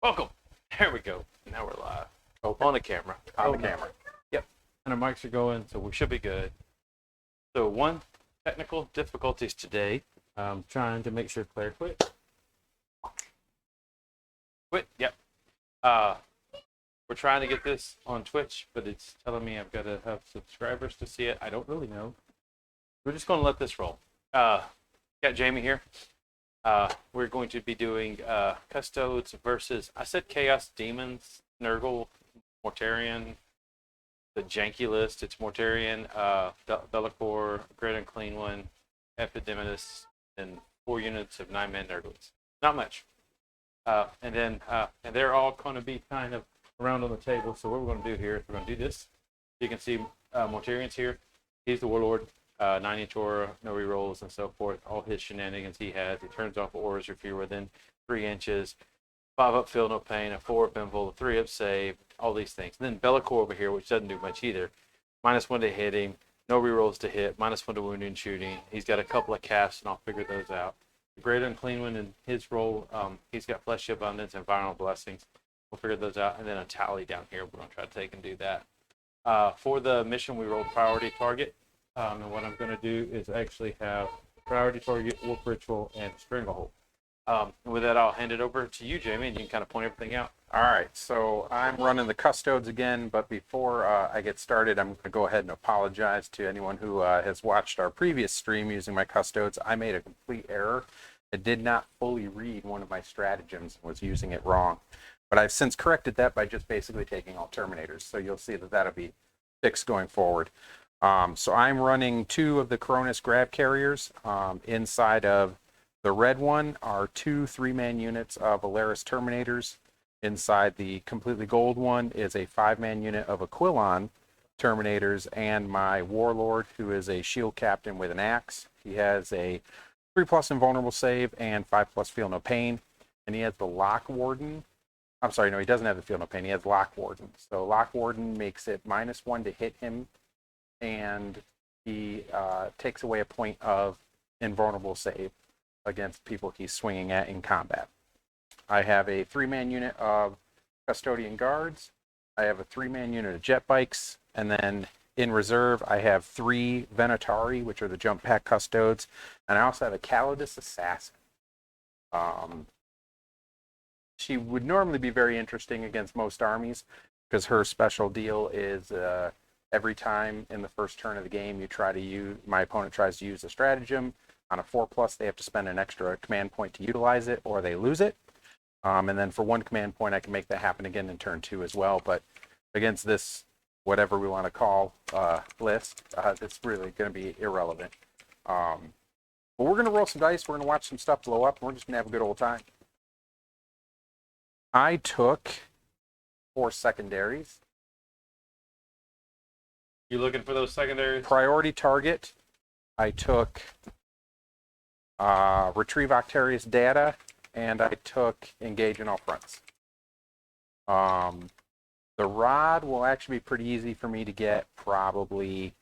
Welcome. There we go. Now we're live. Okay. On the camera. On the camera. Yep. And our mics are going, so we should be good. So one, technical difficulties today. I'm trying to make sure Claire quit. Quit, yep. We're trying to get this on Twitch, but it's telling me I've got to have subscribers to see it. I don't really know. We're just going to let this roll. Got Jamie here. We're going to be doing Custodes versus, I said Chaos Demons, Nurgle, Mortarion, the janky list. It's Mortarion, Bellicor, Great Unclean One, Epidemius, and 4 units of 9-man Nurgles. Not much. And they're all going to be kind of around on the table. So what we're going to do here is we're going to do this. You can see Mortarion's here. He's the Warlord. 9-inch aura, no rerolls, and so forth. All his shenanigans he has. He turns off auras if you're within 3 inches. 5 up feel no pain, a 4 up invul, a 3 up save, all these things. And then Bellicor over here, which doesn't do much either. -1 to hit him, no rerolls to hit, -1 to wounding and shooting. He's got a couple of casts, and I'll figure those out. The Great Unclean One in his role, he's got Fleshy Abundance and Viral Blessings. We'll figure those out. And then a tally down here, we're going to try to take and do that. For the mission, we rolled priority target. And what I'm going to do is actually have priority target, wolf ritual, and stranglehold. And with that, I'll hand it over to you, Jamie, and you can kind of point everything out. All right, so I'm running the Custodes again, but before I get started, I'm going to go ahead and apologize to anyone who has watched our previous stream using my Custodes. I made a complete error. I did not fully read one of my stratagems and was using it wrong. But I've since corrected that by just basically taking all Terminators, so you'll see that that'll be fixed going forward. So I'm running 2 of the Cronus grab carriers. Inside of the red one are 2 3-man units of Alaris Terminators. Inside the completely gold one is a 5-man unit of Aquilon Terminators and my Warlord, who is a shield captain with an axe. He has a 3+ invulnerable save and 5+ feel no pain. And he has the Lock Warden. I'm sorry, no, he doesn't have the feel no pain. He has Lock Warden. So Lock Warden makes it -1 to hit him. And he takes away a point of invulnerable save against people he's swinging at in combat. I have a 3-man unit of Custodian Guards. I have a 3-man unit of Jet Bikes. And then in reserve, I have 3 Venatari, which are the Jump Pack Custodes. And I also have a Calidus Assassin. She would normally be very interesting against most armies because her special deal is... every time in the first turn of the game my opponent tries to use a stratagem on a 4+, they have to spend an extra command point to utilize it, or they lose it. And then for 1 command point, I can make that happen again in turn 2 as well. But against this, whatever we want to call list, it's really going to be irrelevant. But we're going to roll some dice. We're going to watch some stuff blow up, and we're just going to have a good old time. I took 4 secondaries. You looking for those secondaries? Priority target, I took Retrieve Octarius Data, and I took Engage in All Fronts. The Rod will actually be pretty easy for me to get, probably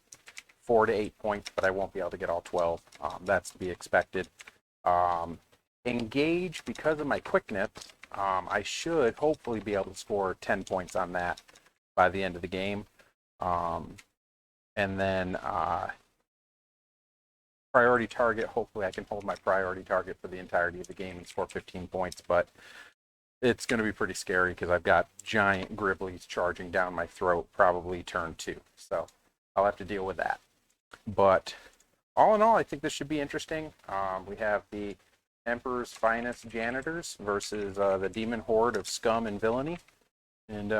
4 to 8 points, but I won't be able to get all 12. That's to be expected. Engage, because of my quickness, I should hopefully be able to score 10 points on that by the end of the game. And then priority target, hopefully I can hold my priority target for the entirety of the game and score 15 points, but it's going to be pretty scary because I've got giant Griblies charging down my throat, probably turn 2. So I'll have to deal with that. But all in all, I think this should be interesting. We have the Emperor's Finest Janitors versus the Demon Horde of Scum and Villainy. And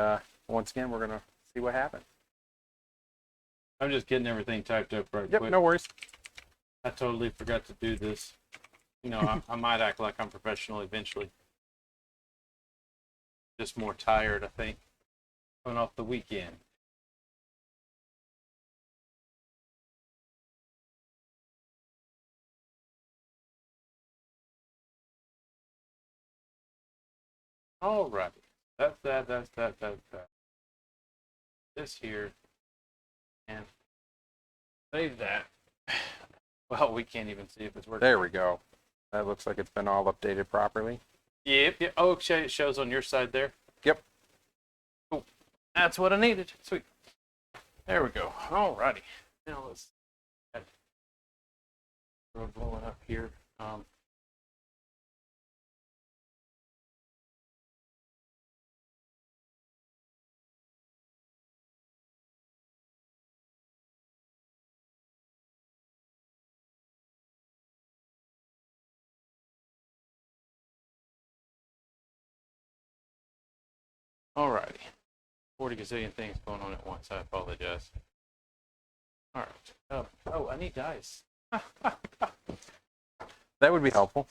once again, we're going to see what happens. I'm just getting everything typed up right quick. quick. No worries. I totally forgot to do this. You know, I might act like I'm professional eventually. Just more tired, I think. Coming off the weekend. Alrighty. That's that. This here. And save that. Well, we can't even see if it's working. There we go. That looks like it's been all updated properly. Yep. Yep. Oh, it shows on your side there. Yep. Cool. That's what I needed. Sweet. There we go. Alrighty. Now let's blow it up here. Alrighty. 40 gazillion things going on at once. I apologize. Alright. Oh, I need dice. That would be helpful.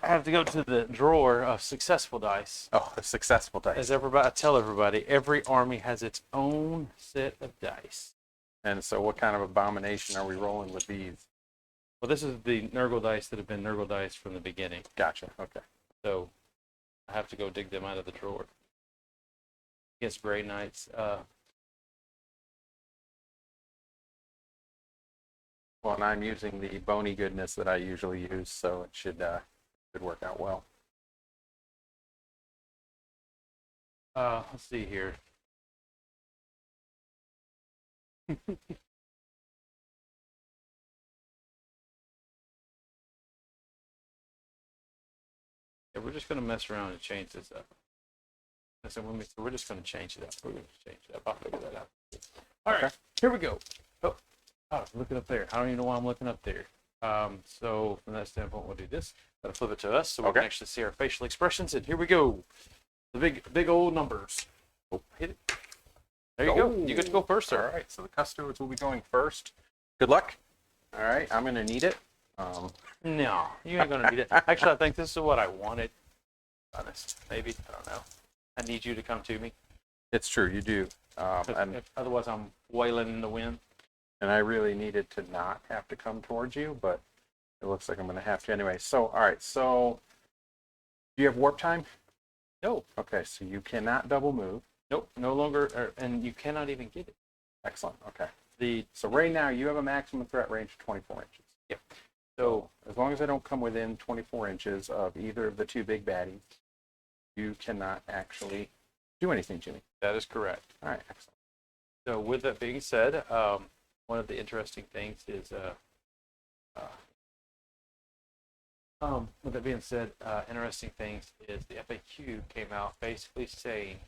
I have to go to the drawer of successful dice. Oh, a successful dice. As everybody, I tell everybody, every army has its own set of dice. And so what kind of abomination are we rolling with these? Well, this is the Nurgle dice that have been Nurgle dice from the beginning. Gotcha. Okay. So I have to go dig them out of the drawer. Against Grey Knights. Well, and I'm using the bony goodness that I usually use, so it should work out well. Let's see here. Yeah, we're just going to mess around and change this up. So we're just going to change it up. We're going to change it up. I'll figure that out. All right, here we go. Oh, looking up there. I don't even know why I'm looking up there. So from that standpoint, we'll do this. Gotta flip it to us so we can actually see our facial expressions. And here we go. The big old numbers. Oh, hit it. There you go. You get to go first, sir. All right, so the Custodes will be going first. Good luck. All right, I'm going to need it. No, you ain't going to need it. Actually, I think this is what I wanted. Honest, maybe. I don't know. I need you to come to me. It's true, you do. Otherwise, I'm wailing in the wind. And I really needed to not have to come towards you, but it looks like I'm going to have to anyway. So, all right, so do you have warp time? No. Okay, so you cannot double move. Nope, no longer, and you cannot even get it. Excellent, okay. So right now you have a maximum threat range of 24 inches. Yep. So as long as I don't come within 24 inches of either of the two big baddies, you cannot actually do anything to me. That is correct. All right, excellent. So with that being said, one of the interesting things is, with that being said, interesting things is the FAQ came out basically saying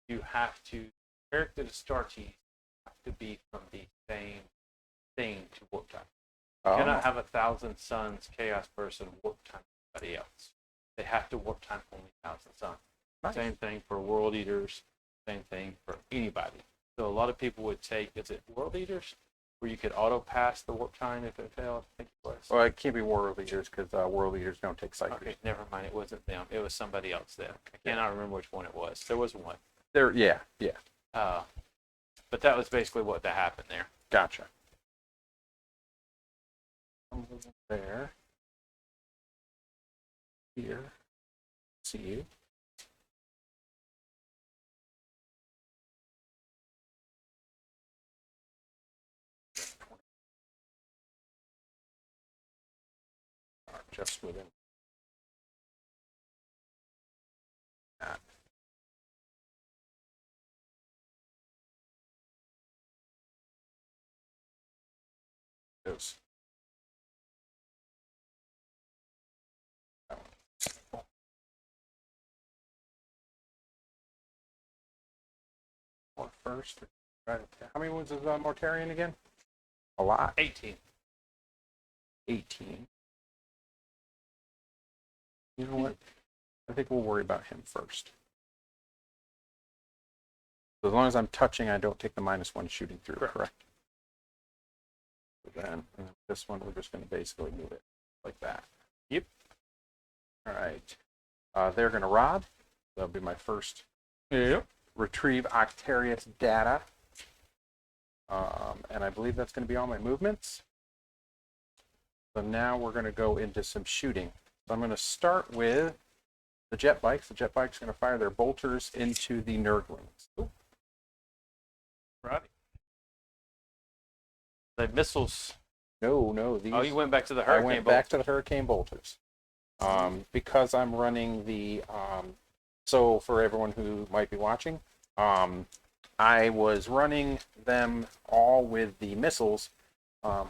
you have to, character to Starchies have to be from the same thing to warp time. You cannot have 1,000 Suns Chaos person warp time somebody else. They have to warp time only 1,000 Suns. Nice. Same thing for World Eaters, same thing for anybody. So a lot of people would take, is it World Eaters? Where you could auto pass the warp time if it failed, I think it was. Well, it can't be World Eaters because World Eaters don't take cycles. Okay, never mind. It wasn't them. It was somebody else then. I cannot remember which one it was. There was one. Yeah. But that was basically what that happened there. Gotcha. There. Here. See you. Just within that. Goes. Or first. Right. How many was Mortarion again? A lot. 18. 18. You know what? I think we'll worry about him first. So as long as I'm touching, I don't take the -1 shooting through, correct? So then this one, we're just going to basically move it like that. Yep. All right. They're going to rod. That'll be my first. Yep. Retrieve Octarius data. And I believe that's going to be all my movements. So now we're going to go into some shooting. So I'm going to start with the jet bikes. The jet bike's going to fire their bolters into the Nurglings. Right. The missiles. No, these. Oh, you went back to the hurricane. I went back to the hurricane bolters. Because I'm running the so for everyone who might be watching, I was running them all with the missiles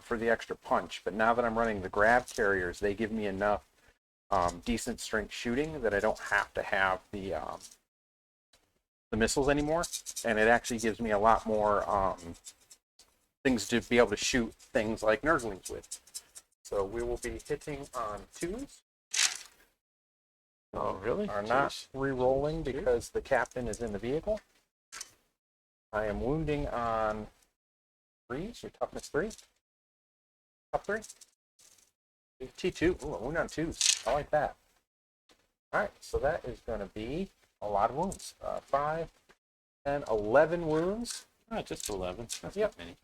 for the extra punch, but now that I'm running the grab carriers, they give me enough decent strength shooting that I don't have to have the missiles anymore, and it actually gives me a lot more things to be able to shoot things like Nurglings with. So we will be hitting on 2s. Oh, really? Are not re-rolling because the captain is in the vehicle. I am wounding on 3s, your toughness 3. Top 3. T2. Ooh, a wound on 2s. I like that. Alright, so that is going to be a lot of wounds. 5, 10, 11 wounds. Oh, just 11. That's Yep. not many.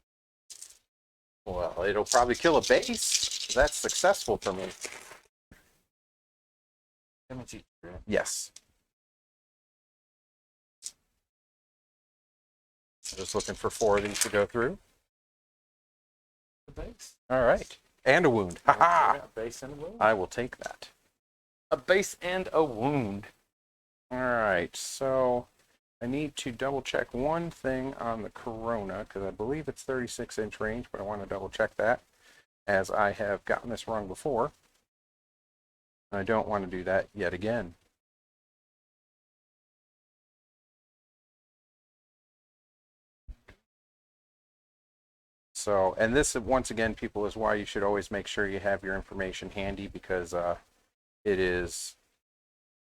Well, it'll probably kill a base. That's successful for me. Yes. Just looking for 4 of these to go through. The base. All right. And a wound. Ha ha! A base and a wound. I will take that. A base and a wound. All right. So I need to double check one thing on the Corona because I believe it's 36-inch range, but I want to double check that as I have gotten this wrong before. I don't want to do that yet again. So, and this, once again, people, is why you should always make sure you have your information handy because it is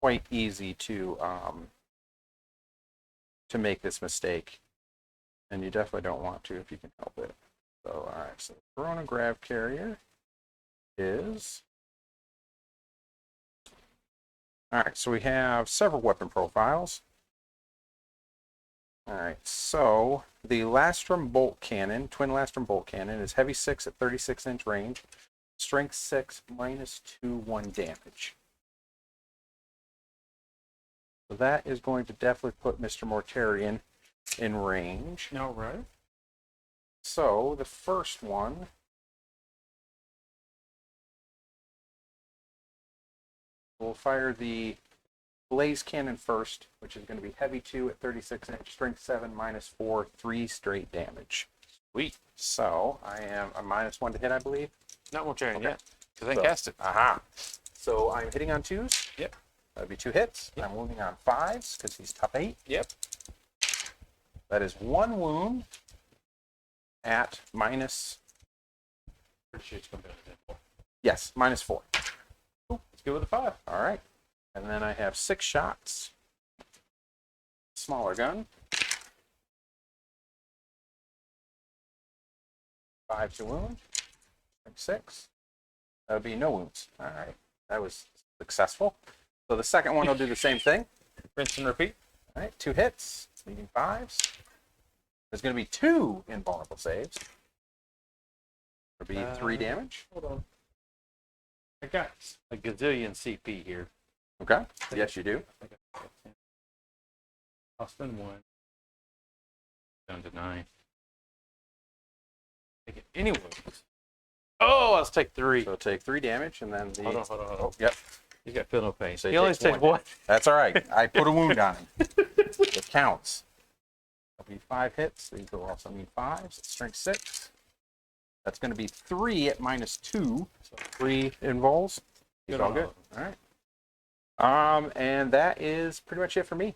quite easy to make this mistake. And you definitely don't want to if you can help it. So, all right, so the Corona Grab Carrier is... All right, so we have several weapon profiles. All right, so the Lastrum Bolt Cannon, Twin Lastrum Bolt Cannon, is heavy 6 at 36-inch range, strength 6, -2/1 damage. So that is going to definitely put Mr. Mortarion in range. All right. So the first one we'll fire the Blaze Cannon first, which is going to be heavy 2 at 36-inch, strength 7, -4, 3 straight damage. Sweet. So I am a -1 to hit, I believe. Not Mortarion Okay. yet, because I So- cast it. Aha. So I'm hitting on 2s. Yep. That'd be 2 hits. Yep. I'm wounding on 5s because he's top 8. Yep. That is 1 wound at minus, Pretty sure it's going to be on yes, -4. Let's go with a 5. All right. And then I have 6 shots. Smaller gun. 5 to wound. 6. That would be no wounds. All right. That was successful. So the second one will do the same thing. Rinse and repeat. All right. 2 hits, leaving 5s. There's going to be 2 invulnerable saves. It'll be 3 damage. Hold on. I got a gazillion CP here. Okay. Yes, you do. I'll spend 1. Down to 9. Take it anyways. Oh, let's take 3. So take 3 damage, and then the. Hold on. Oh, yep. You got feel no pain. So he only takes takes 1. 1. That's all right. I put a wound on him. It counts. That'll be 5 hits. These will also mean 5s. Strength 6. That's going to be 3 at -2. So 3 invols. He's Good all on good. all of All right. And that is pretty much it for me.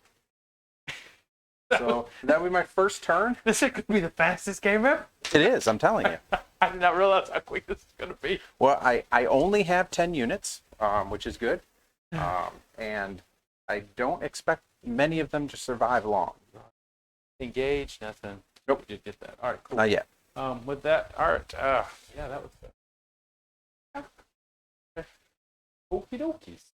So that would be my first turn. This could be the fastest game ever. It is. I'm telling you. I did not realize how quick this is going to be. Well, I only have 10 units, which is good. And I don't expect many of them to survive long. Engage, nothing. Nope. We did get that. All right, cool. Not yet. With that, all right. Yeah, that was good. Okie dokies.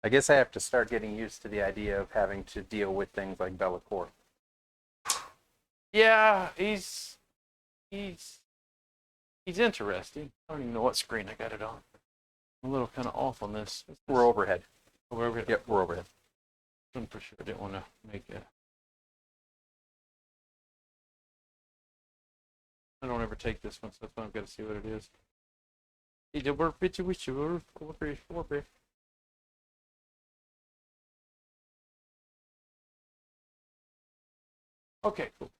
I guess I have to start getting used to the idea of having to deal with things like Bellacore. Yeah, he's interesting. I don't even know what screen I got it on. I'm a little kind of off on this. We're overhead. Oh, we're overhead. Yep, we're overhead. I'm for sure. I didn't want to make it. I don't ever take this one, so that's why I've got to see what it is. Okay, cool.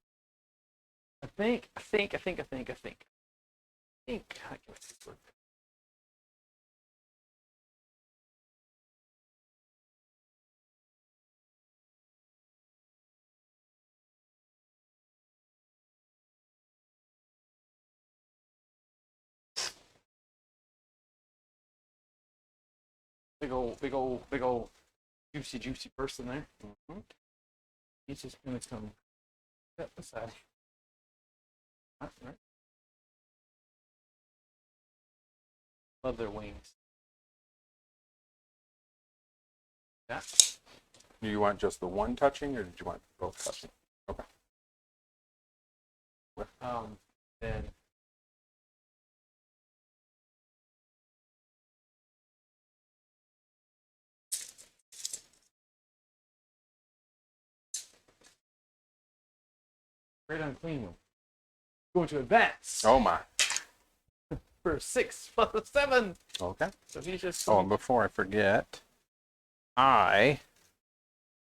I think I can make this work. Big old juicy person there. Mm-hmm. He's just gonna come step aside. All right. Love their wings. Yeah. Do you want just the one touching, or did you want both touching? Okay. Then great unclean one. Going to advance Oh my. for 6 plus 7. Okay. So he's just. Oh, and before I forget, I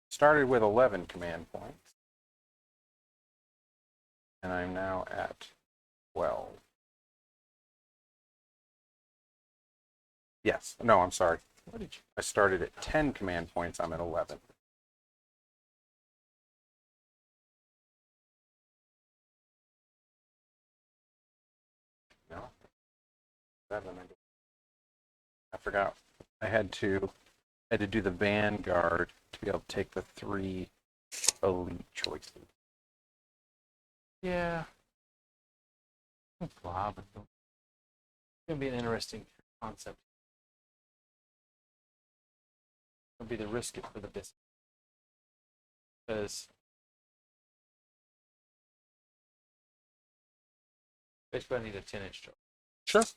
started with 11 command points, and I'm now at 12. Yes. No, I'm sorry. What did you? I started at 10 command points. I'm at 11. No. 7. I forgot. I had to do the Vanguard to be able to take the 3 elite choices. Yeah. Blob. It's gonna be an interesting concept. It'll be the risk it for the business. Because basically I need a 10-inch truck. Sure. For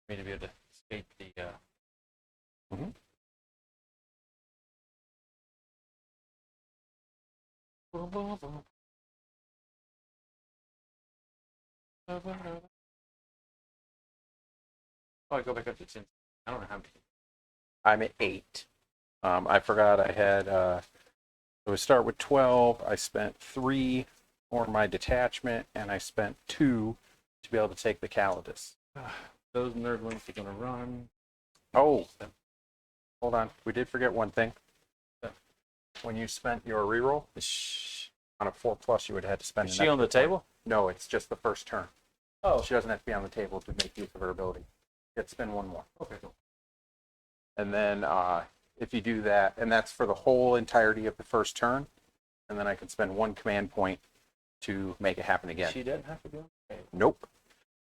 me to be able to escape the Mhm. boom, boom, boom. Oh, I go back up to 10. I don't know how many. I'm at 8. I forgot I had. So we start with 12. I spent 3 for my detachment, and I spent 2 to be able to take the Calidus. Those nerdlings are gonna run. Oh, hold on. We did forget one thing. When you spent your reroll on a 4+, you would have had to spend. Is she on the table? No, it's just the first turn. Oh, She doesn't have to be on the table to make use of her ability. You have to spend 1 more. okay, cool. And then if you do that, and that's for the whole entirety of the first turn, and then I can spend 1 command point to make it happen again. She doesn't have to be on the table. Nope.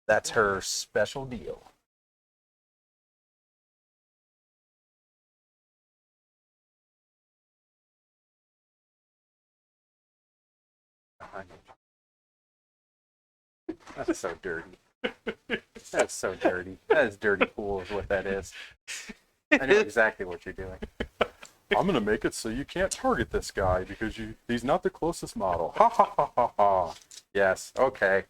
That's her special deal. That's so dirty. That's so dirty. That is dirty pool is what that is. I know exactly what you're doing. I'm going to make it so you can't target this guy because he's not the closest model. Ha ha ha ha ha. Yes, okay.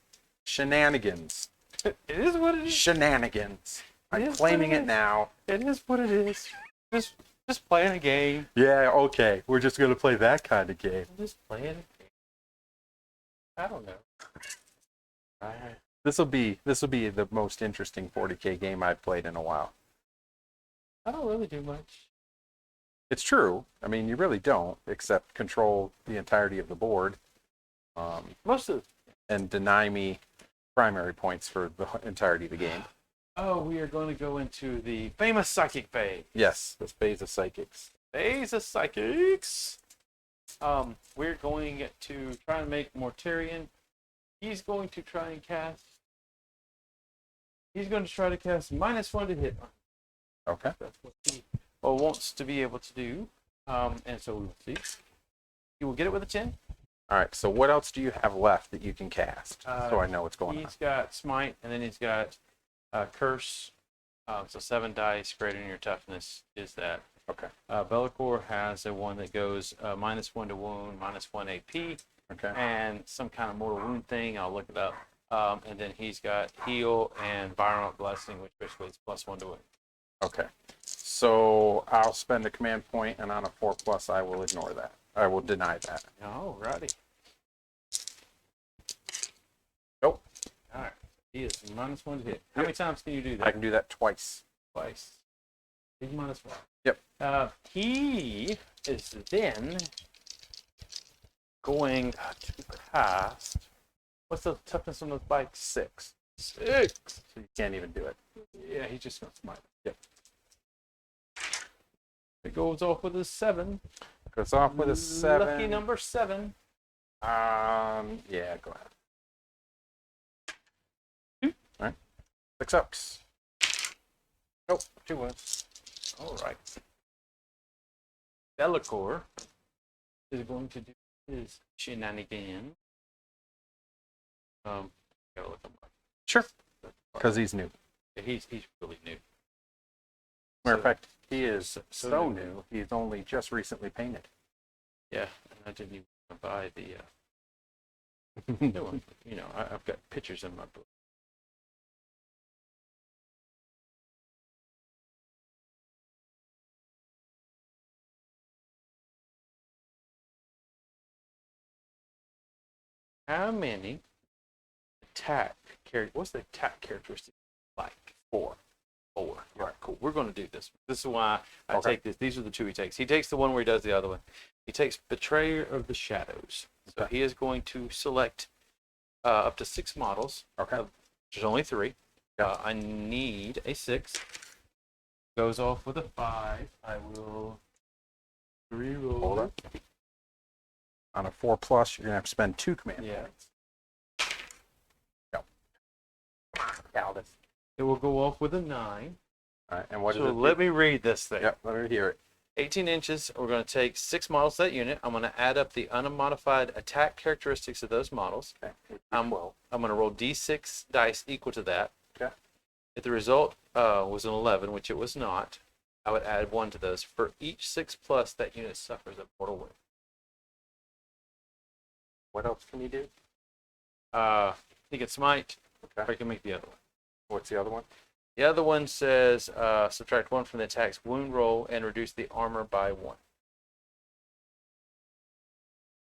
Shenanigans. It is what it is. Shenanigans. I'm is claiming what it it is. now. It is what it is. Just playing a game. Yeah, okay. We're just going to play that kind of game. I'm just playing a game. I don't know. This will be the most interesting 40K game I've played in a while. I don't really do much. It's true. I mean, you really don't, except control the entirety of the board, Most of. and deny me primary points for the entirety of the game. Oh, we are going to go into the famous psychic phase. Yes, this phase of psychics. Phase of psychics. We're going to try and make Mortarion. He's going to try and cast. He's going to try to cast -1 to hit. Okay. That's what he wants to be able to do. And so we'll see. He will get it with a 10. All right. So what else do you have left that you can cast? So I know what's going on. He's got Smite, and then he's got Curse. So 7 dice, greater than your toughness is that. Okay. Bellicor has a one that goes -1 to wound, -1 AP, Okay. and some kind of mortal wound thing. I'll look it up. And then he's got heal and violent blessing, which basically is +1 to win. Okay. So I'll spend a command point, and on a 4+, I will ignore that. I will deny that. Alrighty. Nope. All right. He is -1 to hit. How many times can you do that? I can do that twice. Twice. He's -1. Yep. He is then going to cast. What's the toughness on those bikes? 6. 6. So you can't even do it. Yeah, he's just gonna smite. Yep. It goes off with a 7. Goes off with a 7. Lucky number 7. Yeah, go ahead. All right. 6 ups. Nope, 2 wounds. All right. Bellicor is going to do his shenanigan. Gotta look him up. Sure. Because he's new. Yeah, he's really new. Matter of So- fact, he is so so new. new. He's only just recently painted. Yeah, and I didn't even buy the new one. You know, I've got pictures in my book. How many attack character? What's the attack characteristic like? 4. 4. All right, cool. We're going to do this. This is why I Okay. take this. These are the 2 he takes. He takes the one where he does the other one. He takes Betrayer of the Shadows. So Okay. he is going to select up to 6 models. Okay. There's only 3. Yeah. I need a 6. Goes off with a 5. I will reroll. Hold on. On a 4+, you're going to have to spend 2 command Yeah. points. Go. Aldous. It will go off with a 9. All right, and what So does it let do? me read this thing. Yep, let me hear it. 18 inches. We're going to take 6 models to that unit. I'm going to add up the unmodified attack characteristics of those models. Okay. I'm 12. going to roll d6 dice equal to that. Okay. If the result was an 11, which it was not, I would add 1 to those. For each 6+, that unit suffers a mortal wound. What else can you do? He can smite, Okay. or he can make the other one. What's the other one? The other one says subtract 1 from the attack's wound roll and reduce the armor by 1.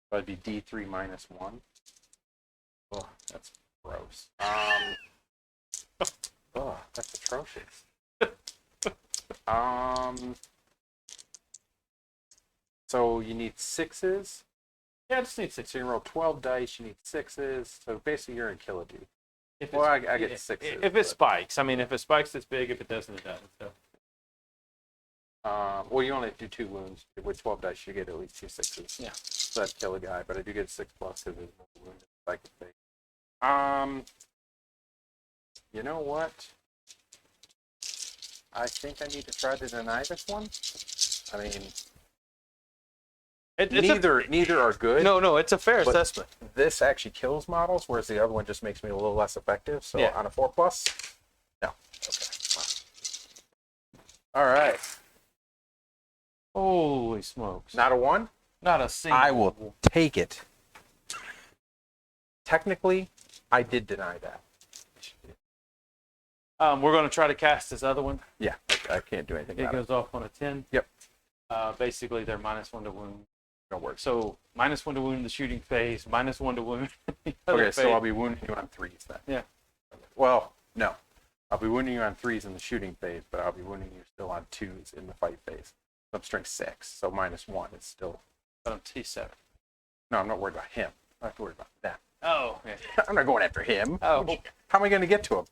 That'd be D3 minus 1. Oh, that's gross. Oh, that's atrocious. So you need 6s. Yeah, I just need 6. So you roll 12 dice. You need 6s. So basically, you're in kill a dude. If Well, it's- I get yeah, 6s. If it but, spikes, I mean, if it spikes, it's big. If it doesn't, it doesn't. So. well, you only have to do 2 wounds. With 12 dice, you get at least 2 6s. Yeah. So that'd kill a guy, but I do get 6+ because there's no wound. Like thing. You know what? I think I need to try to deny this one. I mean, neither are good. No, it's a fair But- assessment. This actually kills models, whereas the other one just makes me a little less effective. So Yeah. on a 4+, no. Okay. All right. Holy smokes! Not a 1. Not a single. I will take it. Technically, I did deny that. We're going to try to cast this other one. Yeah, I can't do anything It about it. goes off on a 10. Yep. Basically, they're -1 to wound. No worries. So -1 to wound in the shooting phase, -1 to wound. The other Okay, so phase. I'll be wounding you on 3s then. Yeah. Well, no. I'll be wounding you on 3s in the shooting phase, but I'll be wounding you still on 2s in the fight phase. I'm strength 6, so -1 is still. But I'm T7. No, I'm not worried about him. I have to worry about them. Oh, okay. I'm not going after him. Oh. How am I going to get to him?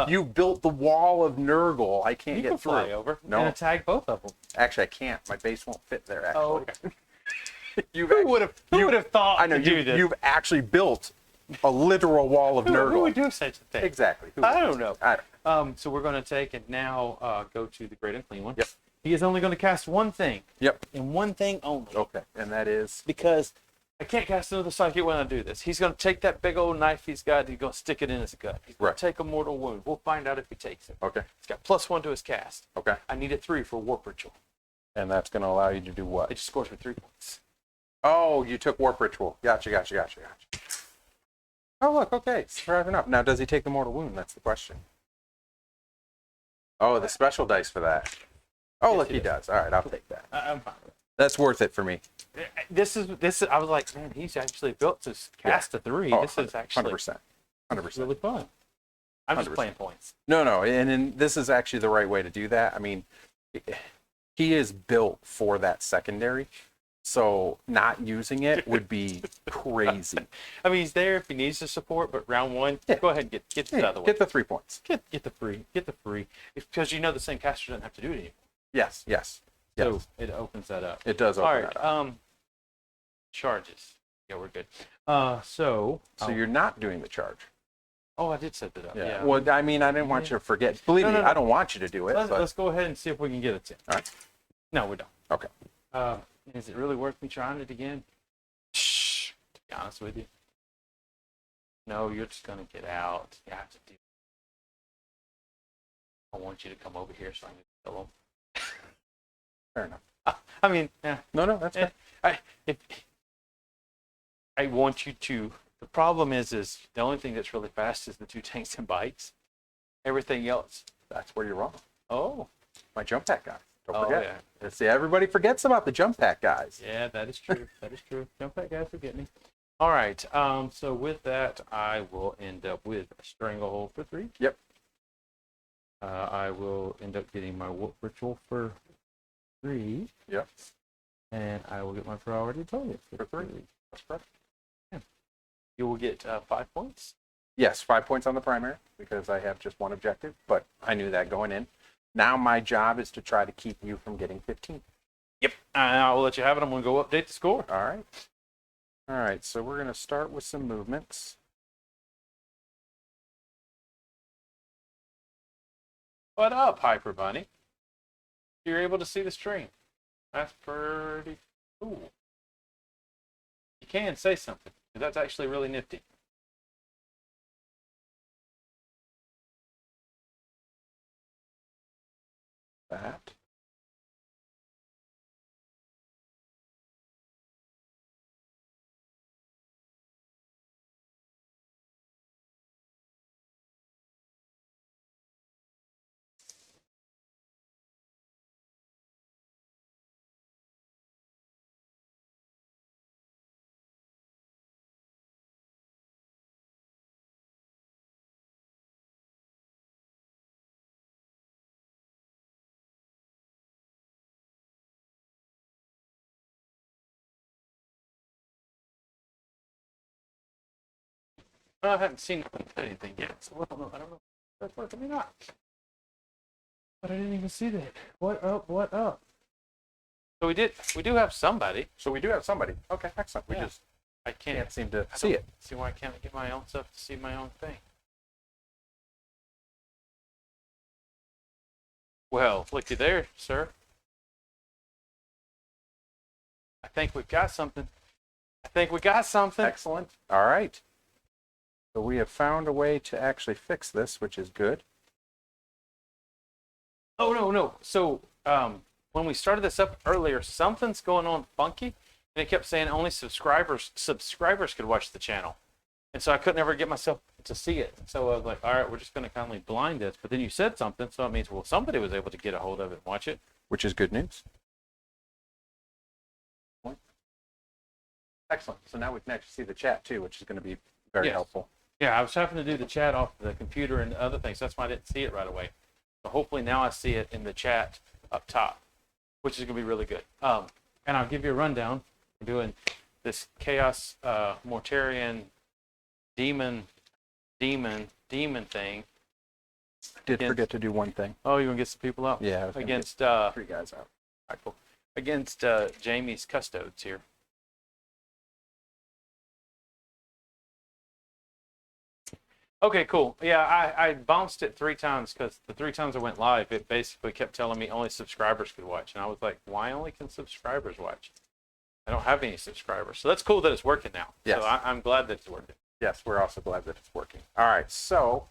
You built the wall of Nurgle. I can't You get can through. fly over No. and attack both of them. Actually, I can't. My base won't fit there. Actually. Oh, okay. You've Who would have thought I know to do you. this? You've actually built a literal wall of Who Nurgle. would do such a thing? Exactly. Who I would? don't know. I don't. So we're going to take and now go to the Great Unclean One. Yep. He is only going to cast one thing, Yep. and one thing only. Okay. And that is. Because I can't cast another psychic when I do this. He's going to take that big old knife he's got, he's going to stick it in his gut. He's going Right. to take a mortal wound. We'll find out if he takes it. Okay. He's got +1 to his cast. Okay. I need a 3 for Warp Ritual. And that's going to allow you to do It what? just scores me 3 points. Oh, you took Warp Ritual. Gotcha. Oh, look, okay. Surprising enough. Now, does he take the mortal wound? That's the question. Oh, the special dice for that. Oh, Yes, look, he he does. does. All right, I'll take that. I'm fine with That's worth it for me. it. This is. I was like, man, he's actually built to cast a 3. Oh, This is actually 100%. This is really fun. I'm just 100%. playing points. No, and this is actually the right way to do that. I mean, he is built for that secondary, so not using it would be crazy. I mean, he's there if he needs the support, but round 1, Yeah. go ahead and get this out of the way. Get the 3 points. Get the free. Get the free. Because the same caster doesn't have to do it anymore. Yes. So it opens that up. It does All open right. that up. Charges. Yeah, we're good. So you're not doing the charge. Oh, I did set that up. Yeah. Yeah. Well, I mean, I didn't want you to forget. Believe me, No. I don't want you to do it. Let's go ahead and see if we can get it to. All right. No, we don't. Okay. Is it really worth me trying it again? Shh. To be honest with you. No, you're just gonna get out. You have to do. I want you to come over here so I can kill him. Fair enough. I mean, yeah. No, that's fair. I want you to. The problem is the only thing that's really fast is the 2 tanks and bikes. Everything else. That's where you're wrong. Oh. My jump pack guy. Don't Oh, forget. See, everybody forgets about the jump pack guys. Yeah, that is true. That is true. Jump back, guys, forget me. All right. So with that, I will end up with a Stranglehold for 3. Yep. I will end up getting my Ritual for 3. Yep. And I will get my Priority Target For 3. That's correct. You will get 5 points. Yes, 5 points on the primary because I have just one objective, but I knew that going in. Now my job is to try to keep you from getting 15. Yep. I will let you have it. I'm going to go update the score. All right. All right, so we're going to start with some movements. What up, Hyper Bunny? You're able to see the stream. That's pretty cool. You can say something. That's actually really nifty. That. I haven't seen anything yet, so I don't know. If that's working or not. But I didn't even see that. What up? What up? So we do have somebody. So we do have somebody. Okay, excellent. We Yeah. just I can't seem to I see don't it. See why I can't get my own stuff to see my own thing. Well, looky there, sir. I think we've got something. Excellent. All right. So we have found a way to actually fix this, which is good. Oh no. So when we started this up earlier, something's going on funky, and it kept saying only subscribers could watch the channel, and so I couldn't ever get myself to see it. So I was like, all right, we're just going to kindly blind this. But then you said something, so it means somebody was able to get a hold of it and watch it. Which is good news. Excellent. So now we can actually see the chat too, which is going to be very Yes. helpful. Yeah, I was having to do the chat off the computer and other things. That's why I didn't see it right away. So hopefully now I see it in the chat up top, which is going to be really good. And I'll give you a rundown. We're doing this Chaos Mortarian Demon thing. Did Against- forget to do one thing. Oh, you want to get some people out? Yeah, I was gonna Against get 3 guys out. all right, cool. Against Jamie's Custodes here. Okay, cool. Yeah, I bounced it 3 times because the 3 times I went live, it basically kept telling me only subscribers could watch. And I was like, why only can subscribers watch? I don't have any subscribers. So that's cool that it's working now. Yes. So I'm glad that it's working. Yes, we're also glad that it's working. All right, so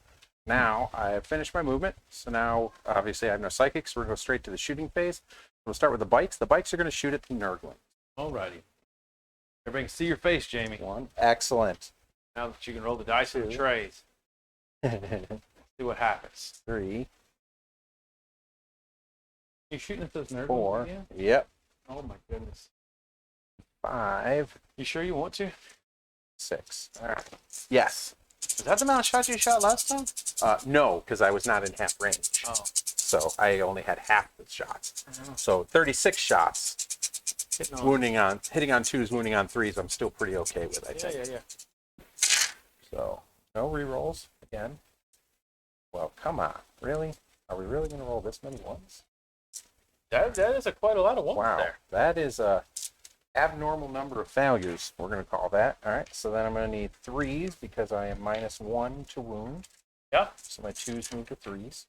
now I have finished my movement. So now, obviously, I have no psychics. So we're going to go straight to the shooting phase. We'll start with the bikes. The bikes are going to shoot at the Nurgling. Alrighty. Everybody can see your face, Jamie. 1. Excellent. Now that you can roll the dice in the trays. See what happens. 3, You shooting at those Nurgles 4. again? Yep. Oh my goodness. 5, You sure you want to? 6. All right. Yes. Is that the amount of shots you shot last time? No, because I was not in half range. Oh. So I only had half the shots. Oh. So 36 shots. Hitting on. Hitting on 2s, wounding on 3s, I'm still pretty okay with, I think. Yeah. So, no rerolls again. Well, come on. Really? Are we really going to roll this many ones? That is quite a lot of ones Wow. there. That is a abnormal number of failures, we're going to call that. All right, so then I'm going to need 3s because I am -1 to wound. Yeah. So my 2s move to 3s.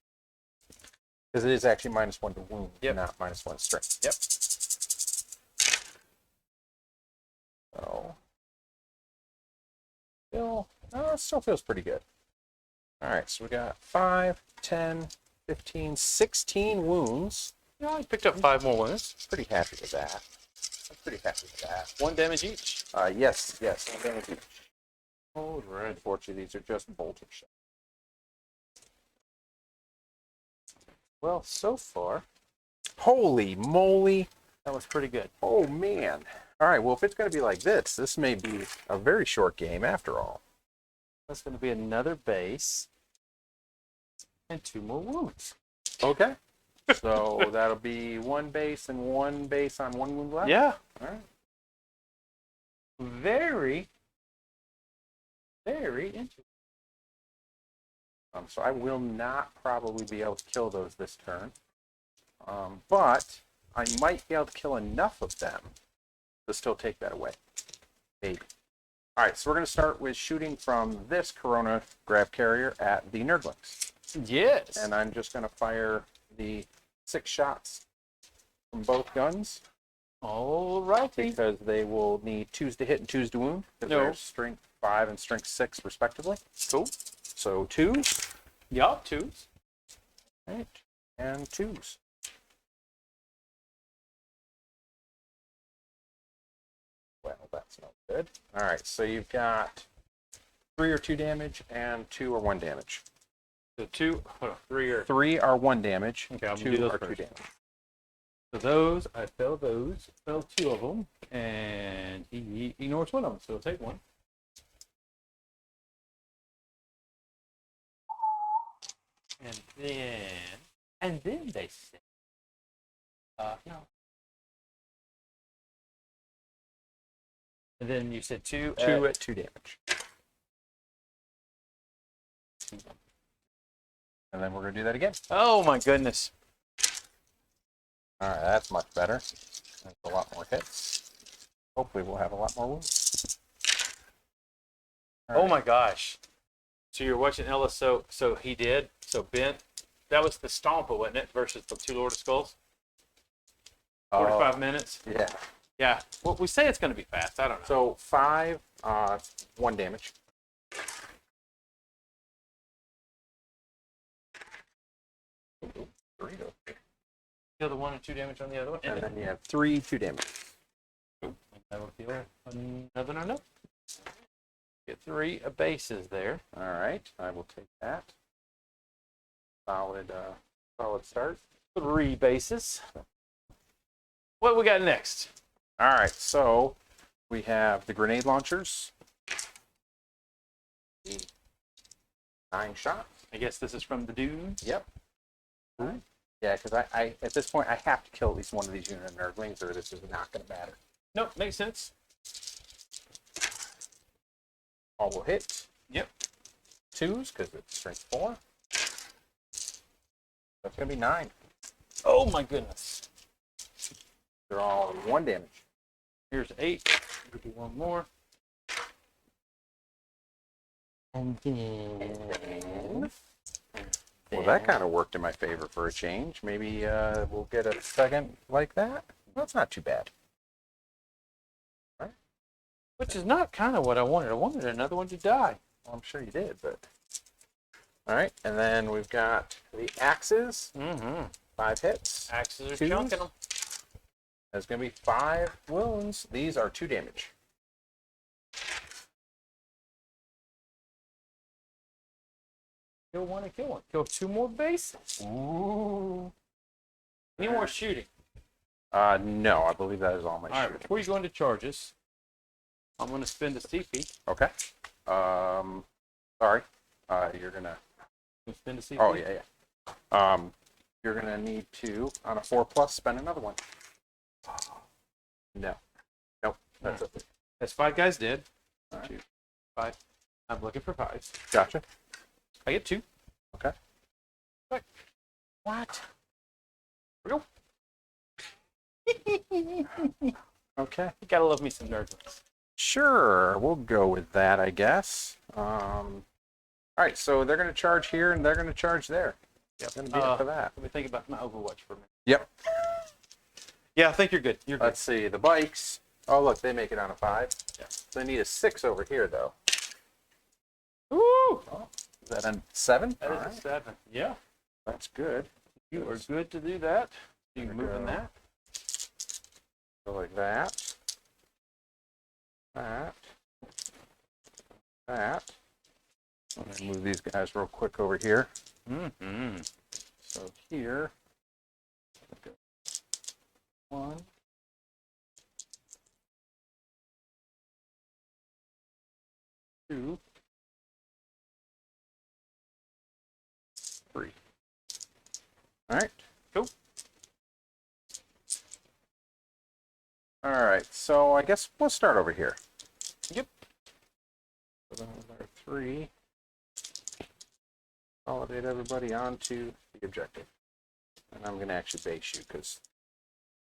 Because it is actually -1 to wound, not -1 strength. Yep. So, it still feels pretty good. All right, so we got 5, 10, 15, 16 wounds. Yeah, I picked up 5 more wounds. Pretty happy with that. I'm pretty happy with that. 1 damage each. Yes, 1 damage each. All right. Unfortunately, these are just bolter shots. Well, so far, Holy moly! that was pretty good. Oh man! All right, well, if it's going to be like this may be a very short game after all. That's going to be another base and 2 more wounds. Okay. So that'll be 1 base and 1 base on 1 wound left. Yeah. All right. Very interesting. So I will not probably be able to kill those this turn, but I might be able to kill enough of them to still take that away. Maybe. All right, so we're going to start with shooting from this Corona Grav Carrier at the Nurglings. Yes. And I'm just going to fire the 6 shots from both guns All righty. because they will need 2s to hit and 2s to wound. Because they're strength 5 and strength 6 respectively. Cool. So 2s. Yup, 2s. Right. And 2s. Well, that's no good. All right, so you've got 3 or 2 damage and 2 or 1 damage. So 2, hold on, 3 or... 3 are 1 damage. Okay, I'm gonna 2 do those are 2 first. damage. So those, I fell 2 of them, and he ignores 1 of them, so he'll take 1. And then they say, no. And then you said 2 2 at 2 damage. And then we're going to do that again. Oh my goodness. All right, that's much better. That's a lot more hits. Hopefully we'll have a lot more wounds. All Oh right. my gosh. So you're watching Ellis, so he did, so Ben, that was the Stomper, wasn't it, versus the 2 Lord of Skulls? 45 minutes? Yeah. Yeah. Well, we say it's going to be fast. I don't know. So 5, 1 damage. Kill the 1 and 2 damage on the other one. And then you have 3, 2 damage. I will kill another no. Get 3 bases there. All right, I will take that. Solid start. 3 bases. What we got next? All right, so we have the grenade launchers. The 9 shot. I guess this is from the dudes. Yep. All right. Yeah, because I at this point I have to kill at least one of these unit of Nurglings, or this is not going to matter. Nope, makes sense. All will hit. Yep. 2s because it's strength 4. That's going to be 9. Oh my goodness. They're all 1 damage. Here's 8. We'll do 1 more. And then... Well, that kind of worked in my favor for a change. Maybe we'll get a second like that. That's not too bad. Right? Which is not kind of what I wanted. I wanted another one to die. Well, I'm sure you did, but... All right, and then we've got the axes. Mm-hmm. 5 hits. Axes are 2s. chunking them. There's going to be 5 wounds. These are 2 damage. Kill one and kill one. Kill 2 more bases. Ooh. Any more shooting? No, I believe that is all my All right, shooting. before you go into charges, I'm going to spend a CP. Okay. Sorry. You're gonna. Spend a CP. Oh yeah. You're gonna need to on a 4+ spend another one. No. Nope. That's it. That's 5 guys dead. All right. 2, 5. I'm looking for 5s. Gotcha. I get 2. Okay. Right. What? Here we go. Okay. You gotta love me some Nurglings. Sure. We'll go with that, I guess. All right. So they're gonna charge here and they're gonna charge there. Yep. Gonna be up for that. Let me think about my Overwatch for a minute. Yep. Yeah, I think you're good. You're good. Let's see the bikes. Oh look, they make it on a 5. Yeah. So they need a 6 over here though. Woo! Oh, is that a 7? That All is right. a 7. Yeah. That's good. You are good to do that. You There we moving go. that. Go like that. That. That. I'm gonna move these guys real quick over here. Mm-hmm. So here. 1. 2. 3. All right. Cool. All right. So I guess we'll start over here. Yep. So then our 3. Consolidate everybody onto the objective. And I'm going to actually base you because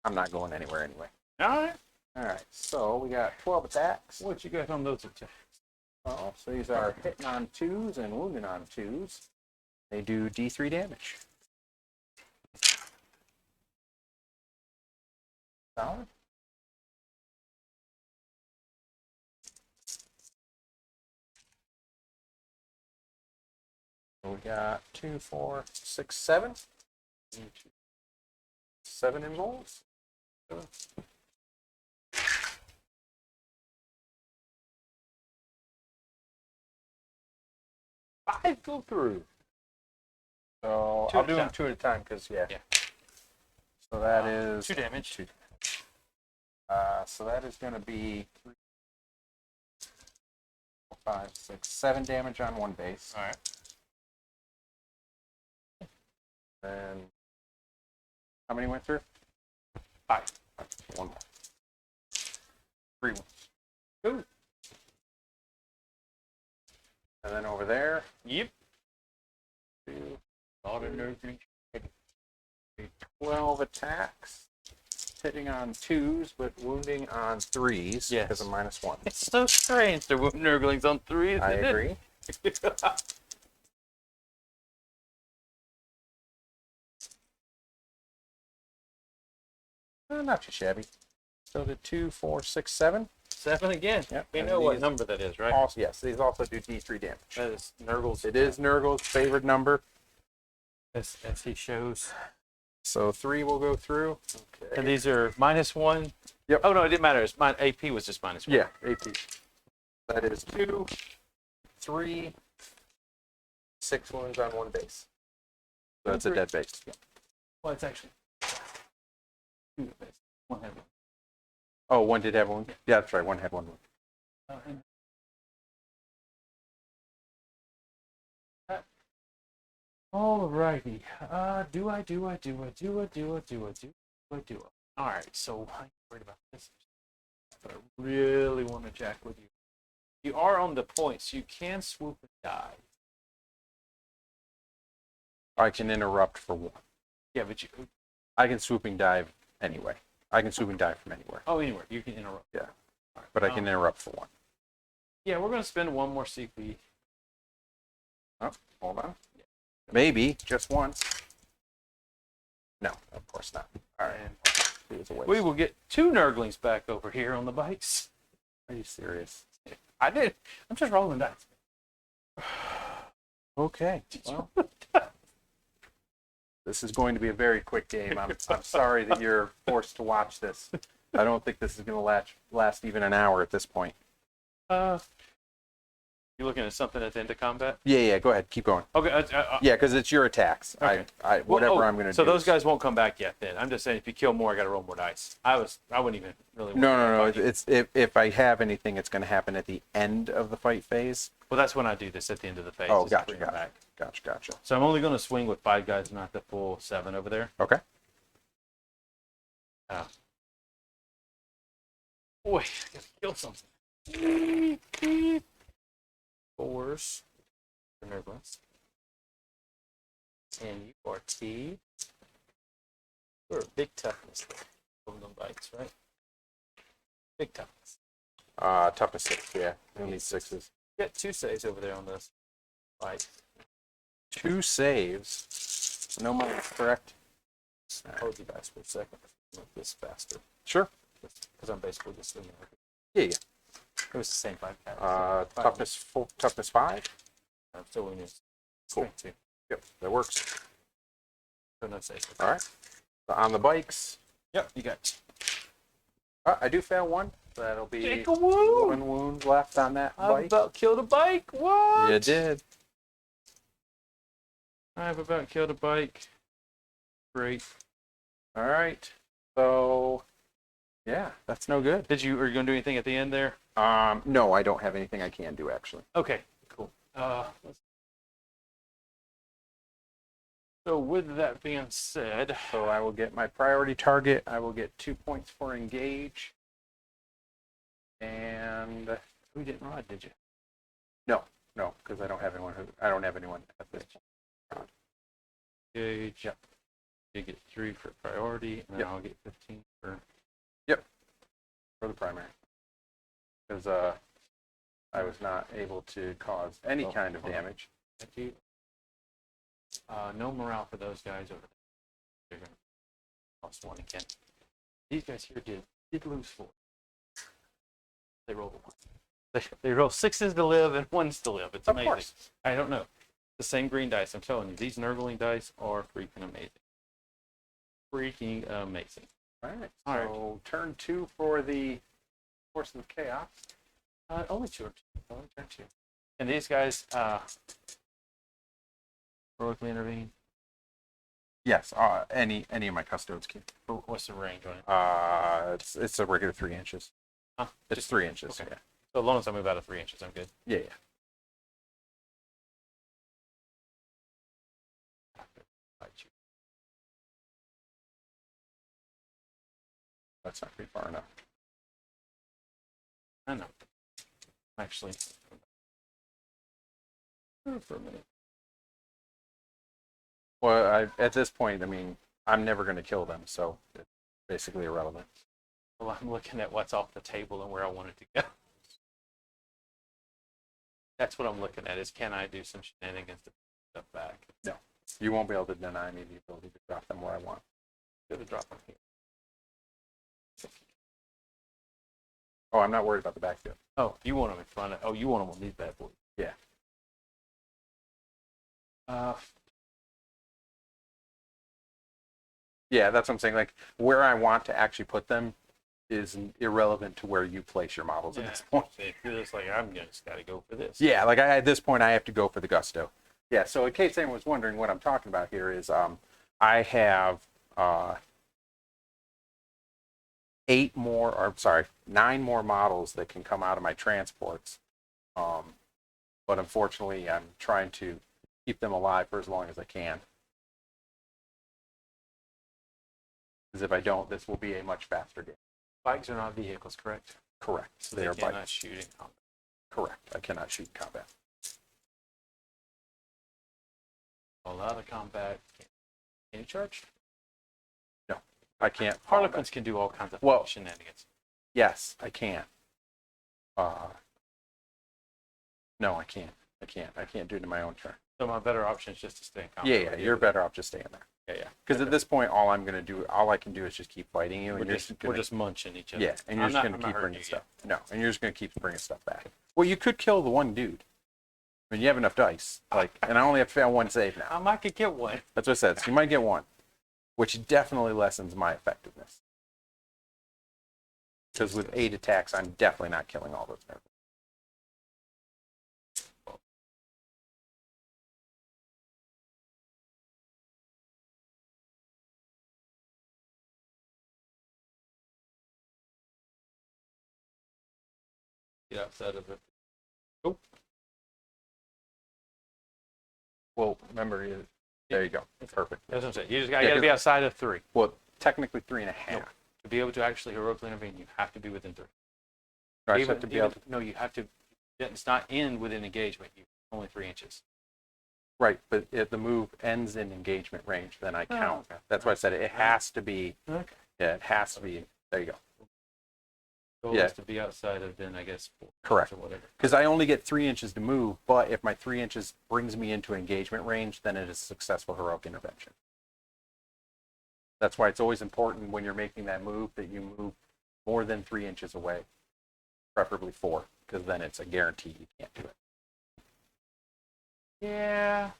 I'm not going anywhere anyway. All right. All right. So we got 12 attacks. What you got on those attacks? Oh, so these are hitting on 2s and wounding on 2s. They do D3 damage. Solid. So we got 2, 4, 6, 7. 7 involves. 5 go through. So Two I'll at a do them time. 2 at a time because yeah. Yeah. So that is 2 damage. 2. So that is going to be 3, 4, 5, 6, 7 damage on one base. All right. And how many went through? 5. 1 more. 3 ones. Ooh. And then over there, Yep. 2, All the Nurglings. 12 attacks. Hitting on 2s, but wounding on 3s Yes. because of -1. It's so strange to wound Nurglings on 3. Isn't I it? agree. Not too shabby. So the 2, 4, 6, 7. 7 again. Yep. We And know what these number that is, right? Also, yes, these also do D3 damage. That is Nurgle's. It is Nurgle's favorite number. as he shows. So 3 will go through. Okay. And these are -1. Yep. Oh no, it didn't matter. It's mine. AP was just -1. Yeah, AP. That is 2, 3, 6 wounds on one base. So that's a dead base. Well, it's actually 2 base. 1 heavy. Oh, one did have one. Yeah, that's right. One had one wound. Alrighty. Do I? Alright, so I'm worried about this. But I really want to jack with you. You are on the points. You can swoop and die. I can interrupt for 1. Yeah, but you. I can swooping dive anyway. I can swooping dive from anywhere. Oh, anywhere. You can interrupt. Yeah. Alright, But I can interrupt for 1. Yeah, we're going to spend 1 more CP. Oh, hold on. Maybe just once. No, of course not. All right. And It was a waste. we will get 2 Nurglings back over here on the bikes. Are you serious? I did. I'm just rolling dice. Okay. Well, this is going to be a very quick game. I'm sorry that you're forced to watch this. I don't think this is going to last even an hour at this point. You looking at something at the end of combat? Yeah. Go ahead. Keep going. Okay. Yeah, because it's your attacks. Okay. Whatever I'm gonna do. So those guys won't come back yet. Then I'm just saying, if you kill more, I got to roll more dice. I wouldn't even really. No. It's if I have anything, it's gonna happen at the end of the fight phase. Well, that's when I do this at the end of the phase. Oh, is to gotcha. bring them back. Gotcha. So I'm only going to swing with 5 guys, not the full 7 over there. Okay. Boy, I gotta kill something. 4s for Nurgle. And you are T. You're a big toughness there. From them bites, right? Big toughness. Toughness 6. Yeah, I need 6s. You got 2 saves over there on this fight. 2 saves. No minus, correct? Hold you guys for a second. Make this faster. Sure. Because I'm basically just swinging. Yeah. It was the same 5 guys. Toughness 5. I'm still winning. Cool. 2. Yep, that works. So no saves. All right. So on the bikes. Yep, you got. I do fail 1. So that'll be Take a wound. 1 wound left on that I've bike. about killed a bike. What? You did. I've about killed a bike. Great. All right. So, yeah, that's no good. Are you going to do anything at the end there? No, I don't have anything I can do actually. Okay, cool. So with that being said, So I will get my priority target. I will get 2 points for engage. And we didn't ride, did you? no, because I don't have anyone at this point. Gauge. Yep. You get 3 for priority, and then Yep. I'll get 15 for. For the primary. Because I was not able to cause any kind of damage. Thank you. No morale for those guys over there. They're gonna lost 1 again. These guys here did lose 4. They rolled a 1. They roll 6s to live and 1s to live. It's Of amazing. course. I don't know. The same green dice. I'm telling you, these Nurgling dice are freaking amazing. Freaking amazing. All right. All So turn 2 for the Forces of Chaos. Only 2 or 2. Only turn 2. And these guys, heroically intervene. Yes. Any of my custodes can. What's the range on it? It's a regular 3 inches. Huh? It's 3 inches. Okay. Yeah. So as long as I move out of 3 inches, I'm good. Yeah. That's not pretty far enough. I know. Actually, for a minute. Well, at this point, I mean, I'm never going to kill them, so it's basically irrelevant. Well, I'm looking at what's off the table and where I want it to go. That's what I'm looking at, is can I do some shenanigans to put stuff back? No. You won't be able to deny me the ability to drop them where I want. Could have dropped them here. Oh, I'm not worried about the backfield. Oh, you want them in front of... Oh, you want them on these bad boys. Yeah. Yeah, that's what I'm saying. Like, where I want to actually put them is irrelevant to where you place your models at this point. You're just like, I'm just got to go for this. Yeah, like at this point, I have to go for the gusto. Yeah, so in case anyone was wondering what I'm talking about here is I have 9 more models that can come out of my transports. But unfortunately, I'm trying to keep them alive for as long as I can. Because if I don't, this will be a much faster game. Bikes are not vehicles, correct? Correct. So They are cannot bikes. shoot in combat. Correct. I cannot shoot in combat. A lot of combat. Can you charge? No, I can't. Harlequins can do all kinds of Well, shenanigans. Yes, I can. No, I can't. I can't do it in my own turn. So my better option is just to stay in combat. Yeah, you're better off just staying there. Yeah. Because at this point, all I can do is just keep fighting you, and We're just munching each other. yeah, and you're just gonna keep bringing stuff. No, and you're just gonna keep bringing stuff back. Well, you could kill the one dude. I mean, you have enough dice, and I only have to fail 1 save now. I might could get one. That's what I said. So you might get 1, which definitely lessens my effectiveness. Because with 8 attacks, I'm definitely not killing all those nerfs. Get outside of it. Oh, Well, remember, there you go. Perfect. that's what I'm saying. You just got Yeah, to be outside of 3. Well, technically 3.5. Nope. To be able to actually heroically intervene, you have to be within 3. I just have to be able to, No, you have to. It's not in within engagement. You only 3 inches. right, but if the move ends in engagement range, then I count. Okay. That's why I said it has to be, Okay. yeah, it has to be, there you go. Goal Yeah. is to be outside of then I guess 4 Correct. or whatever. Because I only get 3 inches to move, but if my 3 inches brings me into engagement range, then it is a successful heroic intervention. That's why it's always important when you're making that move that you move more than 3 inches away, preferably 4, because then it's a guarantee you can't do it. Yeah.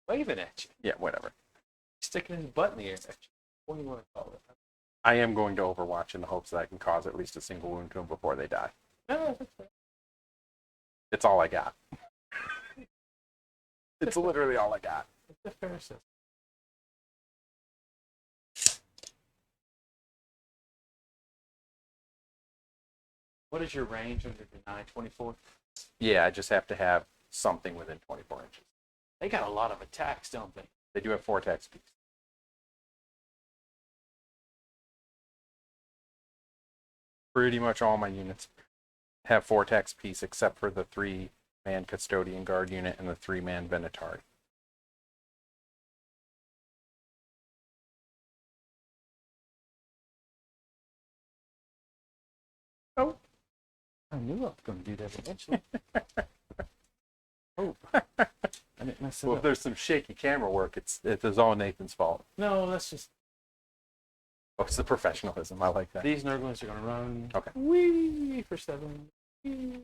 Waving at you. Yeah, whatever. Sticking his butt in the air at you. What do you want to call it? I am going to Overwatch in the hopes that I can cause at least a single wound to them before they die. No, that's fair. It's all I got. It's literally all I got. It's a fair assessment. What is your range under deny? 24? Yeah, I just have to have something within 24 inches. They got a lot of attacks, don't they? They do have 4 attack speeds. Pretty much all my units have 4 attack speeds except for the 3-man Custodian Guard unit and the 3-man Venatari. Oh. I knew I was going to do that eventually. Oh. I didn't mess it Well, up. if there's some shaky camera work, it is all Nathan's fault. No, that's just... Oh, it's the professionalism. I like that. These Nurglings are going to run. Okay. Whee for 7. Whee.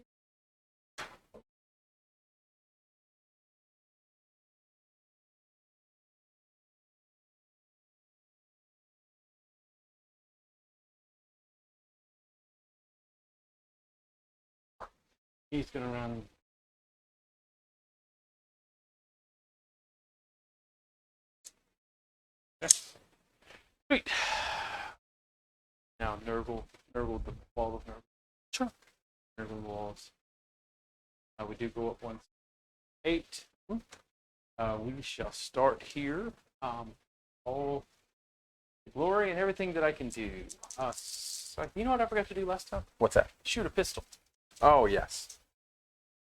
He's going to run. Sweet. Now Nurgle the wall of Nurgle. Sure. Nurgle walls. We do go up 1/8. We shall start here. All the glory and everything that I can do. You know what I forgot to do last time? What's that? Shoot a pistol. Oh, yes.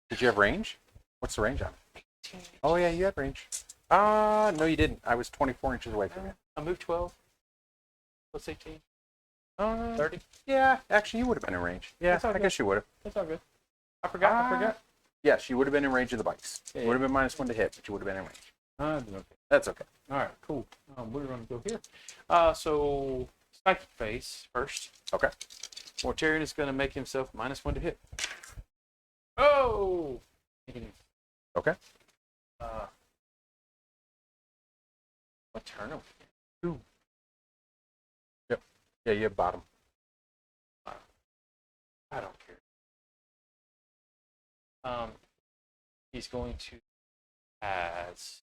Did you have range? What's the range on it? 18. Oh, yeah, you had range. No, you didn't. I was 24 inches away from you. I moved 12. What's 18? 30? 30? Yeah, actually, you would have been in range. Yeah, That's all I good. guess you would have. That's all good. I forgot. Yes, you would have been in range of the bikes. Yeah, You would have been -1 to hit, but you would have been in range. Okay. That's okay. All right, cool. We're going to go here. So, psychic phase first. Okay. Mortarion is going to make himself -1 to hit. Oh! Okay. What turn are we? 2. Yep. Yeah, you have bottom. I don't care. He's going to as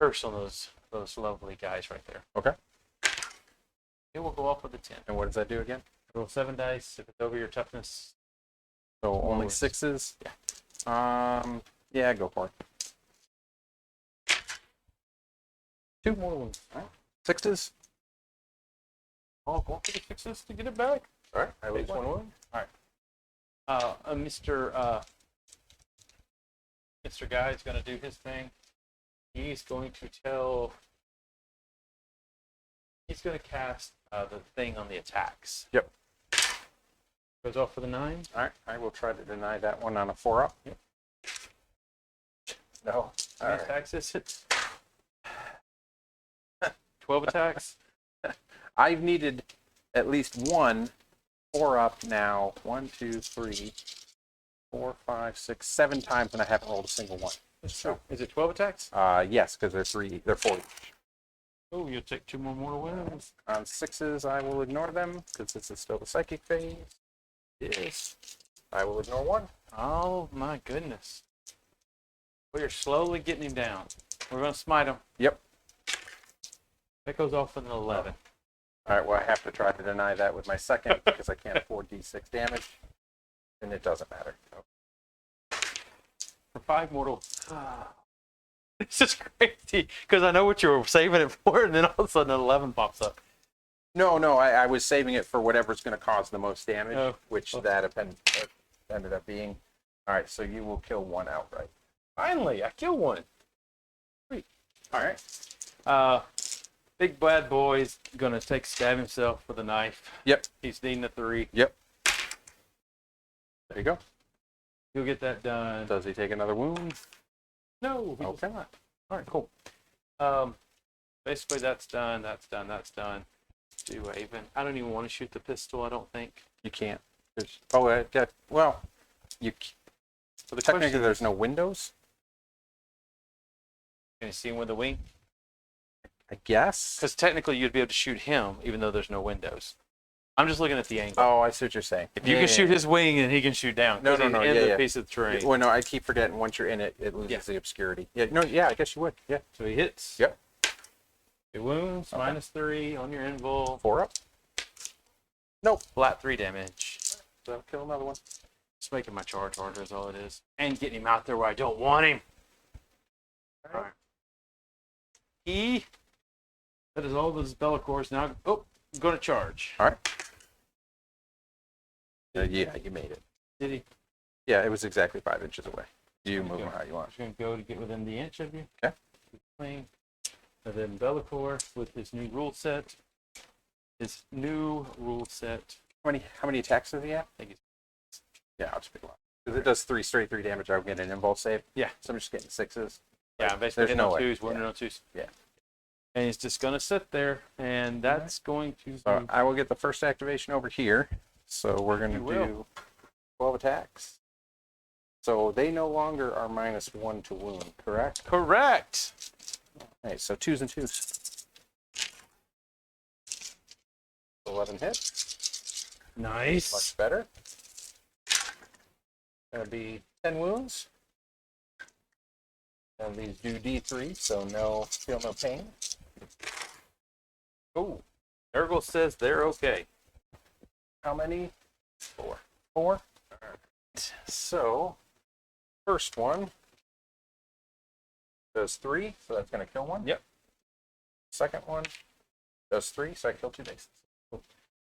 curse on those lovely guys right there. Okay. It will go off with a 10. And what does that do again? Roll 7 dice. If it's over your toughness, So only Lowest. 6s? Yeah. Yeah, go for it. 2 more ones. 6s? Oh, go for the 6s to get it back. All right, I lose Take 1 one. wound. Mr. Guy is going to do his thing. He's going to cast the thing on the attacks. Yep. Goes off for the 9. All right, I will try to deny that one on a 4-up. Yep. No. How All many right. attacks is it? 12 attacks. I've needed at least 1 4-up now. 1, 2, 3, 4, 5, 6, 7 times, and I haven't rolled a single one. That's true. Is it 12 attacks? Yes, because they're 4 each. Oh, you'll take 2 more mortal wounds. On 6s, I will ignore them because this is still the psychic phase. Yes. I will ignore 1. Oh my goodness. We are slowly getting him down. We're going to smite him. Yep. That goes off with an 11. All right, well, I have to try to deny that with my second because I can't afford d6 damage, and it doesn't matter. For 5 mortal. This is crazy because I know what you were saving it for, and then all of a sudden an 11 pops up. No, I was saving it for whatever's going to cause the most damage, Oh. which that ended up being. All right, so you will kill 1 outright. Finally, I killed one. All right. Big bad boy's gonna stab himself with a knife. Yep. He's needing a 3. Yep. There you go. He'll get that done. Does he take another wound? No, he does Okay. not. All right, cool. Basically that's done. That's done. That's done. Do I even? I don't even want to shoot the pistol. I don't think. You can't. Well, you So the technically question, there's no windows, can you see him with the wing? I guess. Because technically you'd be able to shoot him even though there's no windows. I'm just looking at the angle. Oh, I see what you're saying. If you can shoot his wing, and he can shoot down. No, 'cause no, he's no, in yeah, the yeah. piece of terrain. Well, no, I keep forgetting. Once you're in it, it loses Yeah. the obscurity. Yeah, no, yeah, I guess you would. Yeah. So he hits. Yep. 2 wounds, Okay. -3 on your invul. 4 up. Nope. Flat 3 damage. So kill another one. Just making my charge harder is all it is. And getting him out there where I don't want him. All right. That is all those Bellicors now. Oh, I'm going to charge. All right. Yeah, you made it. Did he? Yeah, it was exactly 5 inches away. You Okay. move him how you I'm want. just going to go to get within the inch of you. Okay. Clean. And then Bellicor with his new rule set. How many attacks does he have? I think he's, Yeah, I'll just pick one. Because it does 3 damage. I'll get an invulse save. Yeah. So I'm just getting 6s. yeah, I'm basically There's hitting no on way. 2s, wounding on 2s. Yeah. And he's just going to sit there, and that's going to... So I will get the first activation over here. So we're going to You will. do 12 attacks. So they no longer are -1 to wound, correct? Correct! All right, so 2s and 2s. 11 hits. Nice. Much better. Gonna be 10 wounds. And these do D3, so feel no pain. Oh, Nurgle says they're okay. How many? 4. 4. All right. So, first one does 3, so that's gonna kill 1. Yep. Second one does 3, so I kill 2 bases.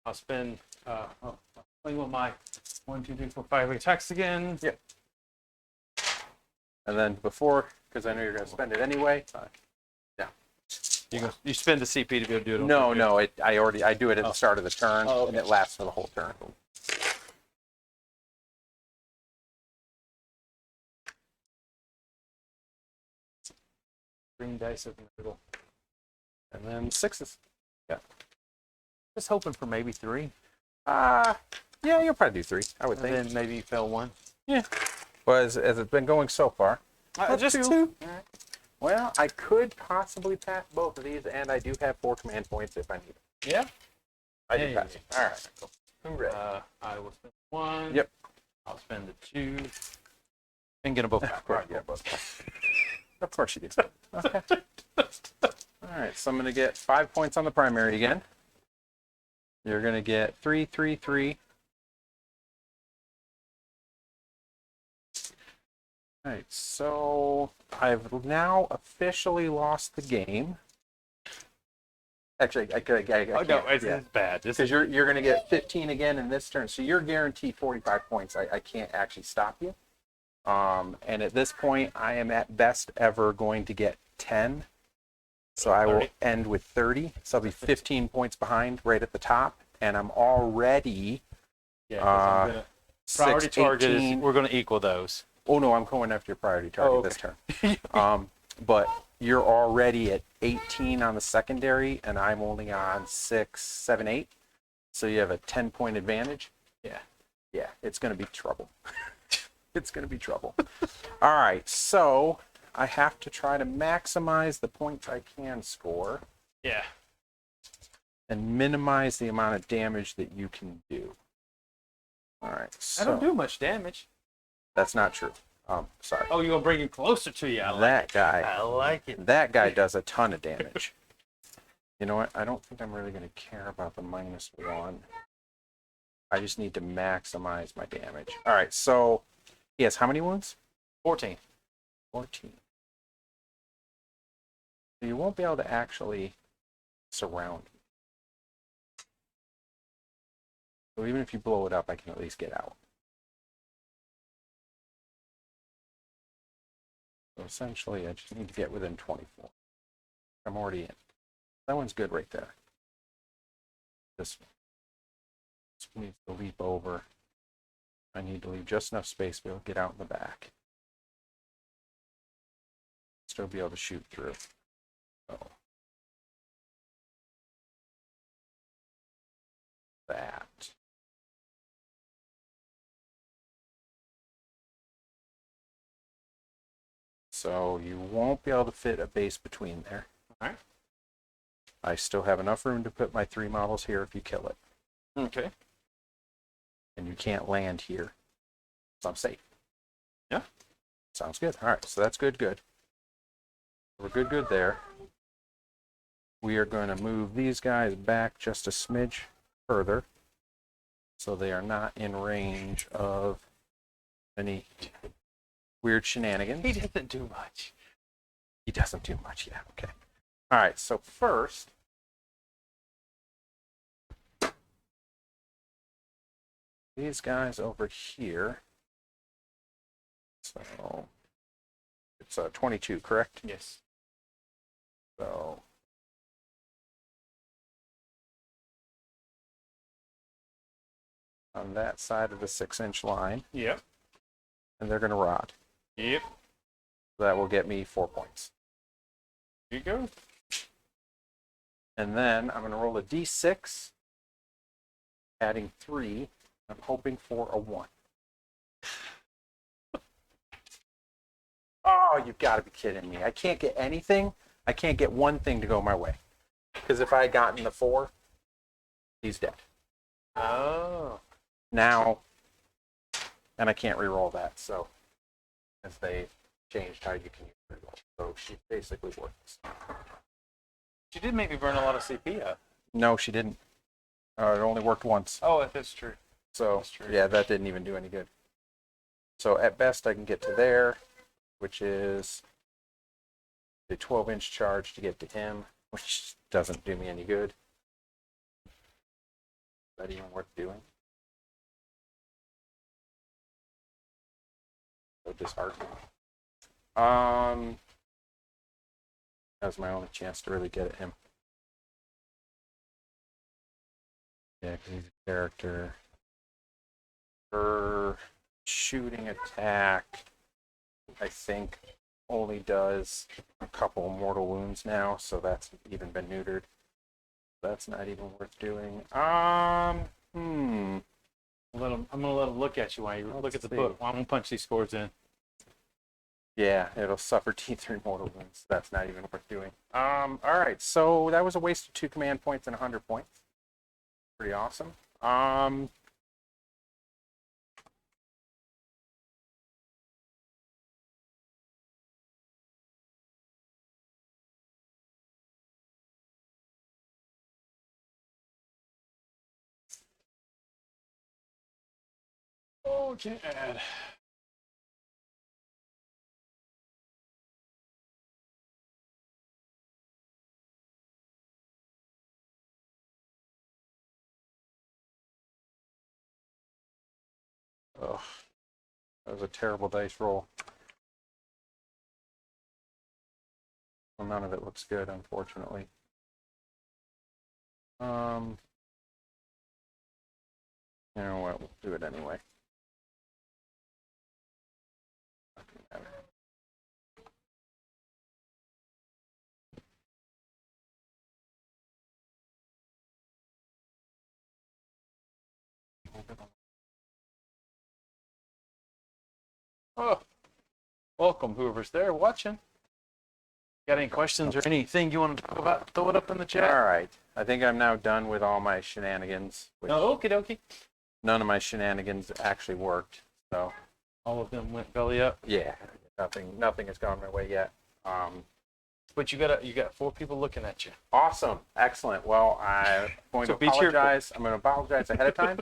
I'll spend, I'll play with my 1, 2, 3, 4, 5 attacks again. Yep. And then before, because I know you're gonna spend it anyway. You spend the CP to be able to do it. on No, three. no, I do it at Oh. the start of the turn, Oh, okay. and it lasts for the whole turn. Green dice of Nurgle. And then 6s. Just hoping for maybe 3. Yeah, you'll probably do 3, I would And think. then maybe fail 1. Well, as it's been going so far. Just 2. All right. Well, I could possibly pass both of these, and I do have 4 command points if I need them. Yeah. I do Hey. pass. All right. Cool. Hooray. I will spend 1. Yep. I'll spend the 2. And get them both back. Of course, yeah, both. Of course you do. Okay. All right, so I'm going to get 5 points on the primary again. You're going to get 3, 3, 3. All right, so I've now officially lost the game. Actually, I can't. Oh, no, it's yeah. bad. This Because is you're going to get 15 again in this turn, so you're guaranteed 45 points. I can't actually stop you. And at this point, I am at best ever going to get 10. So I will 30. end with 30. So I'll be 15 points behind right at the top, and I'm already yeah, 'cause I'm gonna, priority 6, target 18. is we're going to equal those. Oh no, I'm going after your priority target okay. this turn. But you're already at 18 on the secondary, and I'm only on 6, 7, 8. So you have a 10-point advantage. Yeah. Yeah, it's going to be trouble. It's going to be trouble. All right, so I have to try to maximize the points I can score. Yeah. and minimize the amount of damage that you can do. All right, so I don't do much damage. that's not true. Sorry. Oh, you're gonna bring him closer to you. I like That it. guy. I like it. That guy does a ton of damage. You know what? I don't think I'm really going to care about the -1. I just need to maximize my damage. All right, so he has how many wounds? 14. 14. So you won't be able to actually surround me. So even if you blow it up, I can at least get out. So essentially, I just need to get within 24. I'm already in. That one's good right there. This one needs to leap over. I need to leave just enough space to be able to get out in the back. Still be able to shoot through. So that. So you won't be able to fit a base between there. All right. I still have enough room to put my 3 models here if you kill it. Okay. And you can't land here. So I'm safe. Yeah. Sounds good. All right, so that's good. We're good there. We are going to move these guys back just a smidge further so they are not in range of any weird shenanigans. He doesn't do much. He doesn't do much, yeah, okay. All right, so first, these guys over here. So it's 22, correct? Yes. So on that side of the 6-inch line, Yep. and they're going to rod. Yep. That will get me 4 points. Here you go. And then I'm going to roll a d6, adding 3. I'm hoping for a 1. Oh, you've got to be kidding me. I can't get anything. I can't get one thing to go my way. Because if I had gotten the 4, he's dead. Oh. Now, and I can't re-roll that, so as they changed how you can use re-roll. So she basically works. She did make me burn a lot of CP up. No, she didn't. It only worked once. Oh, that's true. So, That's true. yeah, that didn't even do any good. So at best, I can get to there, which is the 12-inch charge to get to him, which doesn't do me any good. Is that even worth doing? So disheartening. That was my only chance to really get at him. Yeah, because he's a character. Her shooting attack, I think, only does a couple mortal wounds now, so that's even been neutered. That's not even worth doing. I'm gonna let him look at you while you look Let's at the see. book. I'm gonna punch these scores in. Yeah, it'll suffer T3 mortal wounds. That's not even worth doing. All right, so that was a waste of 2 command points and 100 points. Pretty awesome. Oh, can't add. Ugh, that was a terrible dice roll. Well, none of it looks good, unfortunately. You know what? We'll do it anyway. Doesn't matter. Oh, welcome, whoever's there watching. Got any questions or anything you want to talk about? Throw it up in the chat. All right. I think I'm now done with all my shenanigans. Which No, okie dokie. none of my shenanigans actually worked. So All of them went belly up. yeah, nothing has gone my way yet. But you got 4 people looking at you. Awesome. Excellent. Well, I'm going So to be cheerful. apologize. I'm going to apologize ahead of time.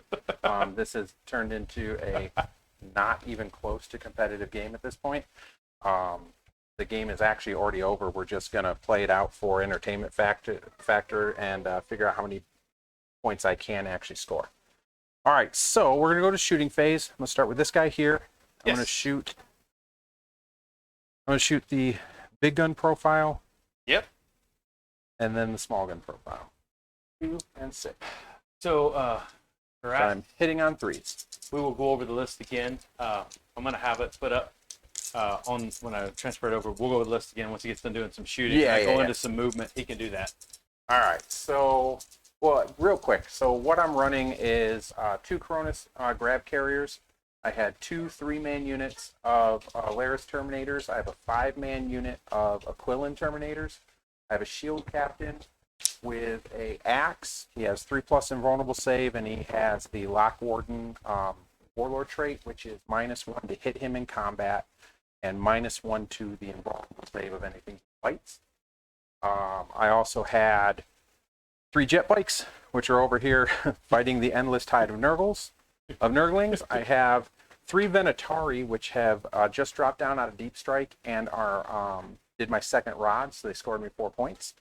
This has turned into a not even close to competitive game at this point. The game is actually already over. We're just going to play it out for entertainment factor and figure out how many points I can actually score. All right, so we're going to go to shooting phase. I'm going to start with this guy here. I'm going to shoot the big gun profile. Yep. And then the small gun profile. 2 and 6. So, So I'm hitting on 3s. we will go over the list again. I'm going to have it put up on when I transfer it over. We'll go over the list again once he gets done doing some shooting. Yeah, Go yeah. into some movement. He can do that. All right, so, well, real quick. So what I'm running is 2 Cronus grab carriers. I had 2 3-man units of Laris Terminators. I have a 5-man unit of Aquilin Terminators. I have a shield captain with a axe. He has 3+ invulnerable save, and he has the Lock Warden Warlord trait, which is -1 to hit him in combat, and -1 to the invulnerable save of anything he fights. I also had 3 jet bikes, which are over here fighting the endless tide of Nurglings. I have 3 Venatari, which have just dropped down out of Deep Strike and are did my second rod, so they scored me 4 points.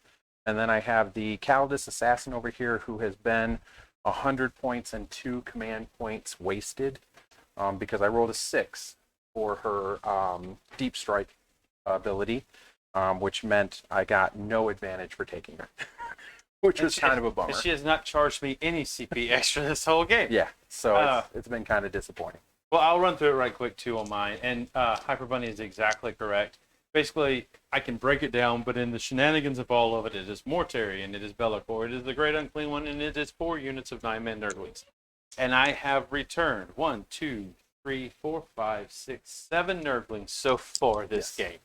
And then I have the Calidus Assassin over here, who has been 100 points and 2 command points wasted because I rolled a 6 for her Deep Strike ability, which meant I got no advantage for taking her. Which was kind of a bummer. And she has not charged me any CP extra this whole game. Yeah, so it's been kind of disappointing. Well, I'll run through it right quick too on mine. And Hyper Bunny is exactly correct. Basically, I can break it down, but in the shenanigans of all of it, it is Mortarion, it is Be'lakor, it is the Great Unclean One, and it is 4 units of 9-man Nurglings. And I have returned 1, 2, 3, 4, 5, 6, 7 Nurglings so far this game.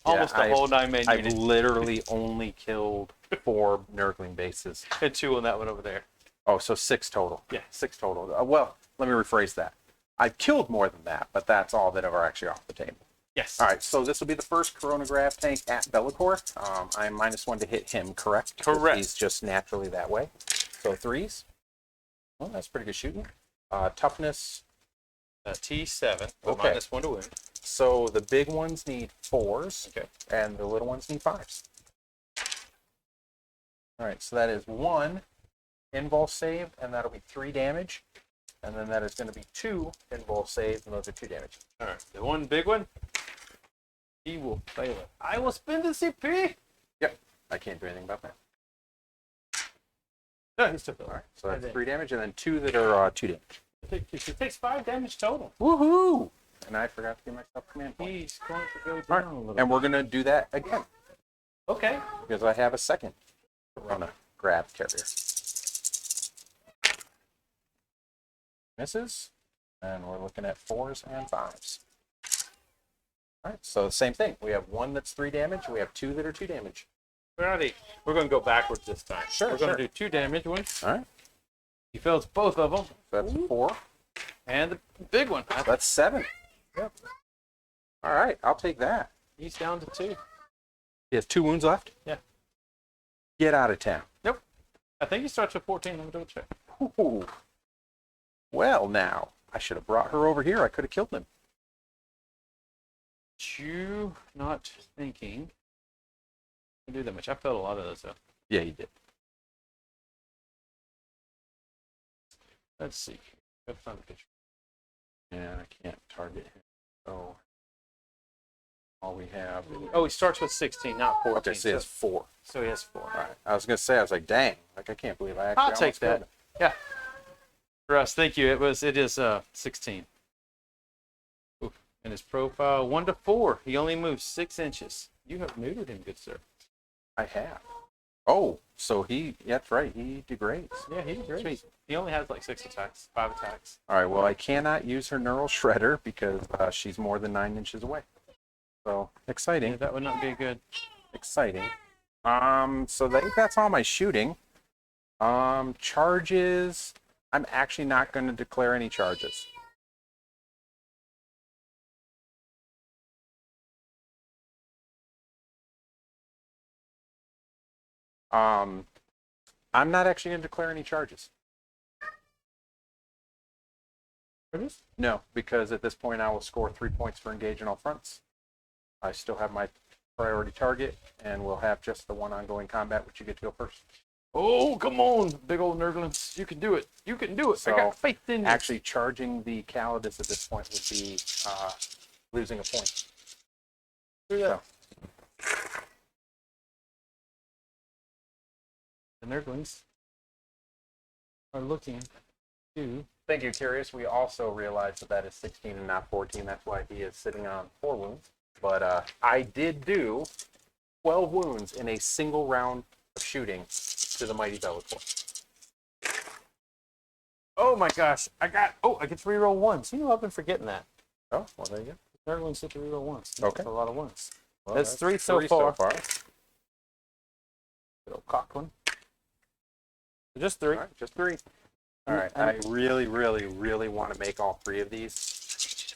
Almost the whole 9-man unit. I've literally only killed 4 Nurgling bases. And 2 on that one over there. Oh, so 6 total. Yeah. 6 total. Well, let me rephrase that. I've killed more than that, but that's all that are actually off the table. Yes. All right, so this will be the first Coronagraph tank at Be'lakor. I'm -1 to hit him, correct? Correct. He's just naturally that way. So 3s. Well, that's pretty good shooting. Toughness. T7. Okay. -1 to wound. So the big ones need 4s. Okay. And the little ones need 5s. All right, so that is 1 invul save, and that'll be 3 damage. And then that is going to be 2 invul saves, and those are 2 damage. All right. The one big one, he will fail it. I will spend the CP. Yep, I can't do anything about that. No, he's still All right, so I that's 3 damage, and then 2 that are 2 damage. He takes 5 damage total. Woohoo! And I forgot to give myself command point. He's going to go All down right, a little and we're going to do that again, Okay. because I have a second Corona grab carrier. Misses, and we're looking at 4s and 5s. All right, so same thing. We have 1 that's 3 damage, we have 2 that are 2 damage. We're going to go backwards this time. Sure, We're going sure. to do 2 damage ones. All right, He fails both of them. so that's 4. And the big one. That's 7. Yep. All right, I'll take that. He's down to 2. He has 2 wounds left? Yeah. Get out of town. Nope. I think he starts with 14. Let me double check. Ooh. Well, now, I should have brought her over here. I could have killed him. You not thinking. I do that much. I failed a lot of those though. Yeah, he did. Let's see. Gotta find the picture. Yeah, I can't target him. So, all we have is... Oh, he starts with 16, not 14. Okay, so he has 4. So he has 4. All right. I was going to say, I was like, dang. Like, I can't believe I actually I'll take almost killed that. him. Yeah. Russ, thank you. It is 16. Oof. And his profile 1 to 4. He only moves 6 inches. You have neutered him, good sir. I have. Oh, so that's right. He degrades. Yeah, he degrades. Sweet. He only has like 6 attacks, 5 attacks. All right, well, I cannot use her neural shredder because she's more than 9 inches away. So, exciting. Yeah, that would not be good. exciting. So I think that's all my shooting. Charges. I'm actually not going to declare any charges. I'm not actually going to declare any charges. Charges? No, because at this point I will score 3 points for engage in all fronts. I still have my priority target, and we'll have just the one ongoing combat, which you get to go first. Oh, come on, big old Nurglings. You can do it. You can do it. So, I got faith in you. Actually, charging the Custodes at this point would be losing a point. Do that. The Nurglings are looking to... Thank you, Curious. We also realized that is 16 and not 14. That's why he is sitting on 4 wounds. But I did do 12 wounds in a single round of shooting to the Mighty Bellator. Oh my gosh, I get to reroll ones. You know, I've been forgetting that. Oh, well, there you go. Nurglings get to reroll ones. Okay. That's a lot of ones. Well, that's three so far. Little cock one. Just 3. All right, just 3. All right, I really, really, really want to make all 3 of these.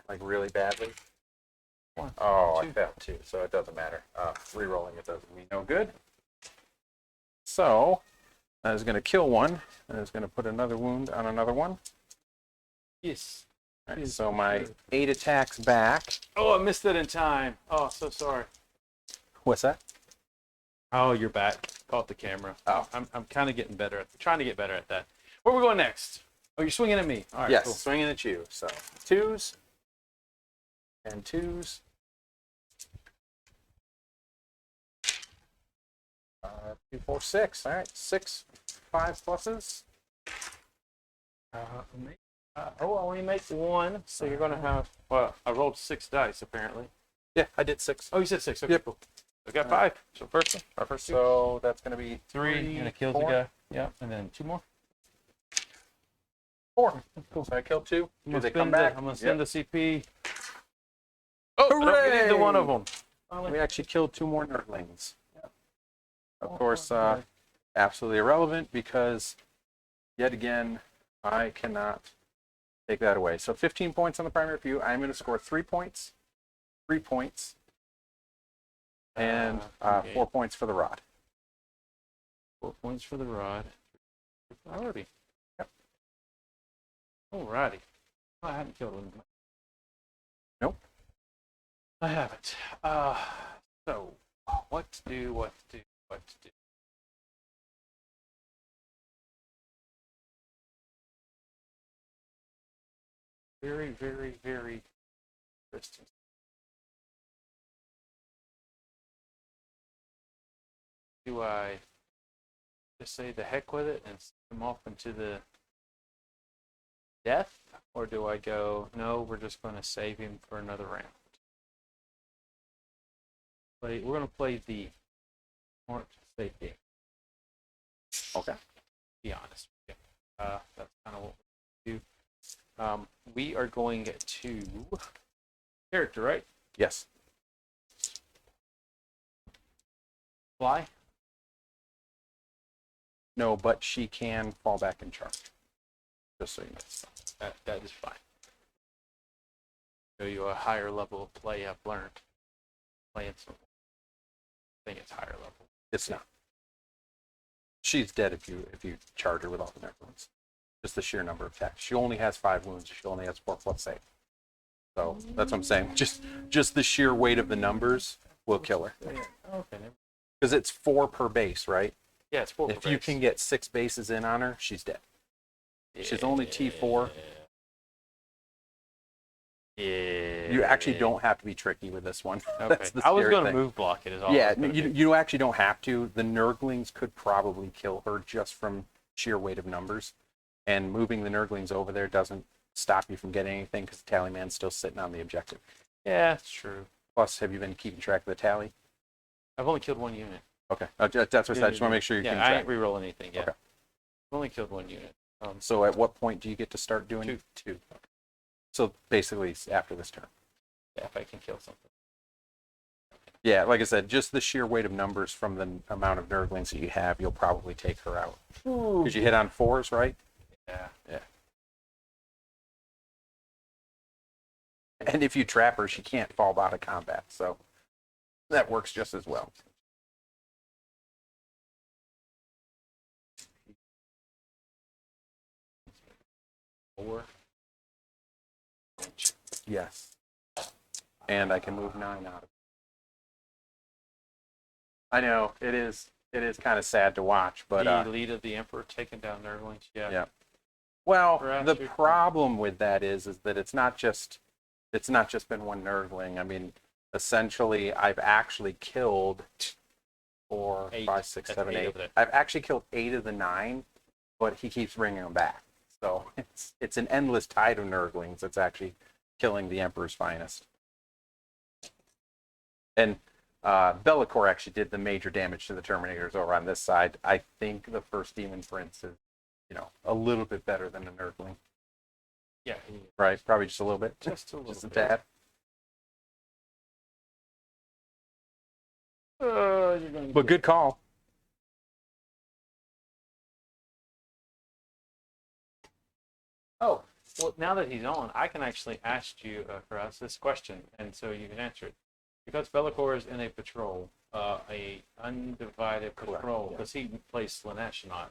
Like, really badly. 1. Oh, 2. I failed 2, so it doesn't matter. Rerolling it doesn't mean no good. So, I was going to kill one, and I was going to put another wound on another one. Yes. All right, so my 8 attacks back. Oh, I missed it in time. Oh, so sorry. What's that? Oh, you're back. Caught the camera. Oh. I'm kind of getting better trying to get better at that. Where are we going next? Oh, you're swinging at me. All right, Yes, cool. swinging at you. So 2s and 2s. 2, 4, 6. All right, 6 5 pluses. I only make 1, so you're going to have... Well, I rolled 6 dice, apparently. Yeah, I did 6. Oh, you said 6. Okay, Yep. cool. I got 5. So first one. Our first 2. So that's going to be 3, and it kills 4. the guy. Yeah, and then 2 more. 4. Cool. So I killed 2. Do they come back? I'm going to spend Yep. the CP. Oh, I don't get either one of them. We actually killed 2 more Nurglings. Of course, okay. absolutely irrelevant because, yet again, I cannot take that away. So 15 points on the primary view. I'm going to score 3 points, 3 points, and okay. 4 points for the rod. 4 points for the rod. Alrighty. Yep. Alrighty. I haven't killed one. Nope. I haven't. So, what to do, what to do, what to do. Very, very, very interesting. Do I just say the heck with it and send them off into the death? Or do I go, no, we're just going to save him for another round? We're going to play the smart safe game. Okay. Be honest with you. That's kind of what we do. We are going to character, right? Yes. Fly. No, but she can fall back and charge. Just so you know. That is fine. Show you a higher level of play I've learned. Playing some. I think it's higher level. It's not. She's dead if you charge her with all the Nurglings. Just the sheer number of attacks. She only has 5 wounds. She only has 4 plus save. So that's what I'm saying. Just the sheer weight of the numbers will kill her. Okay. Because it's 4 per base, right? Yeah, it's 4 If per you base. can get 6 bases in on her, she's dead. She's only T4. Yeah. You actually don't have to be tricky with this one. Okay. That's the I was scary going to thing. move block it. Is all. Yeah, I was gonna do. you actually don't have to. The Nurglings could probably kill her just from sheer weight of numbers. And moving the Nurglings over there doesn't stop you from getting anything because the tally man's still sitting on the objective. Yeah, it's true. Plus, have you been keeping track of the tally? I've only killed 1 unit. Okay, that's what I said. I just want to make sure you're keeping I track. ain't re-roll anything yet. Okay. I've only killed 1 unit. So at what point do you get to start doing 2. 2. Okay. So basically, it's after this turn. Yeah, if I can kill something. Yeah, like I said, just the sheer weight of numbers from the amount of Nurglings that you have, you'll probably take her out. Because you hit on 4s, right? Yeah. Yeah. And if you trap her, she can't fall out of combat, so that works just as well. Four. Yes. And I can move 9 out of it. I know, it is kind of sad to watch, but the lead of the Emperor taking down Nurglings. Yeah. yeah. Well, Perhaps the you're- problem with that is that it's not just been one Nurgling. I mean, essentially, I've actually killed 4, 8. 5, 6, That's 7, 8 8. over there. I've actually killed 8 of the 9, but he keeps bringing them back. So it's an endless tide of Nurglings that's actually killing the Emperor's finest. And Be'lakor actually did the major damage to the Terminators over on this side. I think the first Demon Prince is, a little bit better than a Nurgling. Yeah. Right? Probably just a little bit. Just a little Just a bit. tad. You're going to But good call. Oh, well, now that he's on, I can actually ask you, Karas, this question, and so you can answer it. Because Be'lakor is in a patrol, a undivided patrol, because he plays Slaanesh not.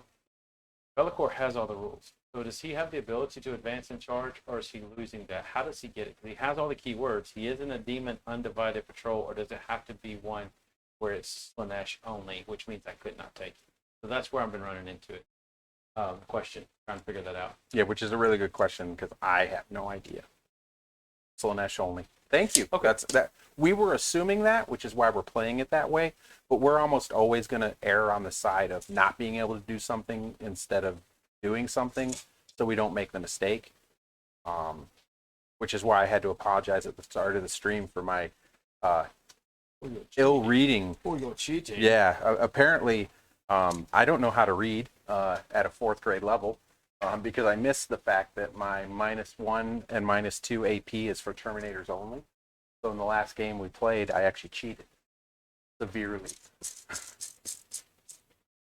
Be'lakor has all the rules. So does he have the ability to advance in charge, or is he losing that? How does he get it? 'Cause he has all the key words. He is in a demon undivided patrol, or does it have to be one where it's Slaanesh only, which means I could not take it? So that's where I've been running into it. Question, trying to figure that out. Yeah, which is a really good question because I have no idea. Slaanesh only. Thank you. Okay. That's that. We were assuming that, which is why we're playing it that way. But we're almost always going to err on the side of not being able to do something instead of doing something, so we don't make the mistake. Which is why I had to apologize at the start of the stream for my ill reading. Oh, you're cheating. Yeah, apparently, I don't know how to read at a 4th grade level because I missed the fact that my -1 and -2 AP is for Terminators only. So in the last game we played, I actually cheated severely.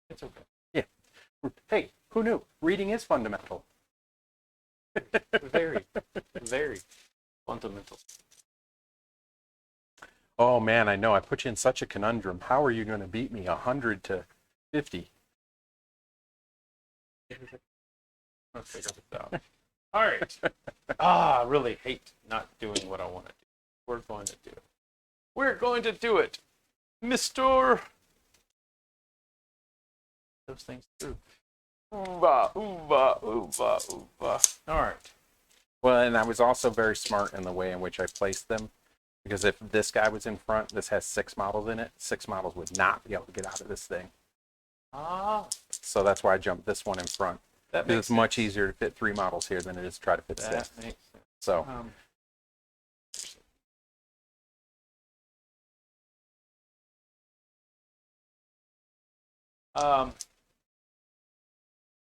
It's okay. Yeah. Hey, who knew? Reading is fundamental. Very, very fundamental. Oh man, I know. I put you in such a conundrum. How are you going to beat me 100 to 50? Let's figure this out. All right. I really hate not doing what I want to do. We're going to do it. We're going to do it, Mr. Those things through. Ooba, ooba, ooba, ooba. All right. Well, and I was also very smart in the way in which I placed them. Because if this guy was in front, this has 6 models in it. 6 models would not be able to get out of this thing. So that's why I jumped this one in front. That Because makes it's much sense. easier to fit 3 models here than it is to try to fit 6. That makes sense. So,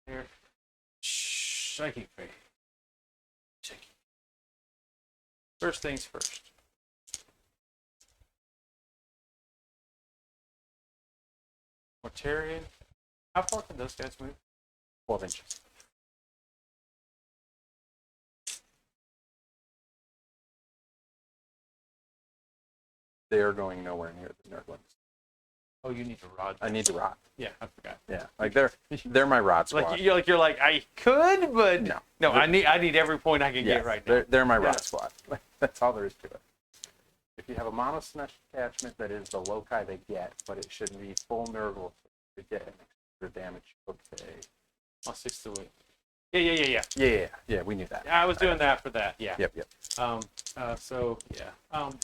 Here. Psychic faith. Psychic. First things first. Mortarion. How far can those guys move? 12 inches. They are going nowhere near the Nurglings. Oh, you need a rod. I need the rod. Yeah, I forgot. Yeah, like they're my rod squad. Like you're like I could, but No. I need every point I can Yeah, get right now. they're my Yeah. rod squad. That's all there is to it. If you have a mono Slaanesh attachment, that is the loci they get, but it should be full Nurgle to get an extra damage. Okay. Oh, 6 to 8. Yeah. Yeah, we knew that. I was doing that for that. Yeah. Yep. So yeah.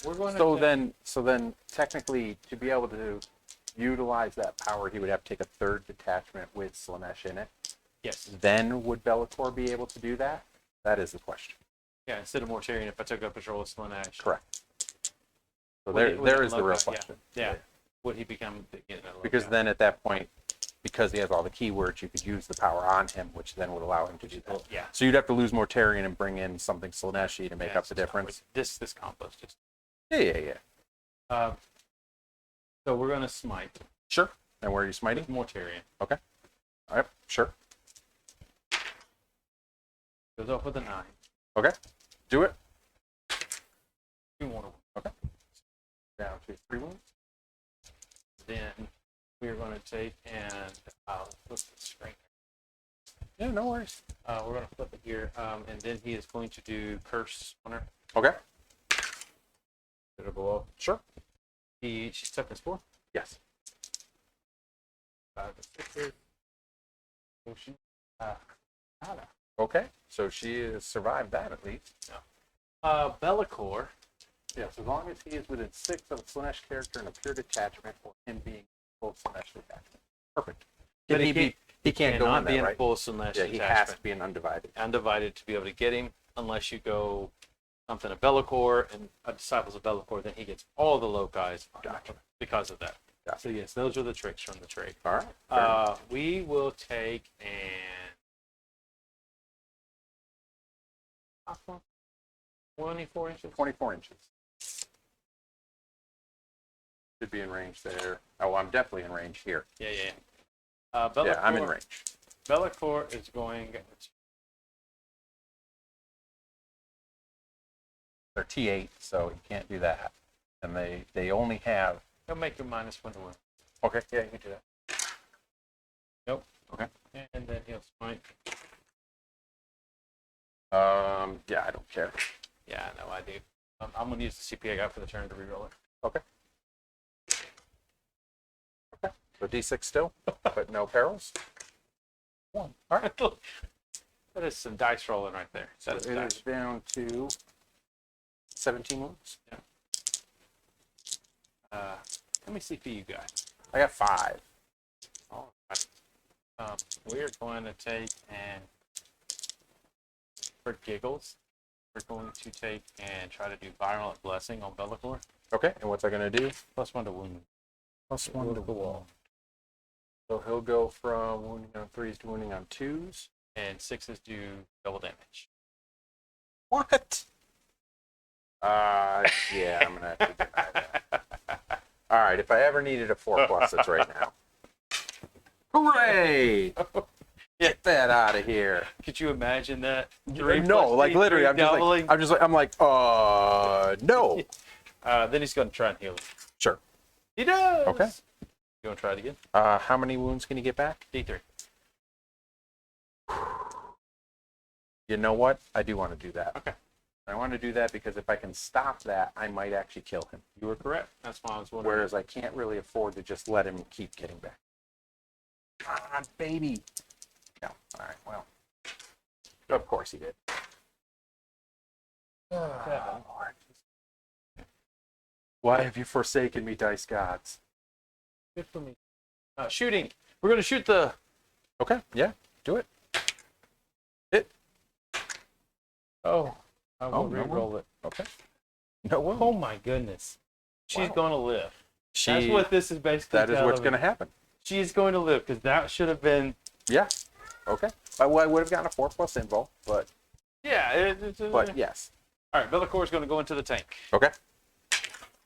We're going to. So then, technically, to be able to utilize that power, he would have to take a 3rd detachment with Slaanesh in it. Yes. Then would Be'lakor be able to do that? That is the question. Yeah. Instead of Mortarion, if I took up patrol with Slaanesh. Correct. So Would there he is the real look like- question. Yeah. Would he become Because then at that point, because he has all the keywords, you could use the power on him, which then would allow him to do that. Yeah. So you'd have to lose Mortarion and bring in something Slaaneshi to make up the difference. This compo's just. Yeah. So we're going to smite. Sure. And where are you smiting? Mortarian. Okay. All right. Sure. Goes up with a 9. Okay. Do it. 2 mortal. Okay. Down to 3 wounds. Then we're going to take and flip the screen. Yeah, no worries. We're going to flip it here, and then he is going to do curse on her. Okay. It'll go up. Sure. She's toughness 4. Yes. 5 to 6. So she, nada. Okay. So she has survived that at least. Bellicor. Yes, as long as he is within 6 of a Slanesh character and a pure detachment, or him being full Slanesh detachment. Perfect. But He can't go cannot in be there, in right? full Slanesh Yeah, he detachment. has to be an undivided. Undivided to be able to get him, unless you go something of Bellicor and Disciples of Bellicor, then he gets all the loci Gotcha. because of that. Gotcha. So yes, those are the tricks from the trade. All right. Fair enough. We will take and 24 inches. 24 inches. Should be in range there. Oh, I'm definitely in range here. Yeah. Bellicor, Yeah, I'm in range. Bellicor is going. They're T8, so you can't do that. And they only have. He'll make you -1 to win. Okay. Yeah, you can do that. Nope. Okay. And then he'll smite. Yeah, I don't care. Yeah, no, I do. I'm going to use the CPA guy for the turn to reroll it. Okay. Okay. So D6 still, but no perils. 1. All right. That is some dice rolling right there. So That is it dice. is down to 17 wounds. Let me see for you guys. I got 5. All right. We're going to take and, for giggles, we're going to take and try to do Virulent Blessing on Bellicor. Okay. And what's that going to do? +1 to wound. +1 to the wall. So he'll go from wounding on 3s to wounding on 2s. And 6s do double damage. What? Yeah, I'm gonna have to deny that. All right, if I ever needed a 4+, it's right now. Hooray! Get that out of here. Could you imagine that? No, like literally, I'm like, no. Then he's going to try and heal him. Sure. He does. Okay. You want to try it again? How many wounds can you get back? D3. You know what? I do want to do that. Okay. I want to do that because if I can stop that, I might actually kill him. You were correct. That's why I was wondering. Whereas I can't really afford to just let him keep getting back. Ah, baby. No. All right. Well, of course he did. Seven. Lord. Why have you forsaken me, dice gods? Good for me. Shooting. We're going to shoot the. Okay. Yeah. Do it. Hit. Oh. I will no re-roll it. Okay. No wound. Oh my goodness. She's Wow. going to live. She, That's what this is basically that is what's going to happen. She's going to live because that should have been. Yeah. Okay. I would have gotten a 4+ invul, but Yeah. but yes. All right. Bellicor is going to go into the tank. Okay.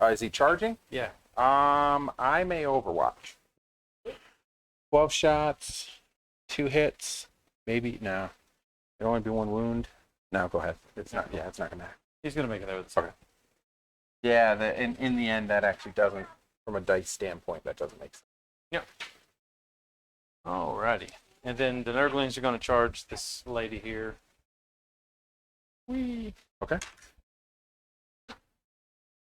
Is he charging? Yeah. I may Overwatch. 12 shots, 2 hits, maybe. No, it'll only be 1 wound. No, go ahead. It's not. Yeah, it's not gonna happen. He's going to make it there with the Okay. Yeah, in the end, that actually doesn't, from a dice standpoint, that doesn't make sense. Yep. Alrighty. And then the Nurglings are going to charge this lady here. Whee. Okay.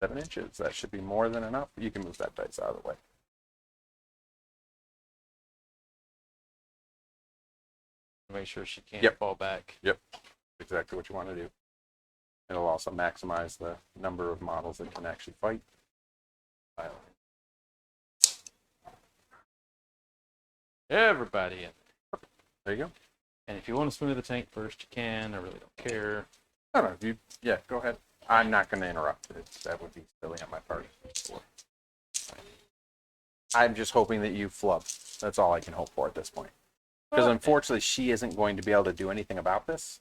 7 inches. That should be more than enough. You can move that dice out of the way. Make sure she can't Yep. fall back. Yep. Exactly what you want to do. It'll also maximize the number of models that can actually fight. Everybody in. There you go. And if you want to swim to the tank first, you can. I really don't care. No, no, yeah, go ahead. I'm not going to interrupt. That would be silly on my part. I'm just hoping that you flub. That's all I can hope for at this point. Because unfortunately, she isn't going to be able to do anything about this.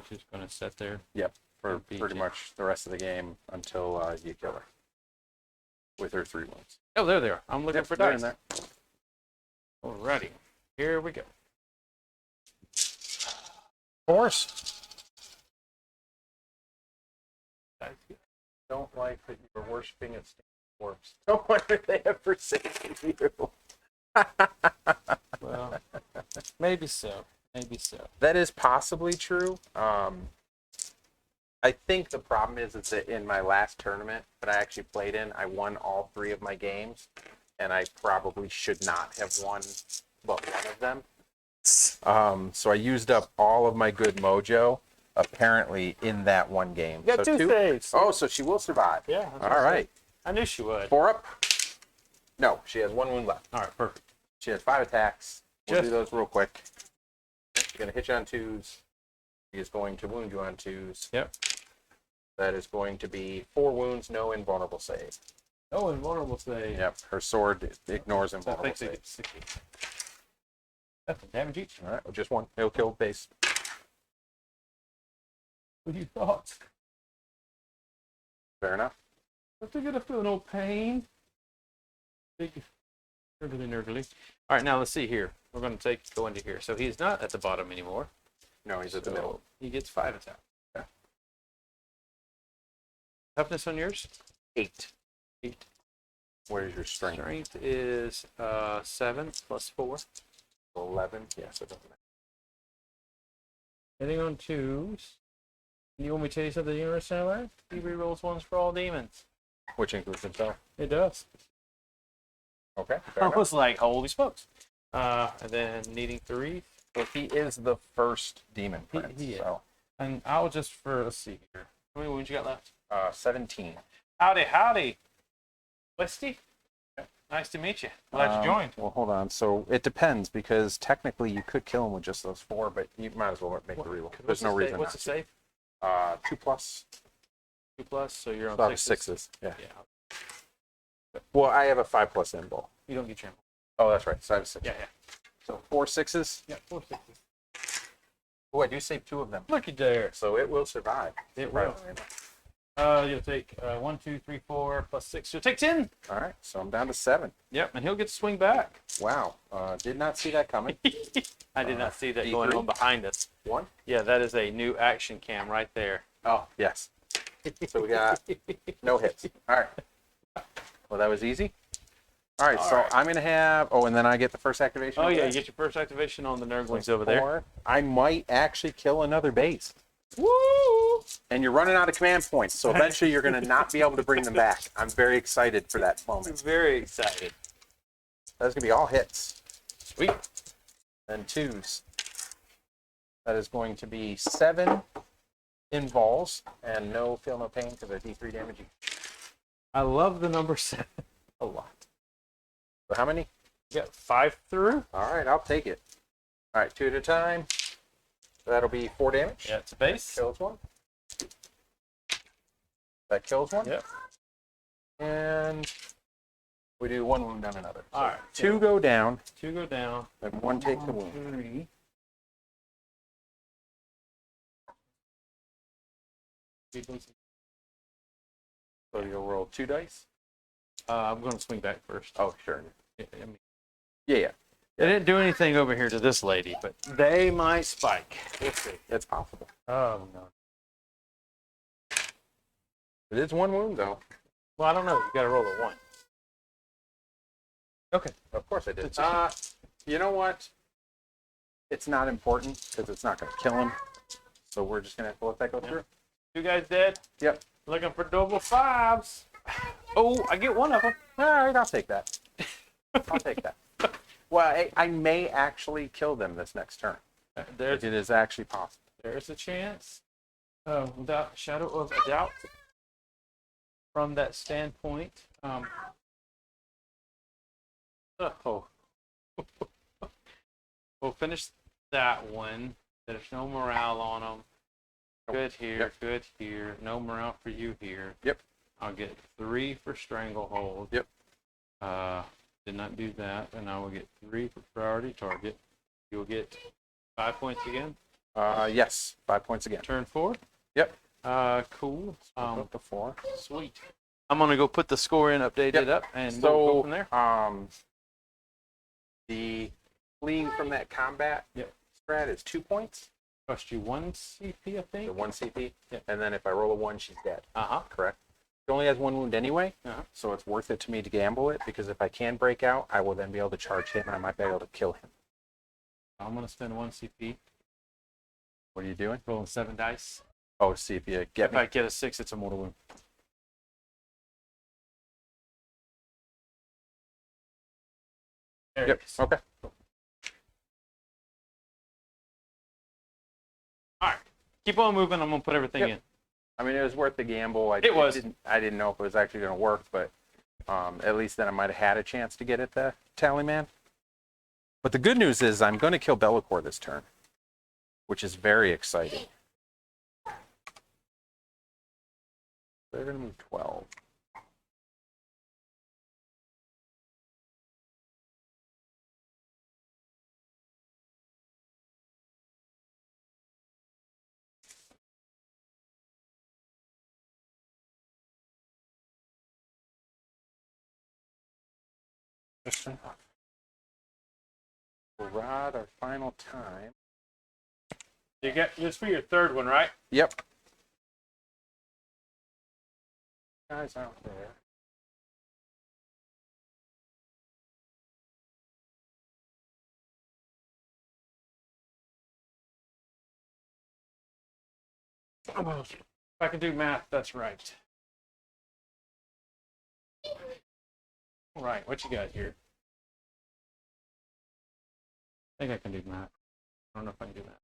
She's just going to sit there. Yep, for And beat pretty you. much the rest of the game until you kill her with her 3 wounds. Oh, there they are. I'm looking for they're in dice. there. Alrighty. Here we go. Horse. Dice. Don't like that you were worshiping a stand corpse. No wonder they have forsaken you. Well, maybe so. Maybe so. That is possibly true. I think the problem is that in my last tournament that I actually played in, I won all 3 of my games, and I probably should not have won but one of them. So I used up all of my good mojo, apparently, in that one game. You got so 2 saves. Oh, so she will survive. Yeah. All right. I knew she would. 4 up. No, she has 1 wound left. All right, perfect. She has 5 attacks. We'll Just- do those real quick. She's going to hit you on 2s. She is going to wound you on 2s. Yep. That is going to be 4 wounds, no invulnerable save. Oh, invulnerable save. Yep, her sword ignores So I invulnerable think they save. get 60. That's a damage each. All right, well, just 1. It'll kill base. What do you thought? Fair enough. If they're gonna feel no pain. Big nurgly. All right, now let's see here. We're gonna go into here. So he's not at the bottom anymore. No, he's at the So middle. He gets 5 attacks. Yeah. Toughness on yours? 8. 8. What is your strength? Strength is 7 plus 4. 11. Yes, it doesn't matter. Hitting on 2s. You want me to tell you something you understand, right? He rerolls 1s for all demons. Which includes himself. It does. Okay, fair I enough. was like, holy smokes. And then needing 3. So he is the first demon He- prince. he is. So, And I'll just let's see here. How many wounds you got left? 17. Howdy, howdy. Westy? Nice to meet you. Glad you joined. Well, hold on. So it depends because technically you could kill him with just those 4, but you might as well make the reroll. There's no reason What's not the to. save? 2 plus. 2 plus, so you're on So I have 6s. 6s. Yeah. Yeah. Well, I have a 5 plus symbol. You don't get your Oh, that's right. So I have 6. Yeah, yeah. So 4 6s. Yeah, 4 6s. Oh, I do save 2 of them. Looky there. So it will survive. It will. You'll take 1, 2, 3, 4 plus 6. You'll take 10. All right. So I'm down to 7. Yep, and he'll get to swing back. Wow. Did not see that coming. I did not see that D3? going on behind us. 1. Yeah, that is a new action cam right there. Oh, yes. So we got no hits. All right. Well, that was easy. All right. All So right. I'm going to have. Oh, and then I get the first activation. Oh of yeah, you that? get your first activation on the Nurglings over there. 4. I might actually kill another base. Woo! And you're running out of command points, so eventually you're going to not be able to bring them back. I'm very excited for that I'm moment. very excited. That's going to be all hits. Sweet. And 2s. That is going to be 7 invols and no feel no pain because they're D3 damage each. I love the number 7 a lot. So how many? You got 5 through? All right, I'll take it. All right, 2 at a time. That'll be 4 damage. Yeah, it's a base. Kills 1. That kills 1. Yep. And we do 1 wound on another. So All right. 2 go down 2 go down. and 1 take the wound. 3. So you'll roll 2 dice. I'm going to swing back first. Oh, sure. I mean, Yeah. they didn't do anything over here to this lady, but they might spike. We'll see. It's possible. Oh, no. It is 1 wound, though. Well, I don't know. You got to roll a 1. Okay. Of course I did. It's- You know what? It's not important because it's not going to kill him. So we're just going to have to let that go through. 2 guys dead. Yep. Looking for double 5s. Oh, I get one of them. All right, I'll take that. I'll take that. Well, I may actually kill them this next turn. There's It is actually possible. There's a chance, without a shadow of a doubt, from that standpoint. Oh, we'll finish that one. There's no morale on them. Good here, Yep. good here. No morale for you here. Yep. I'll get 3 for stranglehold. Yep. Did not do that, and I will get 3 for priority target. You'll get 5 points again. Yes, 5 points again. Turn 4. Yep. Cool. Up to 4. Sweet. I'm gonna go put the score in, update it up, and we'll go from there. The fleeing from that combat strat is 2 points. Cost you 1 CP, I think. The 1 CP. Yep. And then if I roll a 1, she's dead. Uh-huh. Correct. She only has 1 wound anyway, so it's worth it to me to gamble it, because if I can break out, I will then be able to charge him, and I might be able to kill him. I'm gonna spend 1 CP. What are you doing? Rolling 7 dice. Oh, see if you get If me. I get a 6, it's a mortal wound. There it Yep. is. Okay. All right. Keep on moving. I'm gonna put everything in. I mean, it was worth the gamble. I didn't know if it was actually going to work, but at least then I might have had a chance to get at the tally man. But the good news is I'm going to kill Be'lakor this turn, which is very exciting. They're going to move 12. Rod, our final time. You get this for your third one, right? Yep. Guys out there. If I can do math, that's right. All right, what you got here? I think I can do math. I don't know if I can do that.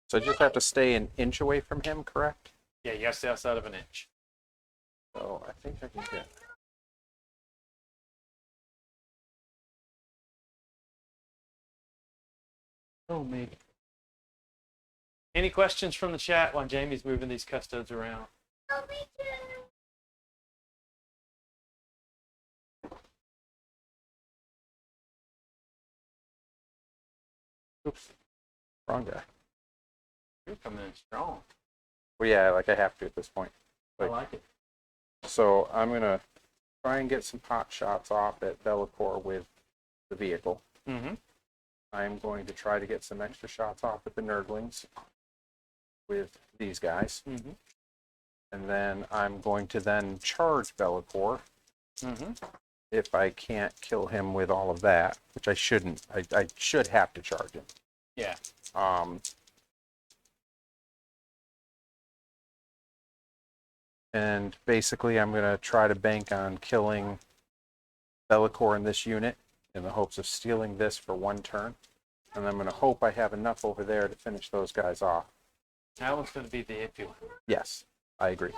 So I just have to stay an inch away from him, correct? Yeah, you got to stay outside of an inch. So I think I can get. Oh, me. Any questions from the chat while Jamie's moving these custodes around? Oh, me too. Oops. Wrong guy. You're coming in strong. Well, yeah, like I have to at this point. I like it. So I'm going to try and get some pot shots off at Be'lakor with the vehicle. Mm-hmm. I'm going to try to get some extra shots off at the Nurglings with these guys. Mm-hmm. And then I'm going to then charge Be'lakor Mm-hmm. if I can't kill him with all of that, which I shouldn't. I should have to charge him. Yeah. And basically I'm going to try to bank on killing Be'lakor in this unit in the hopes of stealing this for 1 turn. And I'm going to hope I have enough over there to finish those guys off. That one's going to be the iffy one. Yes, I agree.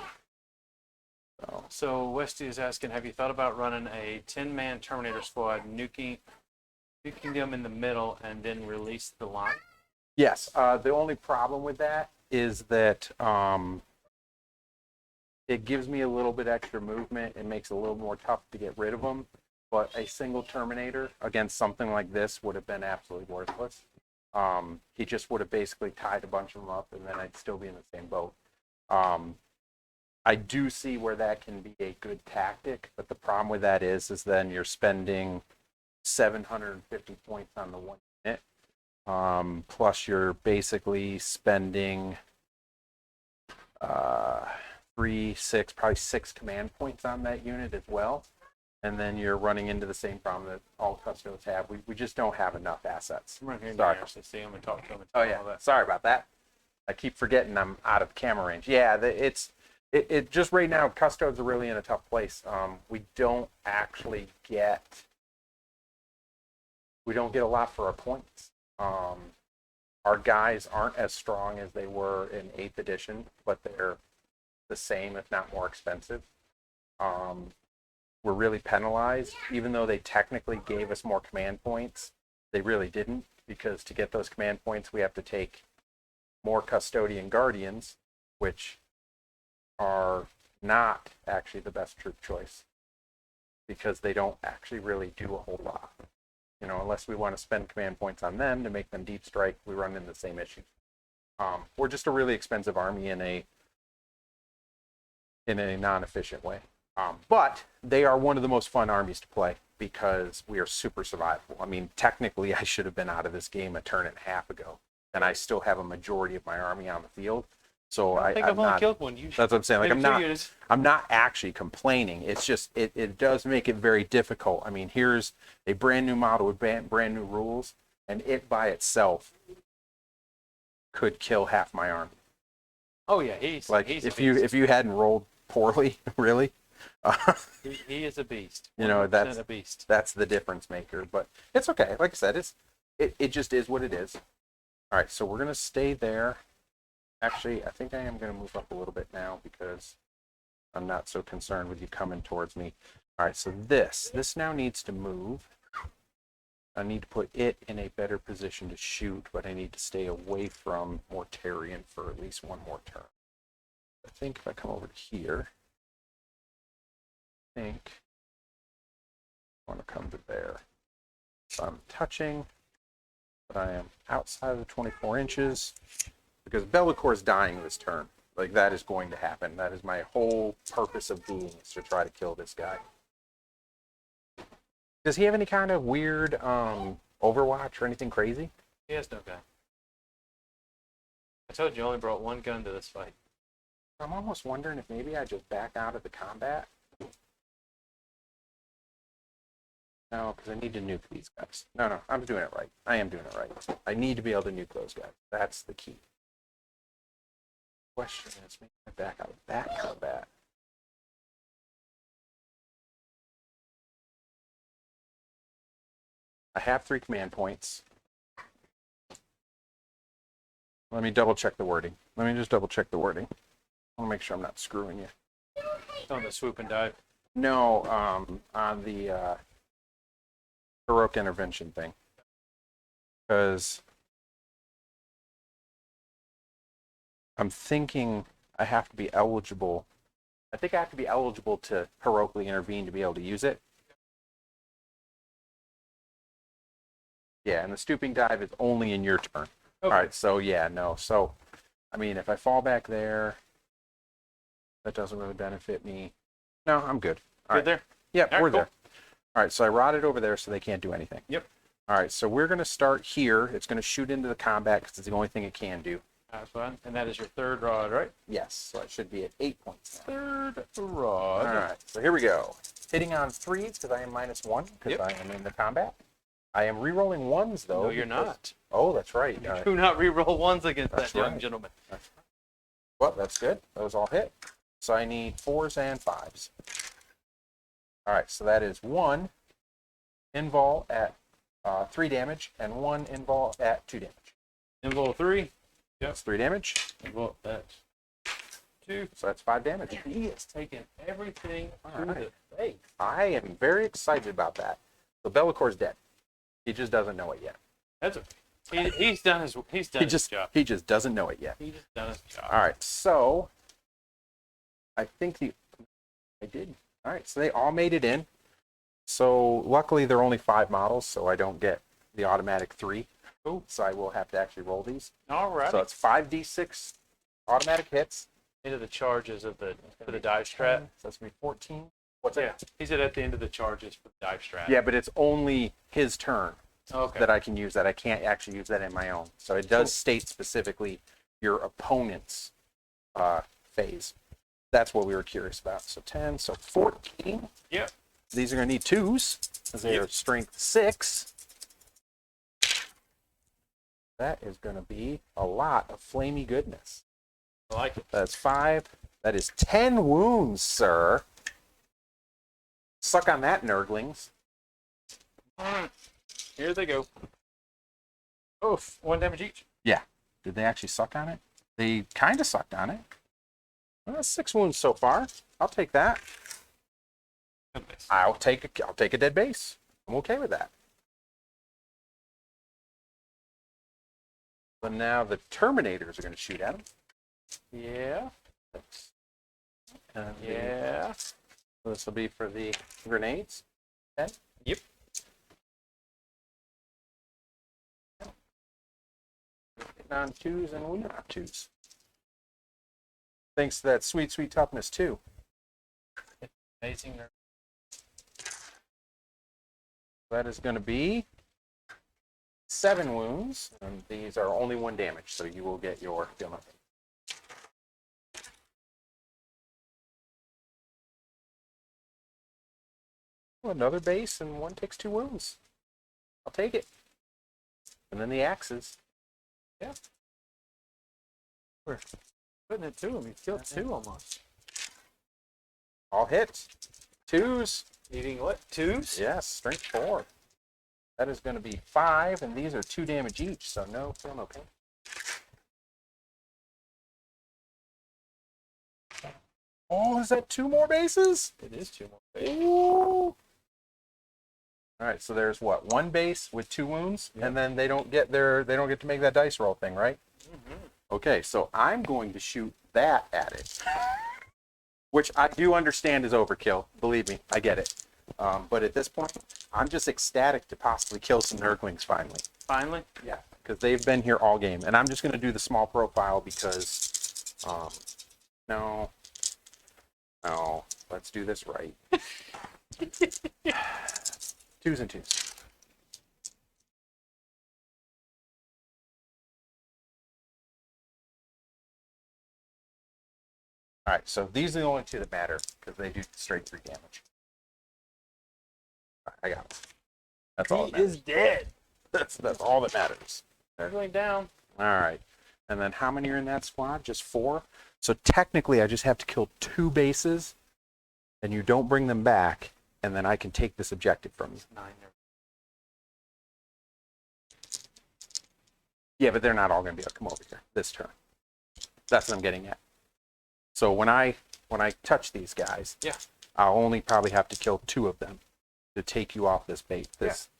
So Westy is asking, have you thought about running a 10-man Terminator squad, nuking them in the middle, and then release the line? Yes, the only problem with that is that it gives me a little bit extra movement. It makes it a little more tough to get rid of them. But a single Terminator against something like this would have been absolutely worthless. He just would have basically tied a bunch of them up, and then I'd still be in the same boat. I do see where that can be a good tactic, but the problem with that is then you're spending 750 points on the 1 unit. Plus you're basically spending 3, 6, probably 6 command points on that unit as well. And then you're running into the same problem that all custodes have. We just don't have enough assets. I'm right here Sorry. to actually see him and talk to him and Oh tell him yeah, all that. sorry about that. I keep forgetting I'm out of camera range. Yeah, it just right now, custodes are really in a tough place. We don't get a lot for our points. Our guys aren't as strong as they were in 8th edition, but they're the same, if not more expensive. We're really penalized, even though they technically gave us more command points. They really didn't, because to get those command points, we have to take more custodian guardians, which are not actually the best troop choice, because they don't actually really do a whole lot. You know, unless we want to spend command points on them to make them deep strike, we run into the same issues. We're just a really expensive army in a non-efficient way. But they are one of the most fun armies to play because we are super survivable. I mean, technically, I should have been out of this game a turn and a half ago, and I still have a majority of my army on the field. So I think I've only killed one. That's what I'm saying. Like I'm not actually complaining. It's just it does make it very difficult. I mean, here's a brand new model with brand new rules, and it by itself could kill half my army. Oh yeah, he's if you hadn't rolled poorly, really. He is a beast. You know, that's a beast. That's the difference maker. But it's okay. Like I said, it just is what it is. All right, so we're gonna stay there. Actually, I think I am going to move up a little bit now because I'm not so concerned with you coming towards me. All right, so this now needs to move. I need to put it in a better position to shoot, but I need to stay away from Mortarion for at least one more turn. I think if I come over to here, I think I want to come to there. So I'm touching, but I am outside of the 24 inches. Because Bellacor's dying this turn. Like, that is going to happen. That is my whole purpose of being, is to try to kill this guy. Does he have any kind of weird Overwatch or anything crazy? He has no gun. I told you, I only brought one gun to this fight. I'm almost wondering if maybe I just back out of the combat. No, because I need to nuke these guys. No, I'm doing it right. I am doing it right. I need to be able to nuke those guys. That's the key. Question is, maybe I back out of that combat. I have 3 command points. Let me double check the wording. Let me just double check the wording. I want to make sure I'm not screwing you. On the swoop and dive. No, on the heroic intervention thing. Because I'm thinking I have to be eligible. I think I have to be eligible to heroically intervene to be able to use it. Yeah, and the stooping dive is only in your turn. Okay. All right, so yeah, no. So, I mean, if I fall back there, that doesn't really benefit me. No, I'm good. All right. There? Yep, we're there. All right, so I rotted over there so they can't do anything. Yep. All right, so we're going to start here. It's going to shoot into the combat because it's the only thing it can do. That's fine. And that is your third rod, right? Yes, so it should be at 8 points now. Third rod. All right, so here we go. Hitting on 3s because I am -1 because I am in the combat. I am re-rolling 1s, though. No, you're not. Oh, that's right. You do not re-roll 1s against That's that young right. gentleman. That's right. Well, that's good. Those all hit. So I need 4s and 5s. All right, so that is 1 invul at 3 damage and 1 invul at 2 damage. Invul 3. Yep. That's 3 damage. Invul at 2. So that's 5 damage. He is taking everything to the face. I am very excited about that. So Bellacor's dead. He just doesn't know it yet. That's okay. He's done his job. He just doesn't know it yet. He just done his job. All right, so I think I did. All right, so they all made it in. So luckily they're only 5 models, so I don't get the automatic 3. Cool. So I will have to actually roll these. All right. So it's 5d6 automatic hits. Into the charges of the for the dive strat. So that's going to be 14. What's Yeah, that? he said at the end of the charges for the dive strat. Yeah, but it's only his turn Okay. that I can use that. I can't actually use that in my own. So it does state specifically your opponent's phase. That's what we were curious about. So 10, so 14. Yep. These are going to need 2s because they are strength 6. That is going to be a lot of flamey goodness. I like it. That's 5. That is 10 wounds, sir. Suck on that, Nurglings. All right. Here they go. Oof. 1 damage each. Yeah. Did they actually suck on it? They kind of sucked on it. Well, that's 6 wounds so far. I'll take that. Goodness. I'll take a dead base. I'm okay with that. But now the Terminators are going to shoot at him. Yeah. And Yeah. this will be for the grenades. Okay. on 2s and wounded on 2s. Thanks to that sweet, sweet toughness, too. Amazing. That is going to be 7 wounds, and these are only 1 damage, so you will get your feel nothing. Oh, another base, and 1 takes 2 wounds. I'll take it. And then the axes. Yeah. We're putting it to him. He killed 2 almost. All hits. 2s. Eating what? 2s? Yes, strength 4. That is going to be 5, and these are 2 damage each, so no feel no pain. Oh, is that 2 more bases? It is 2 more. Ooh. All right, so there's what, 1 base with 2 wounds, and then they don't get to make that dice roll thing, right? Okay, so I'm going to shoot that at it, which I do understand is overkill. Believe me, I get it. But at this point, I'm just ecstatic to possibly kill some Nurglings finally. Finally? Yeah, because they've been here all game, and I'm just going to do the small profile because, no, let's do this right. 2s and 2s. All right, so these are the only 2 that matter because they do straight 3 damage. All right, I got it. That's all that He matters. is dead. That's all that matters. They're going down. All right, and then how many are in that squad? Just 4. So technically, I just have to kill 2 bases, and you don't bring them back, and then I can take this objective from you. 9. Yeah, but they're not all going to be able to come over here this turn. That's what I'm getting at. So when I touch these guys, Yeah. I'll only probably have to kill 2 of them to take you off this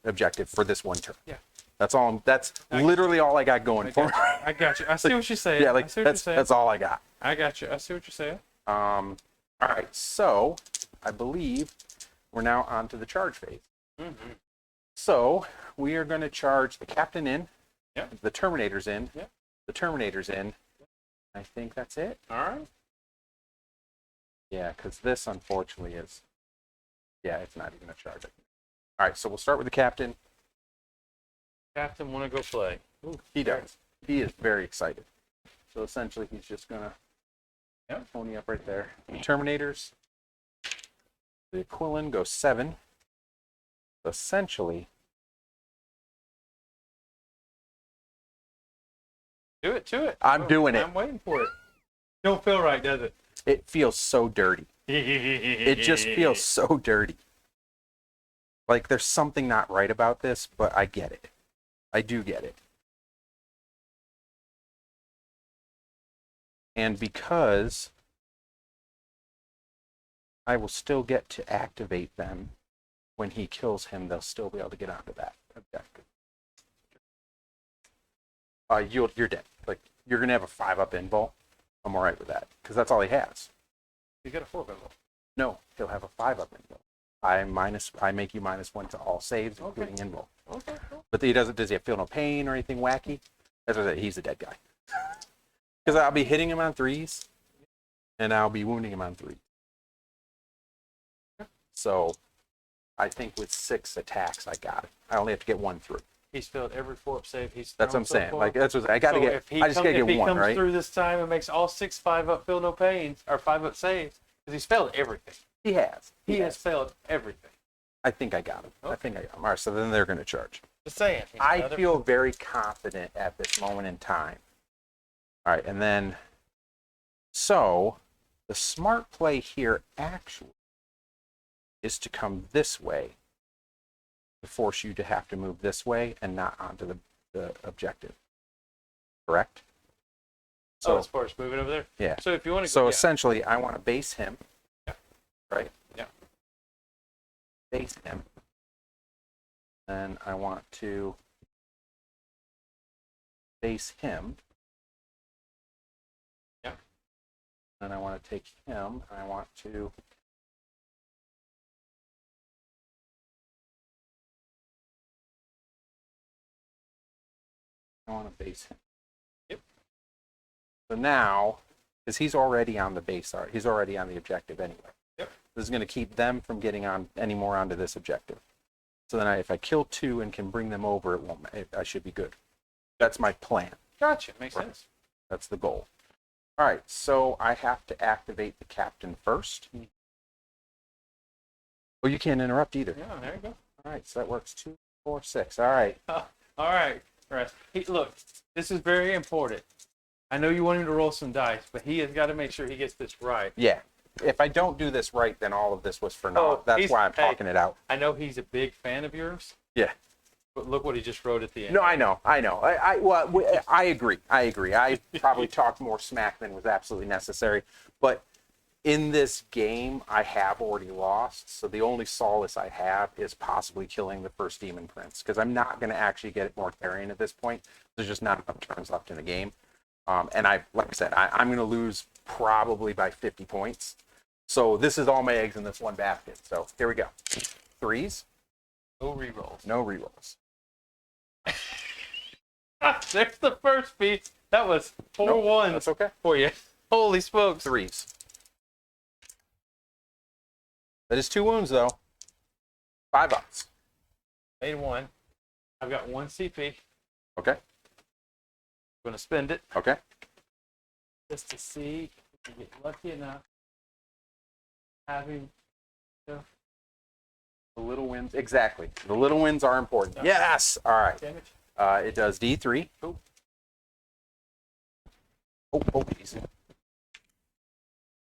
objective for this 1 turn. Yeah. That's all. That's literally all I got going for me. I got you. I see what you're saying. Yeah, I see what you're saying. that's all I got. I got you. I see what you're saying. All right, so I believe we're now on to the charge phase. Mm-hmm. So we are going to charge the captain in, Yeah. the Terminator's in, Yeah. the Terminator's in. I think that's it. All right. Yeah, because this unfortunately is, it's not even a charge. All right, so we'll start with the captain. Captain, want to go play? Ooh, he does. He is very excited. So essentially, he's just gonna pony up right there. Terminators. The Quillen goes 7. Essentially, Do it. I'm doing it. I'm waiting for it. Don't feel right, does it? It feels so dirty. It just feels so dirty. Like there's something not right about this, but I get it. I do get it. And because I will still get to activate them when he kills him, they'll still be able to get onto that objective. You're dead. Like you're gonna have a 5-up invul. I'm alright with that because that's all he has. You got a 4 level. No, he'll have a 5-up invul. I make you -1 to all saves, including invul. Okay, cool. But he doesn't. Does he feel no pain or anything wacky? That's what I said. He's a dead guy. Because I'll be hitting him on 3s, and I'll be wounding him on 3. So, I think with 6 attacks, I got it. I only have to get 1 through. He's failed every 4-up save he's That's what thrown I'm so saying. far. Like that's what I got to So get. I just got to get 1, if he comes right? through this time and makes all 6 5-up feel no pains or 5-up saves, because he's failed everything. He has. He has failed everything. I think I got him. I think I got him. All right. So then they're going to charge. Just saying. I feel very confident at this moment in time. All right, and then, so the smart play here actually is to come this way to force you to have to move this way and not onto the objective. Correct? So as far as moving over there? Yeah. So if you want to So essentially, I want to base him. Yeah. Right? Yeah. Base him. Then I want to base him. Yeah. Then I want to take him, and I want to base him. So now, because he's already on the base art, he's already on the objective anyway. Yep. This is going to keep them from getting on any more onto this objective. So then if I kill 2 and can bring them over, I should be good. That's my plan. Gotcha. Makes sense. That's the goal. All right, so I have to activate the captain first. Oh, you can't interrupt either. Yeah, there you go. All right, so that works 2, 4, 6. All right. All right, Russ. Look, this is very important. I know you want him to roll some dice, but he has got to make sure he gets this right. Yeah. If I don't do this right, then all of this was for naught. Oh, That's why I'm talking it out. I know he's a big fan of yours, Yeah. but look what he just wrote at the end. No, I know. I agree. I probably talked more smack than was absolutely necessary. But in this game, I have already lost. So the only solace I have is possibly killing the first Demon Prince. Because I'm not going to actually get Mortarion at this point. There's just not enough turns left in the game. And like I said, I'm going to lose probably by 50 points. So this is all my eggs in this one basket. So here we go. 3s. No rerolls. No rerolls. There's the first piece. That was 4 Nope, 1s that's okay. for you. Holy smokes. 3s. That is 2 wounds, though. 5 ups. Made 1. I've got 1 CP. Okay. I'm going to spend it Okay. just to see if we get lucky enough. Having. The little wins. Exactly. The little wins are important. Yes. All right. Damage. It does D3. Cool. Oh, easy.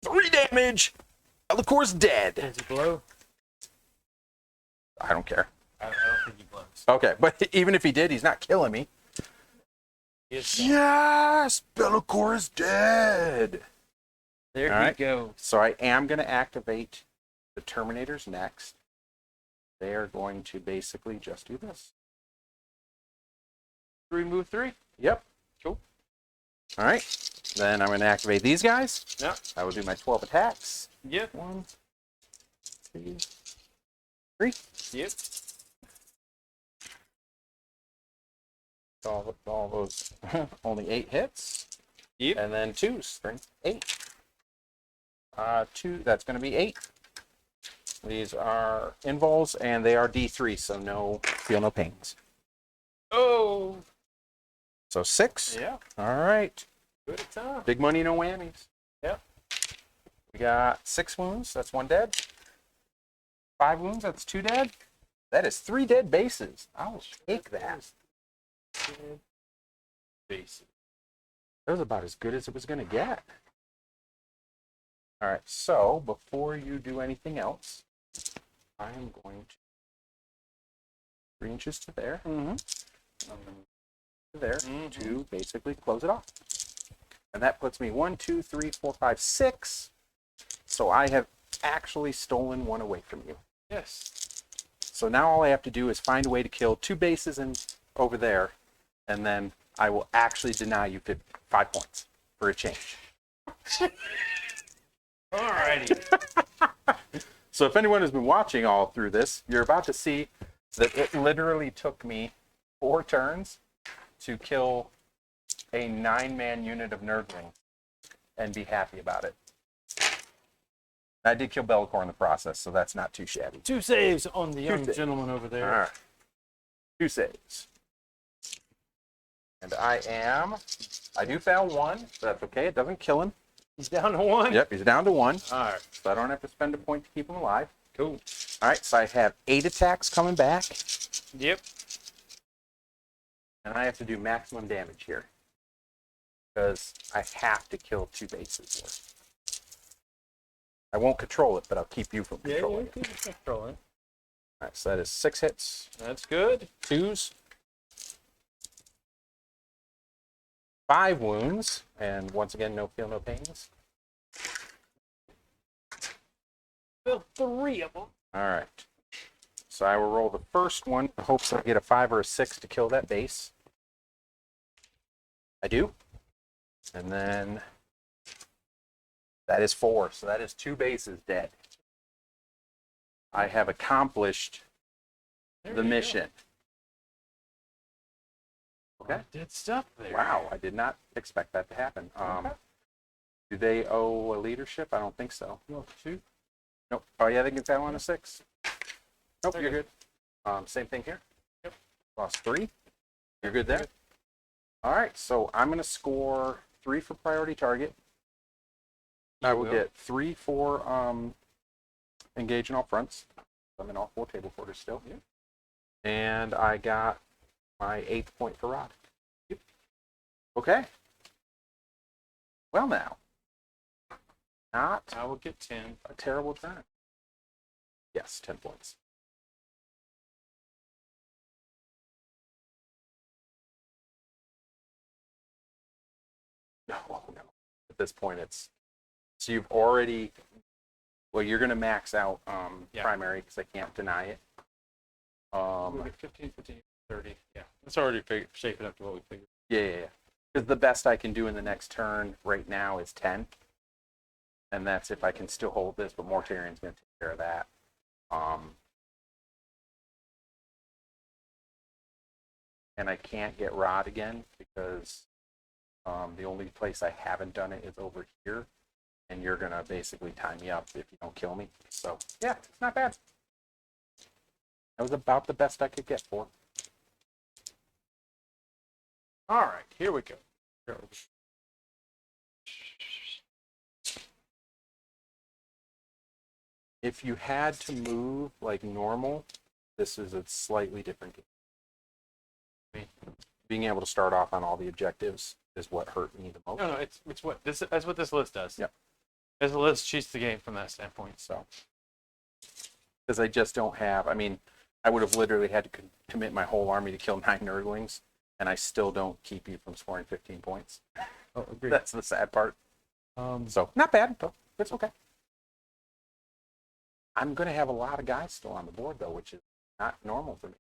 3 damage. Alicor's dead. Does he blow? I don't care. I don't think he blows. Okay, but even if he did, he's not killing me. He is Yes! Bellicor is dead. There All he right. goes. So I am going to activate the Terminators next. They are going to basically just do this. 3 move 3. Yep. Cool. All right. Then I'm going to activate these guys. Yep. I will do my 12 attacks. Yep. 1, 2, 3. Yep. All those only 8 hits. Yep. And then 2, strength 8. 2, that's going to be 8. These are invols, and they are D3, so feel no pains. Oh. So 6. Yeah. All right. Good time. Big money, no whammies. Yep. We got 6 wounds. That's 1 dead. 5 wounds. That's 2 dead. That is 3 dead bases. I'll take that. Bases. That was about as good as it was going to get. All right. So before you do anything else, I am going to 3 inches to there. Mm-hmm. To there to basically close it off. And that puts me 1, 2, 3, 4, 5, 6. So I have actually stolen 1 away from you. Yes. So now all I have to do is find a way to kill 2 bases and over there, and then I will actually deny you 5 points for a change. Alrighty. So if anyone has been watching all through this, you're about to see that it literally took me 4 turns to kill a 9-man unit of Nurgling and be happy about it. I did kill Bellicor in the process, so that's not too shabby. 2 saves on the young saves. gentleman over there. All right. 2 saves. And I do fail 1, but that's okay. It doesn't kill him. He's down to 1. Yep, he's down to 1. All right. So I don't have to spend a point to keep him alive. Cool. All right, so I have 8 attacks coming back, Yep. and I have to do maximum damage here because I have to kill 2 bases here. I won't control it, but I'll keep you from controlling it. keep controlling. All right, so that is 6 hits, That's good. 2s, 5 wounds, and once again, no feel, no pains. Well, 3 of them. All right. So I will roll the first one in hopes I get a 5 or a 6 to kill that base. I do. And then that is 4. So that is 2 bases dead. I have accomplished There the you go. mission. Okay. Did stuff there. Wow, I did not expect that to happen. Okay. Do they owe a leadership? I don't think so. You want 2? Nope. Oh yeah, they can say on a 6. Nope, They're you're good. Same thing here. Yep. Lost 3. You're good there. All right, so I'm gonna score 3 for priority target. I will get 3 for engage in all fronts. I'm in all 4 table quarters still. Yeah. And I got my 8th point for Rod. Yep. Okay. Well now, not I will get 10. a terrible turn. Yes, 10 points. No. At this point, it's so you've already. Well, you're going to max out primary because I can't deny it. We'll get 15, 15, 30. Yeah, that's already shaping up to what we figured. Yeah. Because the best I can do in the next turn right now is 10. And that's if I can still hold this, but Mortarian's going to take care of that. And I can't get Rod again because the only place I haven't done it is over here. And you're going to basically tie me up if you don't kill me. So, yeah, it's not bad. That was about the best I could get for. All right, here we go. If you had to move like normal, this is a slightly different game. Being able to start off on all the objectives is what hurt me the most. No, it's what this. That's what this list does. Yep. As a list cheats the game from that standpoint. So, because I just don't have. I mean, I would have literally had to commit my whole army to kill 9 Nurglings, and I still don't keep you from scoring 15 points. Oh, agreed. That's the sad part. So So, not bad, but it's okay. I'm going to have a lot of guys still on the board, though, which is not normal for me.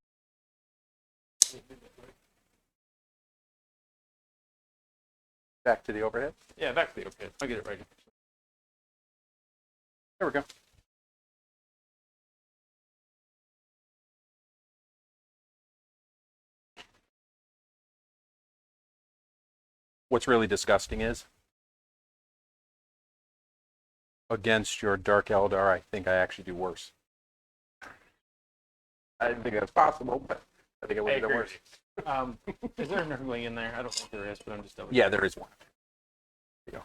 Back to the overhead. yeah, back to the overhead. I'll get it ready. There we go. What's really disgusting is against your Dark Eldar, I think I actually do worse. I didn't think that's possible, but I think I would have done worse. Is there a Nurgling in there? I don't think there is, but I'm just double. Yeah, there is one. There you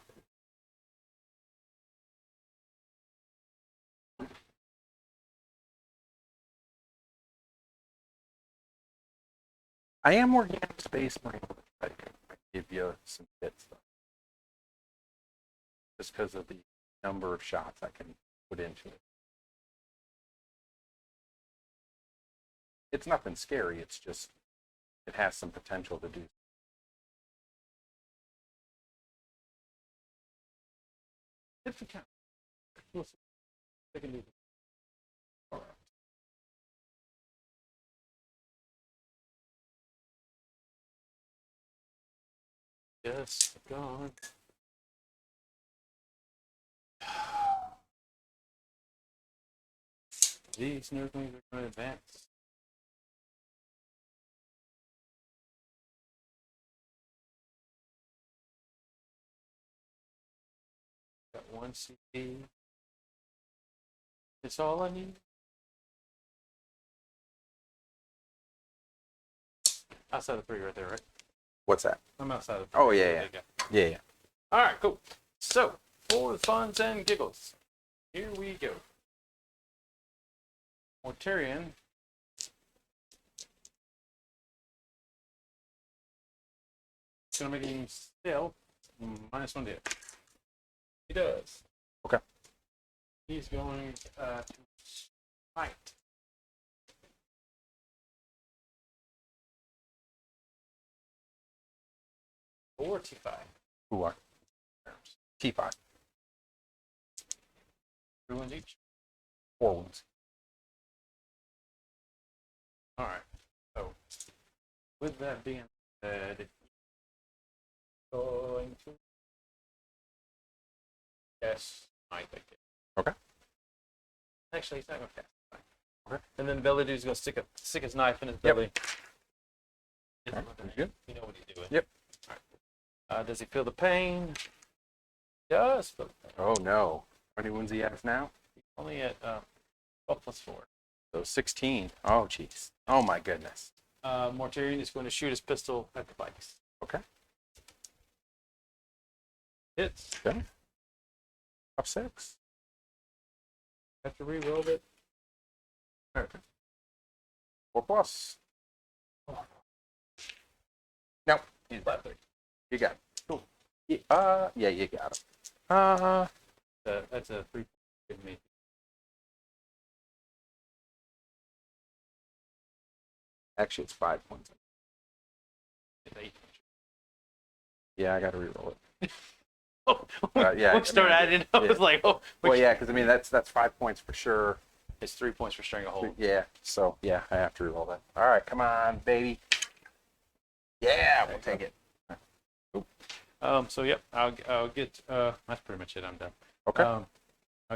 go. I am working on Space Marine. I can give you some bits, though. Just because of the number of shots I can put into it. It's nothing scary, it's just, it has some potential to do. It's a count. We'll see. They can do this. All right. Yes, gone. These Nurglings are going to advance. Got 1 CP. That's all I need. Outside of 3 right there, right? What's that? I'm outside of 3. Oh, yeah. All right, cool. So, for the funs and giggles, here we go. Mortarion. It's going to make him still -1 to it. He does. Okay. He's going to fight. Or T5. Who are? T5. 3 wounds each. 4 wounds. All right. So, with that being said, going to cast I think. Okay. Actually, he's not going to cast. Okay. And then Belledue's going to stick his knife in his belly. Good. You know what he's doing. Yep. Does he feel the pain? He does feel the pain. Oh no. How many wounds he has now? Only at 12 plus 4. So 16. Oh jeez. Oh my goodness. Mortarion is going to shoot his pistol at the bikes. Okay. Hits. Okay. Up 6. Have to re-roll it. Okay. 4 plus. Nope. He's flat 3. You got it. Cool. Yeah, you got it. That's a 3 give me. Actually, it's 5 points. It's 8. Yeah, I got to reroll it. Oh, Yeah. We'll start adding. I was like, oh. Well, yeah, because I mean that's 5 points for sure. It's 3 points for Stranglehold. Yeah. So yeah, I have to reroll that. All right, come on, baby. Yeah, we'll take it. So yep, I'll get. That's pretty much it. I'm done. Okay. I'll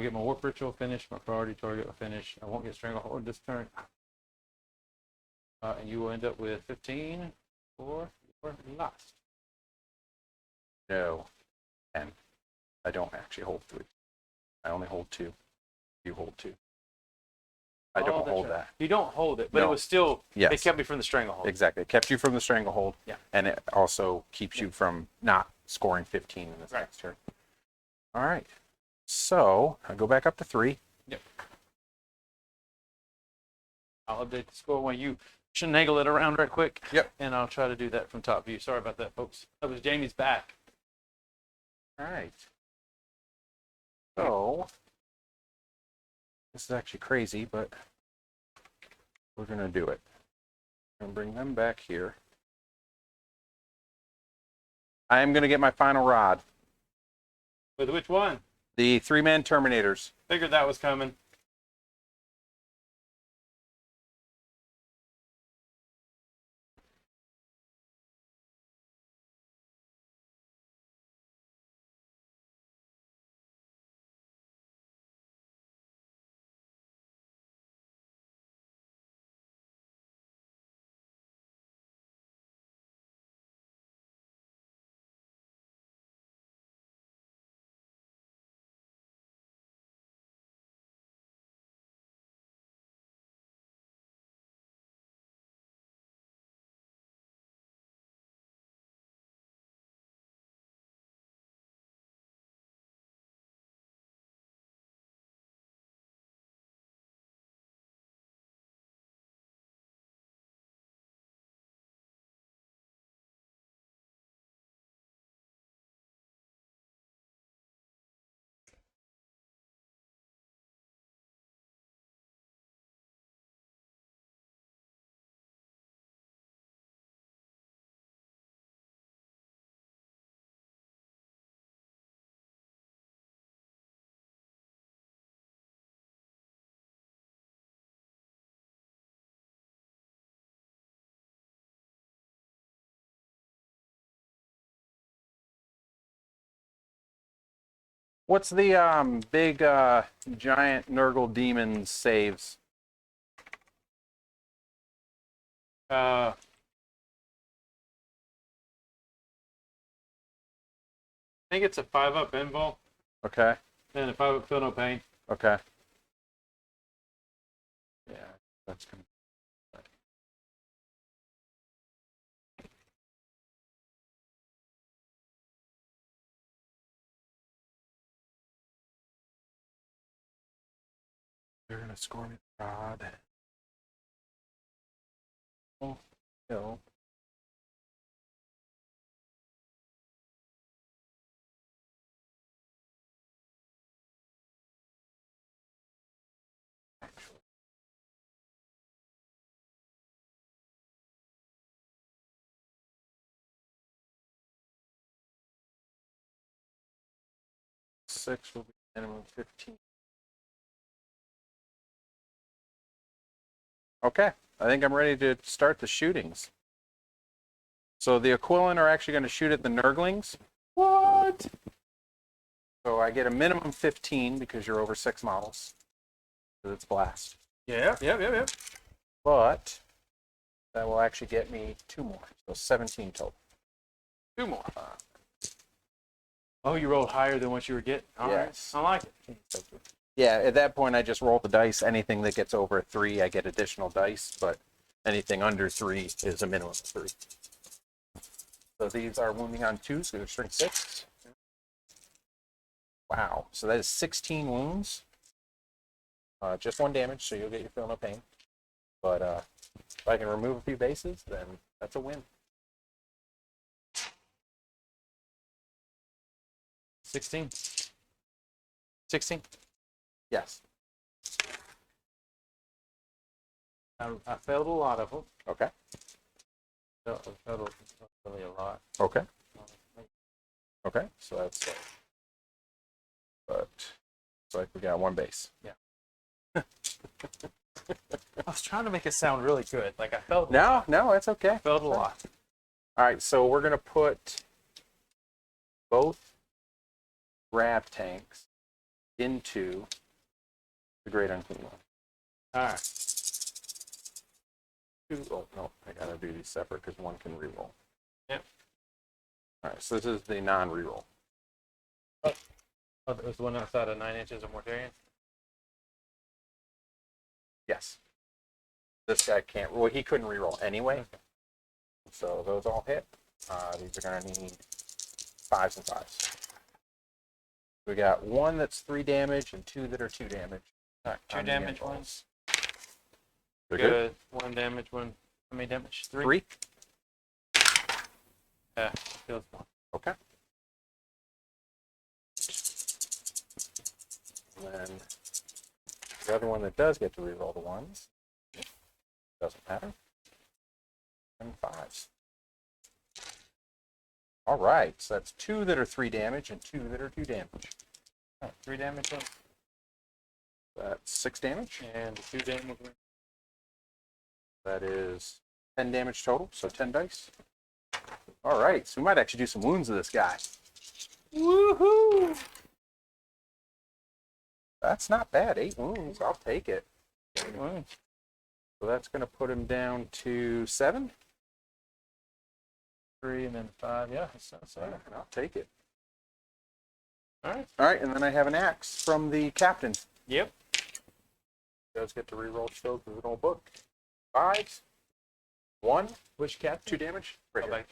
get my Warp Ritual finished. My priority target will finish. I won't get Stranglehold this turn. And you will end up with 15 for your last. No. 10. I don't actually hold 3. I only hold 2. You hold 2. I don't that's hold right. that. You don't hold it, but No. it was still. Yes. It kept me from the Stranglehold. Exactly. It kept you from the stranglehold. Yeah. And it also keeps you from not scoring 15 in this Right. next turn. All right. So I go back up to 3. Yep. I'll update the score when you finagle it around right quick. Yep. And I'll try to do that from top view. Sorry about that, folks. That was Jamie's back. All right. So this is actually crazy, but we're going to do it. I'm going to bring them back here. I am going to get my final rod. With which one? The 3-man Terminators. Figured that was coming. What's the big giant Nurgle Daemons saves? I think it's a 5-up invul Okay. and a 5-up feel no pain. Okay. Yeah, that's gonna. They're gonna score me rod. Oh, no. Six will be minimum 15. Okay, I think I'm ready to start the shootings. So the Aquilin are actually going to shoot at the Nurglings. What? So I get a minimum 15 because you're over 6 models. Because it's blast. Yeah. But That will actually get me 2 more, so 17 total. 2 more. Oh, you rolled higher than what you were getting. All right. Yes. I like it. Yeah, at that point I just roll the dice. Anything that gets over 3, I get additional dice, but anything under 3 is a minimum of 3. So these are wounding on 2, so they're strength 6. Wow, so that is 16 wounds. Just 1 damage, so you'll get your fill no pain. But if I can remove a few bases, then that's a win. 16. 16. Yes. I failed a lot of them. Okay. I failed really a lot. Okay. Okay. So that's. But it's like we got 1 base. Yeah. I was trying to make it sound really good. Like I felt. No, it's okay. I felt a lot. All right, so we're gonna put both grab tanks into the Great Unclean One. All right. 2. Oh no, I gotta do these separate because 1 can reroll. Yep. All right, so this is the non-reroll. Oh, there's the one outside of 9 inches of Mortarian. Yes. This guy can't. Well, he couldn't reroll anyway. Okay. So those all hit. These are gonna need 5s and 5s. We got 1 that's 3 damage and 2 that are 2 damage. All right, 2 on the damage rolls. ones. They're good. 1 damage one. How many damage? 3. 3. Yeah, feels 1. Okay. And then the other one that does get to reroll the 1s doesn't matter. And 5s. All right, so that's 2 that are 3 damage and 2 that are 2 damage. All right, 3 damage one. That's 6 damage. And 2 damage one. That is 10 damage total, so 10 dice. All right, so we might actually do some wounds to this guy. Woohoo! That's not bad. 8 wounds, I'll take it. Well, So that's going to put him down to 7. 3 and then 5. Yeah, that sounds Yeah, right. I'll take it. All right. All right, and then I have an axe from the captain. Yep. Does get to reroll still because of an old book. 5s. 1. Which cat? 2 damage. Right Oh, here. back.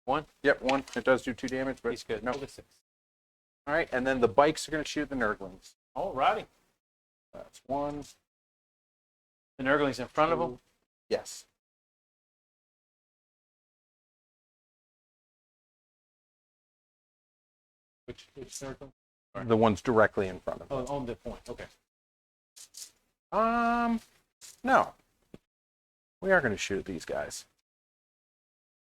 1. Yep, 1. It does do 2 damage, but He's good. no. Only 6. All right, and then the bikes are going to shoot the Nurglings. All righty. That's 1. The Nurgling's in front of him. Yes. Which Nurgling? The ones directly in front of Oh, him. on the point. Okay. No. We are going to shoot these guys.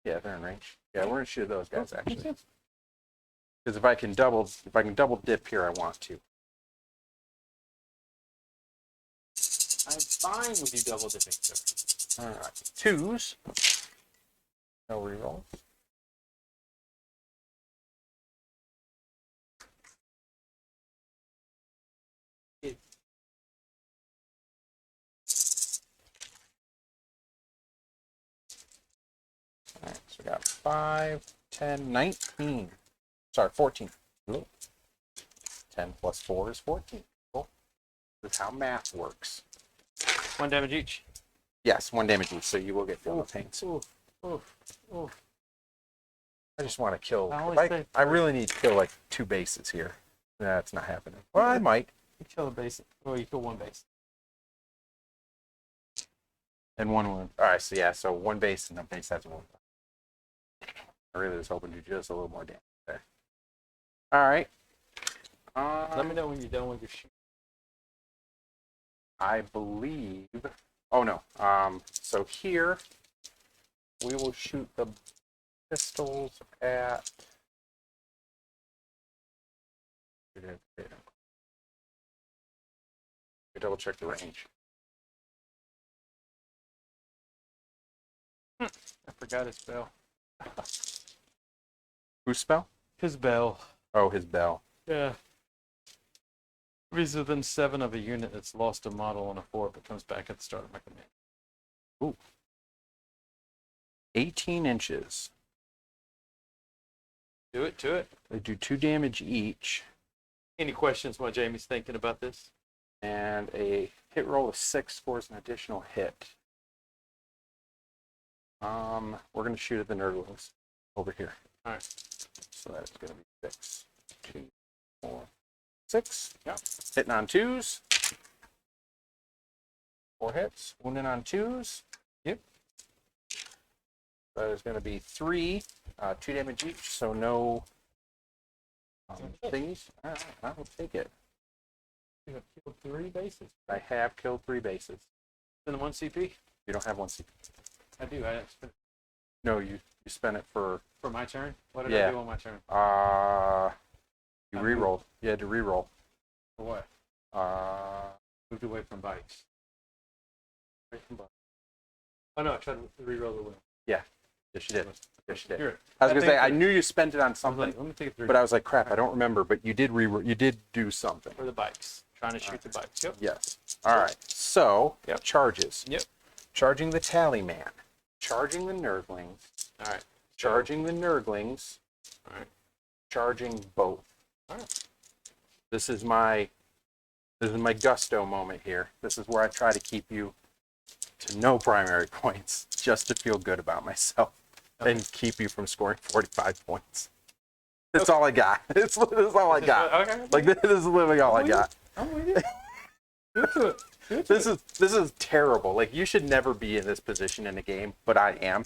Yeah, they're in range. Yeah, we're going to shoot those guys actually. Because if I can double dip here, I want to. I'm fine with you double dipping, sir. All right, 2s. No reroll. All right, so we got 5, 10, 19. Sorry, 14. Ooh. 10 plus 4 is 14. Cool. That's how math works. 1 damage each. Yes, 1 damage each, so you will get filled with pains. Oof. Oof. Oof. I just want to kill. I if always I, say- I really need to kill like 2 bases here. That's not happening. Well, I might. You kill a base. Well, you kill 1 base. And 1 wound. All right, so yeah, so 1 base and a base has a wound. I really was hoping to do just a little more damage there. All right. Let me know when you're done with your shoot. I believe. Oh no. So here we will shoot the pistols at. Double check the range. I forgot his bell. Whose spell? His bell. Oh, his bell. Yeah. If he's within 7 of a unit that's lost a model on a 4, but comes back at the start of my command. Ooh. 18 inches. Do it, to it. They do 2 damage each. Any questions while Jamie's thinking about this? And a hit roll of 6 scores an additional hit. We're going to shoot at the Nurgles over here. All right. So that's going to be 6, 2, 4, 6. Yep. Hitting on 2s. 4 hits. Wounding on 2s. Yep. That is going to be 3, 2 damage each. So no thingies. All right, I will take it. You have killed 3 bases. I have killed 3 bases. Then 1 CP? You don't have 1 CP. I do. I spent No, you spent it for my turn. What did Yeah. I do on my turn? you I re-rolled. You had to re-roll. For what? Moved away from bikes. Away from bikes. Oh no, I tried to re-roll the wheel. Yes, you did. Yes, you did. Here. I was gonna say I think knew you spent it on I was something, like, let me take it through. but I was like, crap, I don't remember. But you did you did do something. For the bikes. Trying to shoot the bikes. Yep. Yes. All right. So Yep. charges. Yep. Charging the tally man. Charging the Nurglings. All right. Charging the Nurglings. All right. Charging both. All right. This is my gusto moment here. This is where I try to keep you to no primary points just to feel good about myself and keep you from scoring 45 points. That's all I got. This is all I got. Okay. Like this is literally all I got. I'm with you. Do it to it. Do it to This is terrible. Like you should never be in this position in a game, but I am.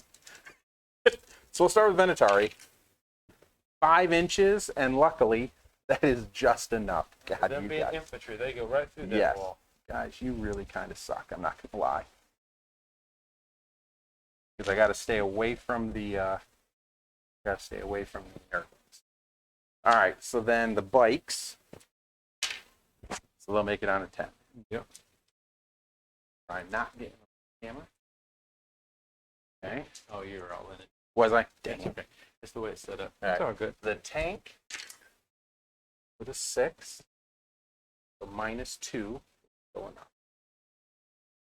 So we'll start with Venatari. 5 inches, and luckily that is just enough. God, them you being guys, infantry, they go right through that Yes. wall. guys, you really kind of suck. I'm not gonna lie. Because I got to stay away from the Nurglings. All right, so then the bikes. So they'll make it on a 10. Yep. Try not getting the camera. Okay. Oh, you were all in it. Was I? Dang That's it. okay. That's the way it's set up. All right. It's all good. The tank with a 6. So -2 going up.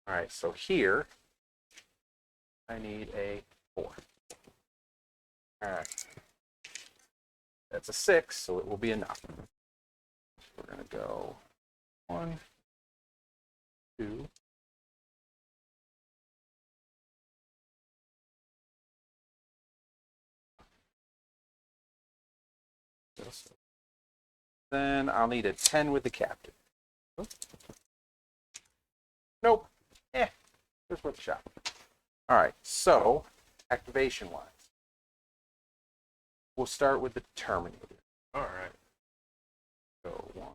All right, so here I need a 4. All right. That's a 6, so it will be enough. We're going to go 1, 2. Then I'll need a 10 with the captain. Nope. Just worth a shot. All right, so activation-wise, we'll start with the Terminator. All right. So 1.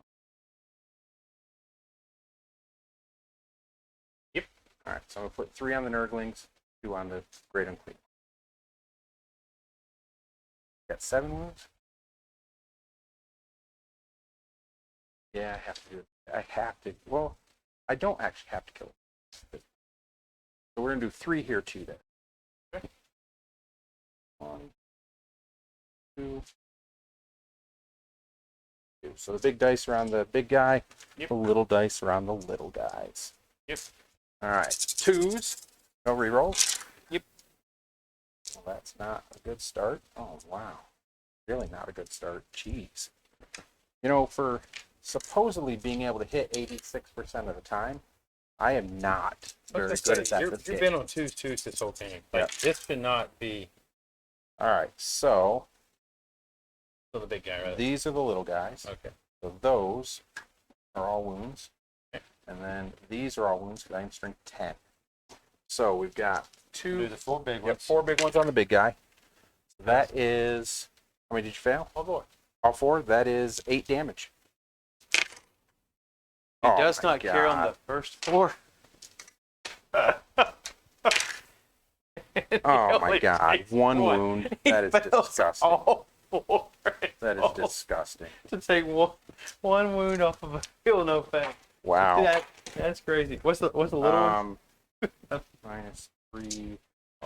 Yep. All right, so I'm going to put 3 on the Nurglings, 2 on the Great Unclean. Got 7 wounds? Yeah, I have to do it. I have to. Well, I don't actually have to kill it. So we're going to do 3 here, too, then. Okay. 1, 2, 2. So the big dice around the big guy, Yep. the little dice around the little guys. Yep. All right, 2s. No rerolls. Yep. Well, that's not a good start. Oh, wow. Really not a good start. Jeez. You know, for supposedly being able to hit 86% of the time, I am not very good at that. You've been on 2s this whole game. Like, this should not be All right, so for the big guy, right? these are the little guys. Okay. So those are all wounds. Okay. And then these are all wounds because I am strength 10. So we've got Do the 4 big Yep, ones. 4 big ones on the big guy. So that is, how many did you fail? Oh boy. All 4? That is 8 damage. He Oh does my not care on God. the first 4. Oh my God. 1 wound. That is disgusting. All 4. That is disgusting. To take one wound off of a feel no pain. Wow. That's crazy. What's the little one -3,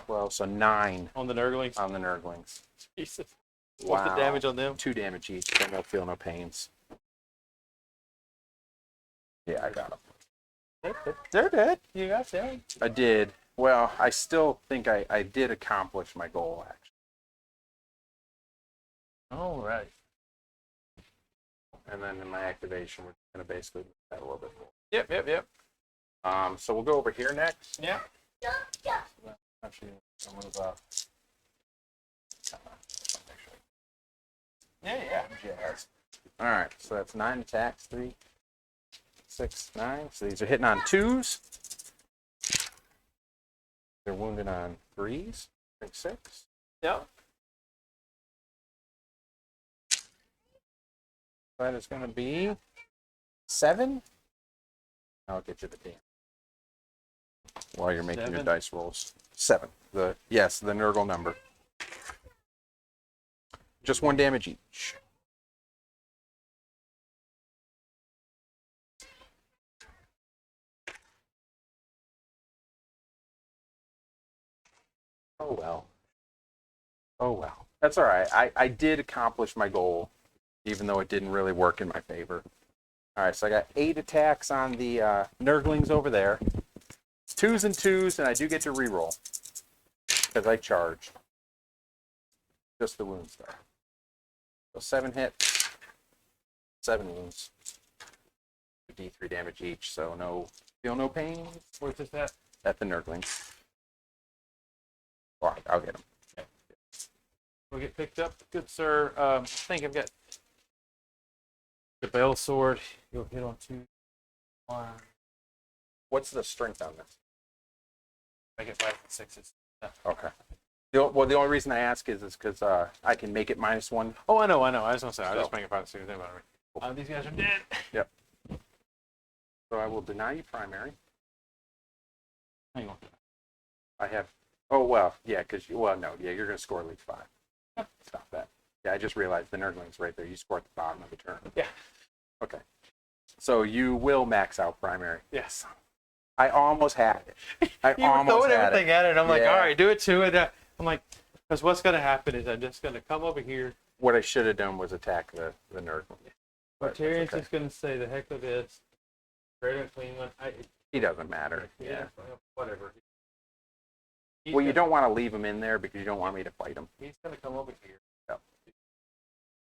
12, so 9 on the Nurglings? on the Nurglings. Jesus. What's the Wow. damage on them? 2 damage each. They don't feel no pains. Yeah, I got them. They're dead. You got them. I did. Well, I still think I did accomplish my goal, actually. All right. And then in my activation, we're going to basically move that a little bit more. Yep. So we'll go over here next. Yeah. Actually, I'll move Yeah. jazz. All right, so that's 9 attacks, 3, 6, 9. So these are hitting on 2s. They're wounded on 3s, 6. Yep. That is going to be 7. I'll get you the damn. While you're making your 7? dice rolls. 7. The Nurgle number. Just 1 damage each. Oh well. That's all right. I did accomplish my goal, even though it didn't really work in my favor. All right, so I got 8 attacks on the Nurglings over there. It's 2s and 2s, and I do get to reroll because I charged. Just the wounds there. So 7 hits, 7 wounds. D3 damage each, so feel no pain. Where's this at? At the Nurglings. All right, I'll get them. We'll get picked up. Good sir. I think I've got the bell sword. You'll hit on 2. 1. What's the strength on this? I get 5 and 6s. Okay. The only reason I ask is because I can make it -1. Oh, I know. I was gonna say, I So- just make it 5 and 6. About me. These guys are dead. Yep. So I will deny you primary. Hang on. I have. Oh well, yeah, because you're gonna score at least 5. Yep. Stop that. Yeah, I just realized the Nurglings right there. You score at the bottom of the turn. Yeah. Okay. So you will max out primary. Yes. I almost had it. I You were almost throwing had everything it. at it. And I'm like, Yeah. all right, do it to it. I'm like, because what's gonna happen is I'm just gonna come over here. What I should have done was attack the Nurgle. But Tyrion's that's okay. just gonna say the heck of this. Greater and clean one. He doesn't matter. Yeah. Whatever. Well, you don't want to leave him in there because you don't want me to fight him. He's gonna come over here. Yep.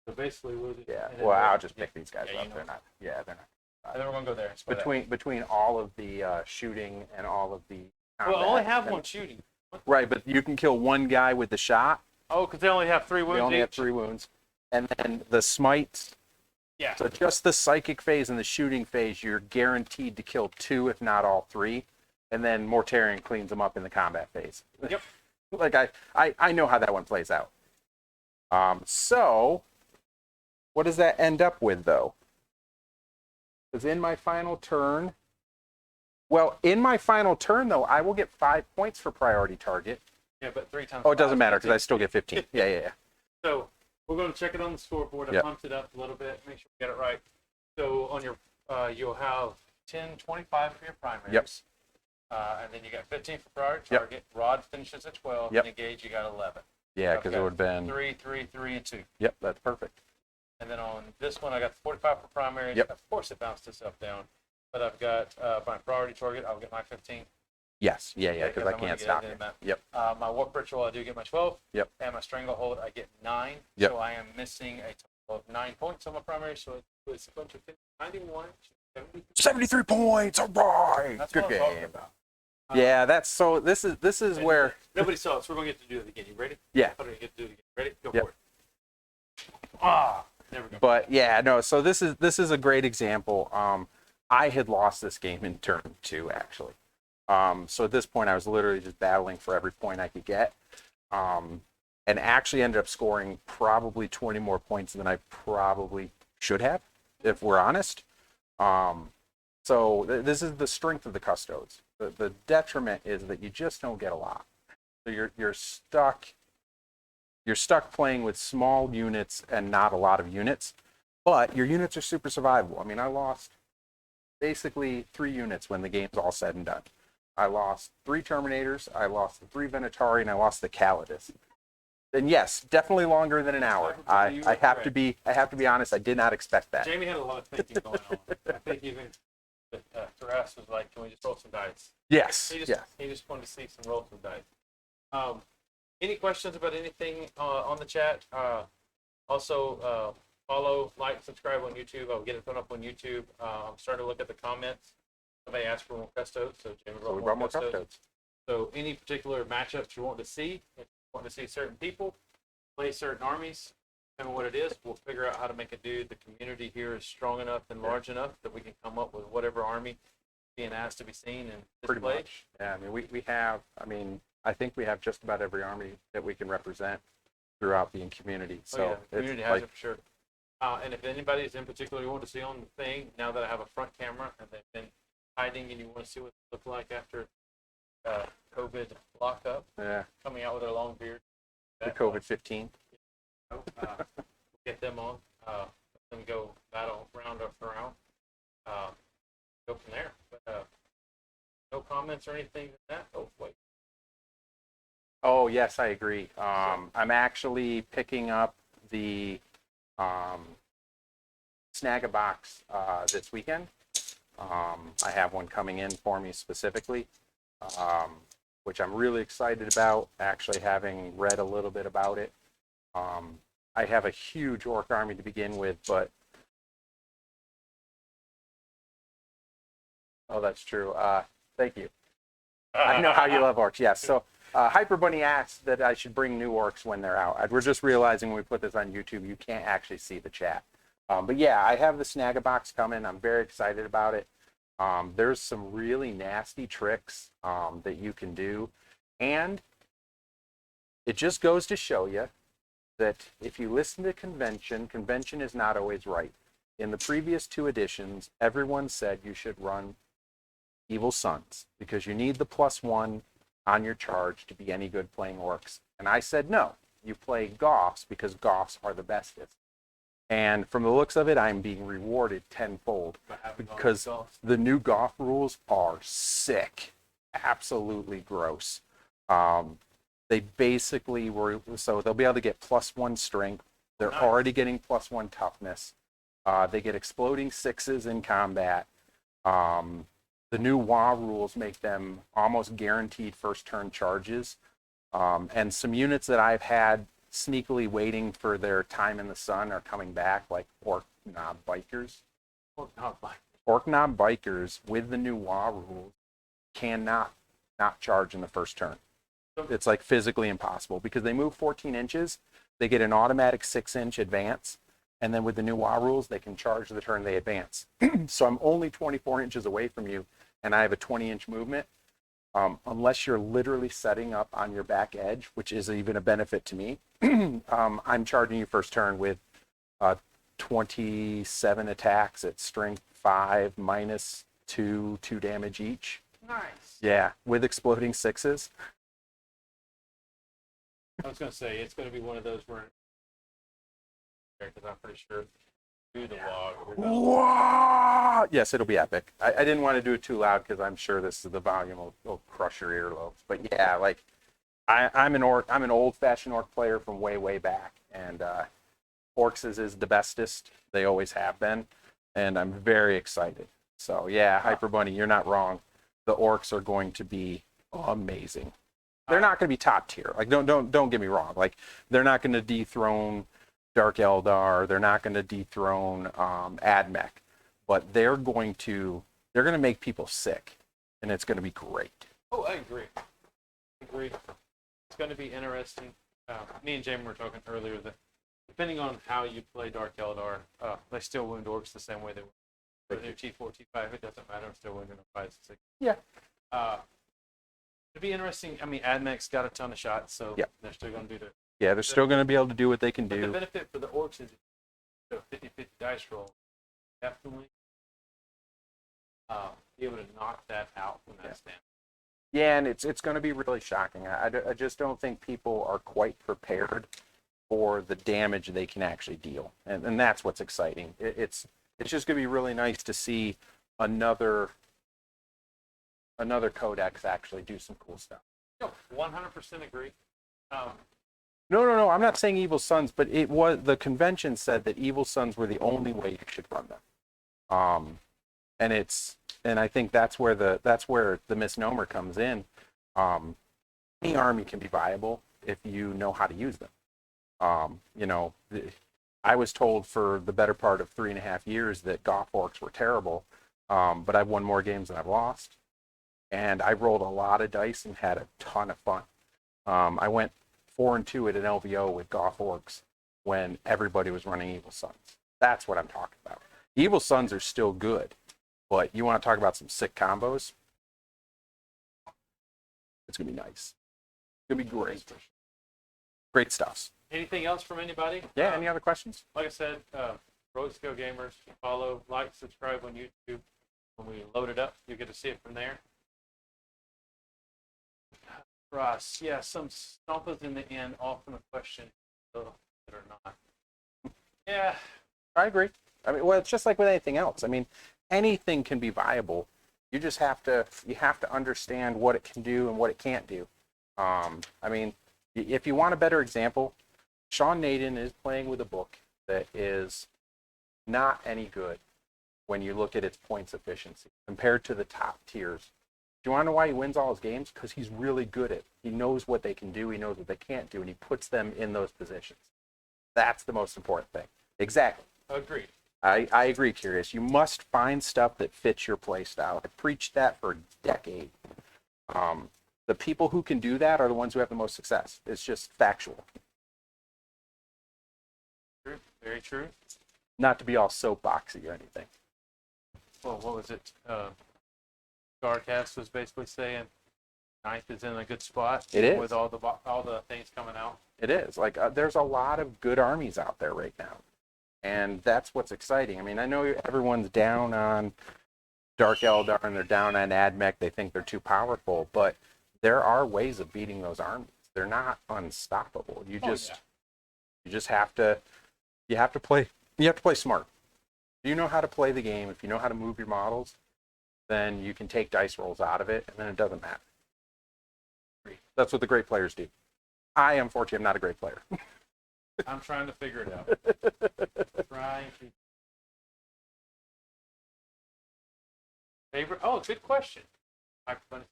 So basically, we'll just. Yeah. and then Well, we'll- I'll just pick these guys yeah, up. you know. They're not. Yeah, they're not. And then we're gonna go there. Split out. Between all of the shooting and all of the. Well, I only combat have and- one shooting. Right, but you can kill one guy with the shot. Oh, because they only have 3 wounds They only have each. 3 wounds, and then the smites. Yeah. So just the psychic phase and the shooting phase, you're guaranteed to kill 2, if not all 3, and then Mortarion cleans them up in the combat phase. Yep. Like I know how that one plays out. So what does that end up with though? Because in my final turn, though, I will get 5 points for priority target. Yeah, but 3 times. Oh, it doesn't 5 matter is because I still get 15. Yeah. So we're going to check it on the scoreboard. I Yep. pumped it up a little bit, make sure we get it right. So on your, you'll have 10, 25 for your primaries. Yep. And then you got 15 for priority Yep. target. Rod finishes at 12. Yep. And engage, you got 11. Yeah, because it would have been. 3, 3, 3, and 2. Yep, that's perfect. And then on this one, I got 45 for primaries. Yep. Of course, it bounced itself down. But I've got my priority target. I'll get my 15. Yes, yeah, because I I'm gonna can't get stop it in it. that. Yep. My warp ritual, I do get my 12. Yep. And my stranglehold, I get 9. Yep. So I am missing a total of 9 points on my primary. So it's a bunch of 91, 70. 73 points. All right. That's Good what I'm talking game. about. Yeah, that's so. This is And where. nobody saw it, so we're gonna get to do it again. You ready? Yeah. How do we get to do it again? Ready? Go Yep. for it. Ah, there we go. But yeah, no. So this is a great example. I had lost this game in turn 2 actually. So at this point, I was literally just battling for every point I could get, and actually ended up scoring probably 20 more points than I probably should have, if we're honest. So this is the strength of the Custodes. The detriment is that you just don't get a lot. So you're stuck. You're stuck playing with small units and not a lot of units, but your units are super survivable. I mean, I lost basically 3 units when the game's all said and done. I lost 3 Terminators, I lost the 3 Venatari, and I lost the Calidus. And yes, definitely longer than an hour. I have to be honest, I did not expect that. Jamie had a lot of thinking going on. I think even But Taras was like, "Can we just roll some dice?" Yes. He just Yes. he just wanted to see some rolls of dice. Any questions about anything on the chat? Also, follow, like, subscribe on YouTube. I'll get it thrown up on YouTube. I'm starting to look at the comments. Somebody asked for more custodes, so Jamie So we brought brought more more custodes. custodes. So any particular matchups you want to see, if you want to see certain people play certain armies, tell me what it is. We'll figure out how to make it do. The community here is strong enough and large enough that we can come up with whatever army being asked to be seen and Pretty displayed. much. Yeah. I mean, we have. I mean, I think we have just about every army that we can represent throughout the community. So Oh, yeah, the community it's has like, it for sure. And if anybody's in particular you want to see on the thing, now that I have a front camera and they've been hiding and you want to see what they look like after COVID lockup, yeah, coming out with their long beard. the COVID-15. Get them on. Let them go battle round after round. Go from there. But no comments or anything like that. Oh, wait. Oh yes, I agree. I'm actually picking up the Snag-a-Box this weekend. I have one coming in for me specifically, which I'm really excited about, actually having read a little bit about it. I have a huge orc army to begin with, but... Oh, that's true. Thank you. I know how you love orcs, yes. So Hyper Bunny asked that I should bring new orcs when they're out. We're just realizing when we put this on YouTube, you can't actually see the chat. But yeah, I have the Snag-a-Box coming. I'm very excited about it. There's some really nasty tricks that you can do. And it just goes to show you that if you listen to convention is not always right. In the previous 2 editions, everyone said you should run Evil Sons because you need the +1 on your charge to be any good playing orcs. And I said, no, you play Goths because Goths are the bestest. And from the looks of it, I'm being rewarded tenfold because the new Goth rules are sick. Absolutely gross. They basically were, so they'll be able to get +1 strength. They're Nice. already getting +1 toughness. They get exploding 6s in combat. The new WA rules make them almost guaranteed first turn charges. And some units that I've had sneakily waiting for their time in the sun are coming back, like Orc Knob Bikers. Orc Knob Bikers with the new WA rules cannot not charge in the first turn. It's like physically impossible because they move 14 inches. They get an automatic 6-inch advance. And then with the new WA rules, they can charge the turn they advance. So I'm only 24 inches away from you, and I have a 20-inch movement. Unless you're literally setting up on your back edge, which is even a benefit to me, I'm charging you first turn with 27 attacks at strength 5 -2 damage each. Nice. Yeah, with exploding 6s. I was going to say, it's going to be one of those where, because I'm pretty sure do the log. Whoa! Yes, it'll be epic. I didn't want to do it too loud because I'm sure the volume will crush your earlobes. But yeah, like I'm an old-fashioned orc player from way back, and orcs is the bestest. They always have been, and I'm very excited. So yeah, Hyper Bunny, you're not wrong. The orcs are going to be amazing. They're not going to be top tier. Like don't get me wrong. Like they're not going to dethrone Dark Eldar. They're not going to dethrone Admech, but they're going to make people sick, and it's going to be great. Oh, I agree. It's going to be interesting. Me and Jamie were talking earlier that depending on how you play Dark Eldar, they still wound orcs the same way they wound. For their T4, T5, it doesn't matter. I'm still wounding them 5, 6. Yeah. It'd be interesting. I mean, Admech's got a ton of shots, so yeah, they're still going to do their. Yeah, they're still going to be able to do what they can do. But the benefit for the orcs is a 50-50 dice roll. Definitely be able to knock that out when that's down. Yeah, and it's going to be really shocking. I just don't think people are quite prepared for the damage they can actually deal, and that's what's exciting. It's just going to be really nice to see another codex actually do some cool stuff. No, 100% agree. No. I'm not saying Evil Sons, but it was the convention said that Evil Sons were the only way you should run them. And I think that's where the misnomer comes in. Any army can be viable if you know how to use them. I was told for the better part of 3.5 years that Goth orcs were terrible, but I've won more games than I've lost, and I rolled a lot of dice and had a ton of fun. I went 4-2 at an LVO with Goth orcs when everybody was running Evil Sons. That's what I'm talking about. Evil Sons are still good, but you want to talk about some sick combos? It's gonna be nice. It's gonna be great. Great stuff. Anything else from anybody? Yeah. Any other questions? Like I said, Road Skill Gamers, follow, like, subscribe on YouTube. When we load it up, you get to see it from there. Ross, yeah, some stompas in the end, often a question that are not. Yeah, I agree. I mean, well, it's just like with anything else. I mean, anything can be viable. You just have to understand what it can do and what it can't do. I mean, if you want a better example, Sean Naden is playing with a book that is not any good when you look at its points efficiency compared to the top tiers. Do you want to know why he wins all his games? Because he's really good at it. He knows what they can do, he knows what they can't do, and he puts them in those positions. That's the most important thing. Exactly. agreed. I agree, Curious. You must find stuff that fits your play style. I preached that for a decade. The people who can do that are the ones who have the most success. It's just factual. True. Very true. Not to be all soapboxy or anything. Well, what was it? Garcast was basically saying ninth is in a good spot. It is. With all the things coming out. It is. Like, there's a lot of good armies out there right now. And that's what's exciting. I mean, I know everyone's down on Dark Eldar and they're down on AdMech. They think they're too powerful, but there are ways of beating those armies. They're not unstoppable. You just have to play smart. If you know how to play the game, if you know how to move your models, then you can take dice rolls out of it, and then it doesn't matter. That's what the great players do. I, unfortunately, am not a great player. I'm trying to figure it out. Favorite? Oh, good question. Favorite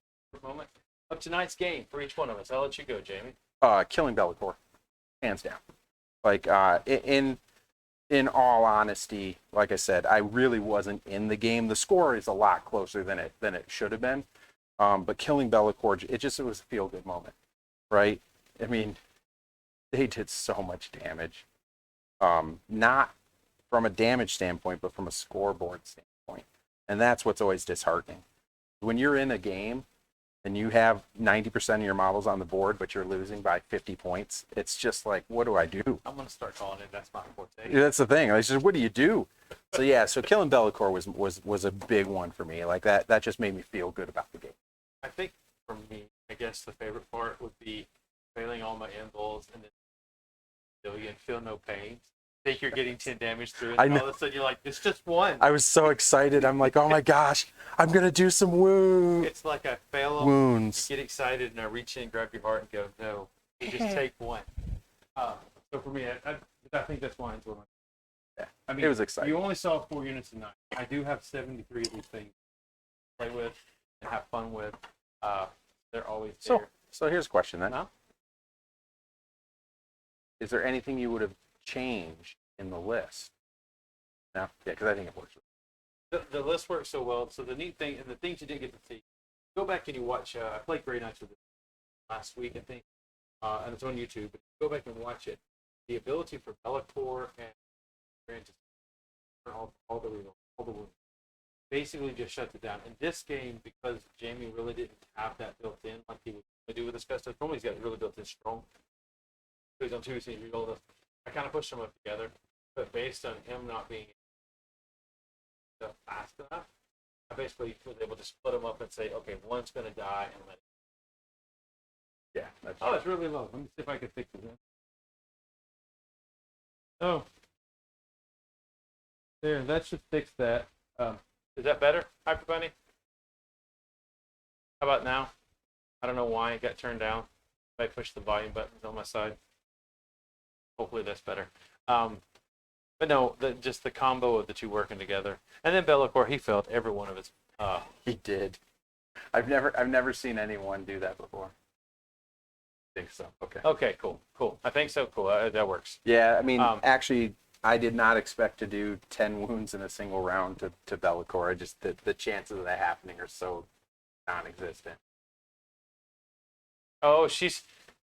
moment of tonight's game for each one of us. I'll let you go, Jamie. Killing Bellator, hands down. Like, in all honesty, like I said, I really wasn't in the game. The score is a lot closer than it should have been. But killing Bellator, it was a feel-good moment, right? I mean, they did so much damage. Not from a damage standpoint, but from a scoreboard standpoint. And that's what's always disheartening. When you're in a game and you have 90% of your models on the board, but you're losing by 50 points, it's just like, what do I do? I'm going to start calling it. That's my forte. That's the thing. It's just, what do you do? So yeah, so killing Bellator was a big one for me. Like, that just made me feel good about the game. I think for me, I guess the favorite part would be failing all my end goals and then you feel no pain. Think you're getting 10 damage through it, and all of a sudden you're like, it's just one. I was so excited. I'm like, oh my gosh, I'm going to do some wounds. It's like I fail wounds. You get excited and I reach in, grab your heart and go, no, you just take one. So for me, I think that's why I enjoy my. Yeah, I mean, it was exciting. You only saw 4 units tonight. I do have 73 of these things to play with and have fun with. They're always there. So here's a question then. Huh? Is there anything you would have changed in the list? No? Yeah, because I think it works. The list works so well. So the neat thing, and the things you didn't get to see, go back and you watch. I played Grey Knights with it last week, I think, and it's on YouTube. But go back and watch it. The ability for Bellator and all the wounds basically just shuts it down. In this game, because Jamie really didn't have that built in like he would do with his Custodes. Normally he's got really built in strong. So he's on 2 scenes. I kind of pushed them up together, but based on him not being fast enough, I basically was able to split them up and say, okay, one's going to die and let it. Yeah. That's Oh, it's really low. Let me see if I can fix it. Oh. There, that should fix that. Is that better, Hyper Bunny? How about now? I don't know why it got turned down. I pushed the volume buttons on my side. Hopefully that's better. But But no, just the combo of the two working together. And then Be'lakor, he felt every one of his. He did. I've never seen anyone do that before. I think so. Okay. Okay, cool. I think so. Cool. That works. Yeah, I mean, Um, I did not expect to do 10 wounds in a single round to Be'lakor. I just the chances of that happening are so non-existent. Oh,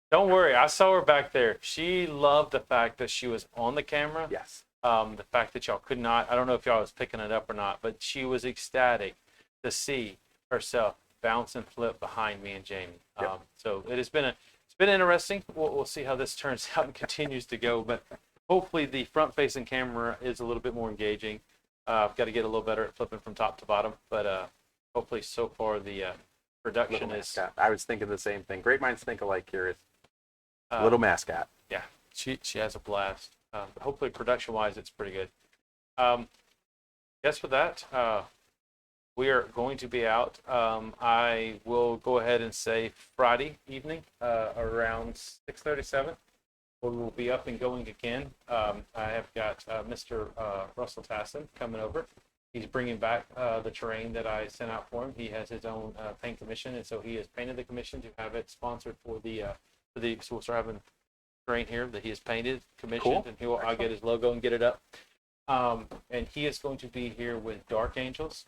don't worry. I saw her back there. She loved the fact that she was on the camera. Yes. The fact that y'all could not, I don't know if y'all was picking it up or not, but she was ecstatic to see herself bounce and flip behind me and Jamie. Yep. So it's been interesting. We'll see how this turns out and continues to go, but hopefully the front facing camera is a little bit more engaging. I've got to get a little better at flipping from top to bottom, but hopefully so far the production Little is. mascot. I was thinking the same thing. Great minds think alike here. uh, Little mascot. Yeah, she has a blast. But hopefully production wise it's pretty good. Guess with that, we are going to be out. I will go ahead and say Friday evening around 6:37. We will be up and going again. I have got Mr. Russell Tassin coming over. He's bringing back the terrain that I sent out for him. He has his own paint commission, and so he has painted the commission to have it sponsored for the so we'll start having terrain here that he has painted, commissioned, Cool. and I'll get his logo and get it up. And he is going to be here with Dark Angels.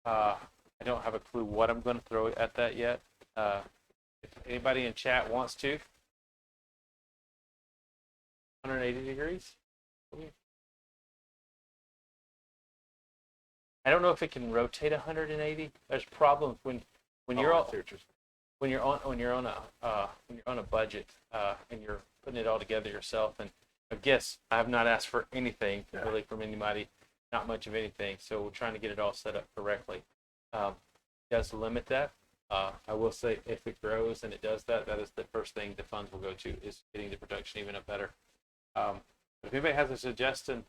I don't have a clue what I'm going to throw at that yet. If anybody in chat wants to, 180 degrees. I don't know if it can rotate 180. There's problems when you're all, when you're on a budget and you're putting it all together yourself. And I guess I have not asked for anything really from anybody, not much of anything. So we're trying to get it all set up correctly. It does limit that. I will say if it grows and it does that, that is the first thing the funds will go to, is getting the production even up better. If anybody has a suggestion.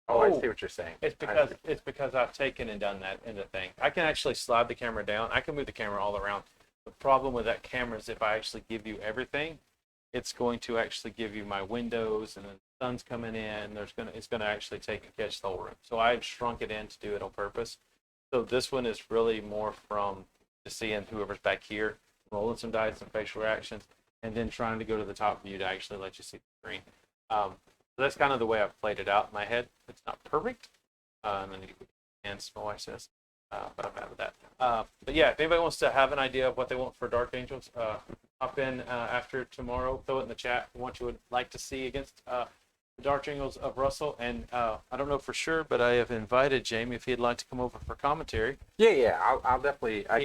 Oh, I see what you're saying. It's because I've taken and done that in the thing. I can actually slide the camera down. I can move the camera all around. The problem with that camera is if I actually give you everything, it's going to actually give you my windows, and then the sun's coming in. It's gonna actually take and catch the whole room. So I've shrunk it in to do it on purpose. So this one is really more from just seeing whoever's back here, rolling some dice, some facial reactions, and then trying to go to the top view to actually let you see the screen. So that's kind of the way I've played it out in my head. It's not perfect, and my wife says, but I'm happy with that. But yeah, if anybody wants to have an idea of what they want for Dark Angels, hop in after tomorrow, throw it in the chat what you would like to see against the Dark Angels of Russell. And I don't know for sure, but I have invited Jamie if he'd like to come over for commentary. Yeah. I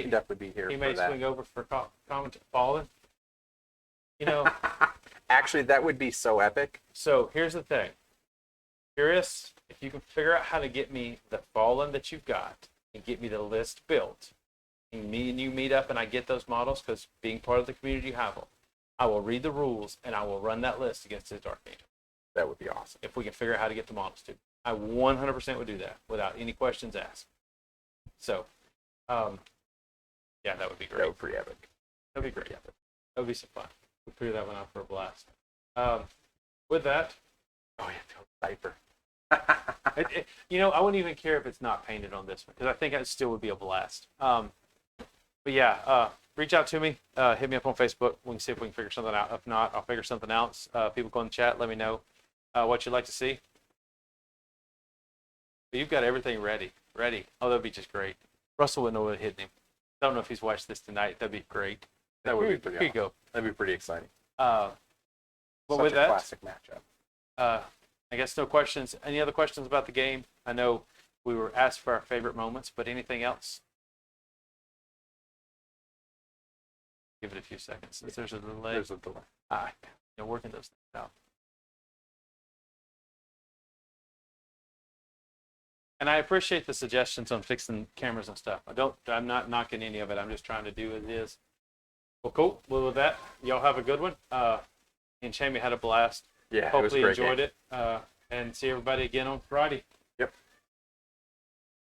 can definitely be here He for may that. swing over for commentary. Fallen. You know. Actually, that would be so epic. So here's the thing. Curious if you can figure out how to get me the Fallen that you've got and get me the list built. And me and you meet up and I get those models, because being part of the community you have them. I will read the rules and I will run that list against his Dark Angel. That would be awesome. If we can figure out how to get the models to. I 100% would do that without any questions asked. So, yeah, that would be great. That would be pretty epic. That'd be great. That would be some fun. We'll figure that one out for a blast. With that, Oh yeah, Cypher. I wouldn't even care if it's not painted on this one, because I think it still would be a blast. But yeah, reach out to me. Hit me up on Facebook. We can see if we can figure something out. If not, I'll figure something else. People go in the chat. Let me know what you'd like to see. But you've got everything ready. Oh, that'd be just great. Russell wouldn't know what hit him. I don't know if he's watched this tonight. That'd be great. That would be pretty Here you awesome. go. That'd be pretty exciting. But Such with a that, classic matchup. I guess no questions. Any other questions about the game? I know we were asked for our favorite moments, but anything else? Give it a few seconds since there's a delay. There's a delay. Working those things out. And I appreciate the suggestions on fixing cameras and stuff. I'm not knocking any of it. I'm just trying to do as is. Well, cool. Well, with that, y'all have a good one. And Jamie had a blast. Yeah, Hopefully it was a great enjoyed game. it. And see everybody again on Friday.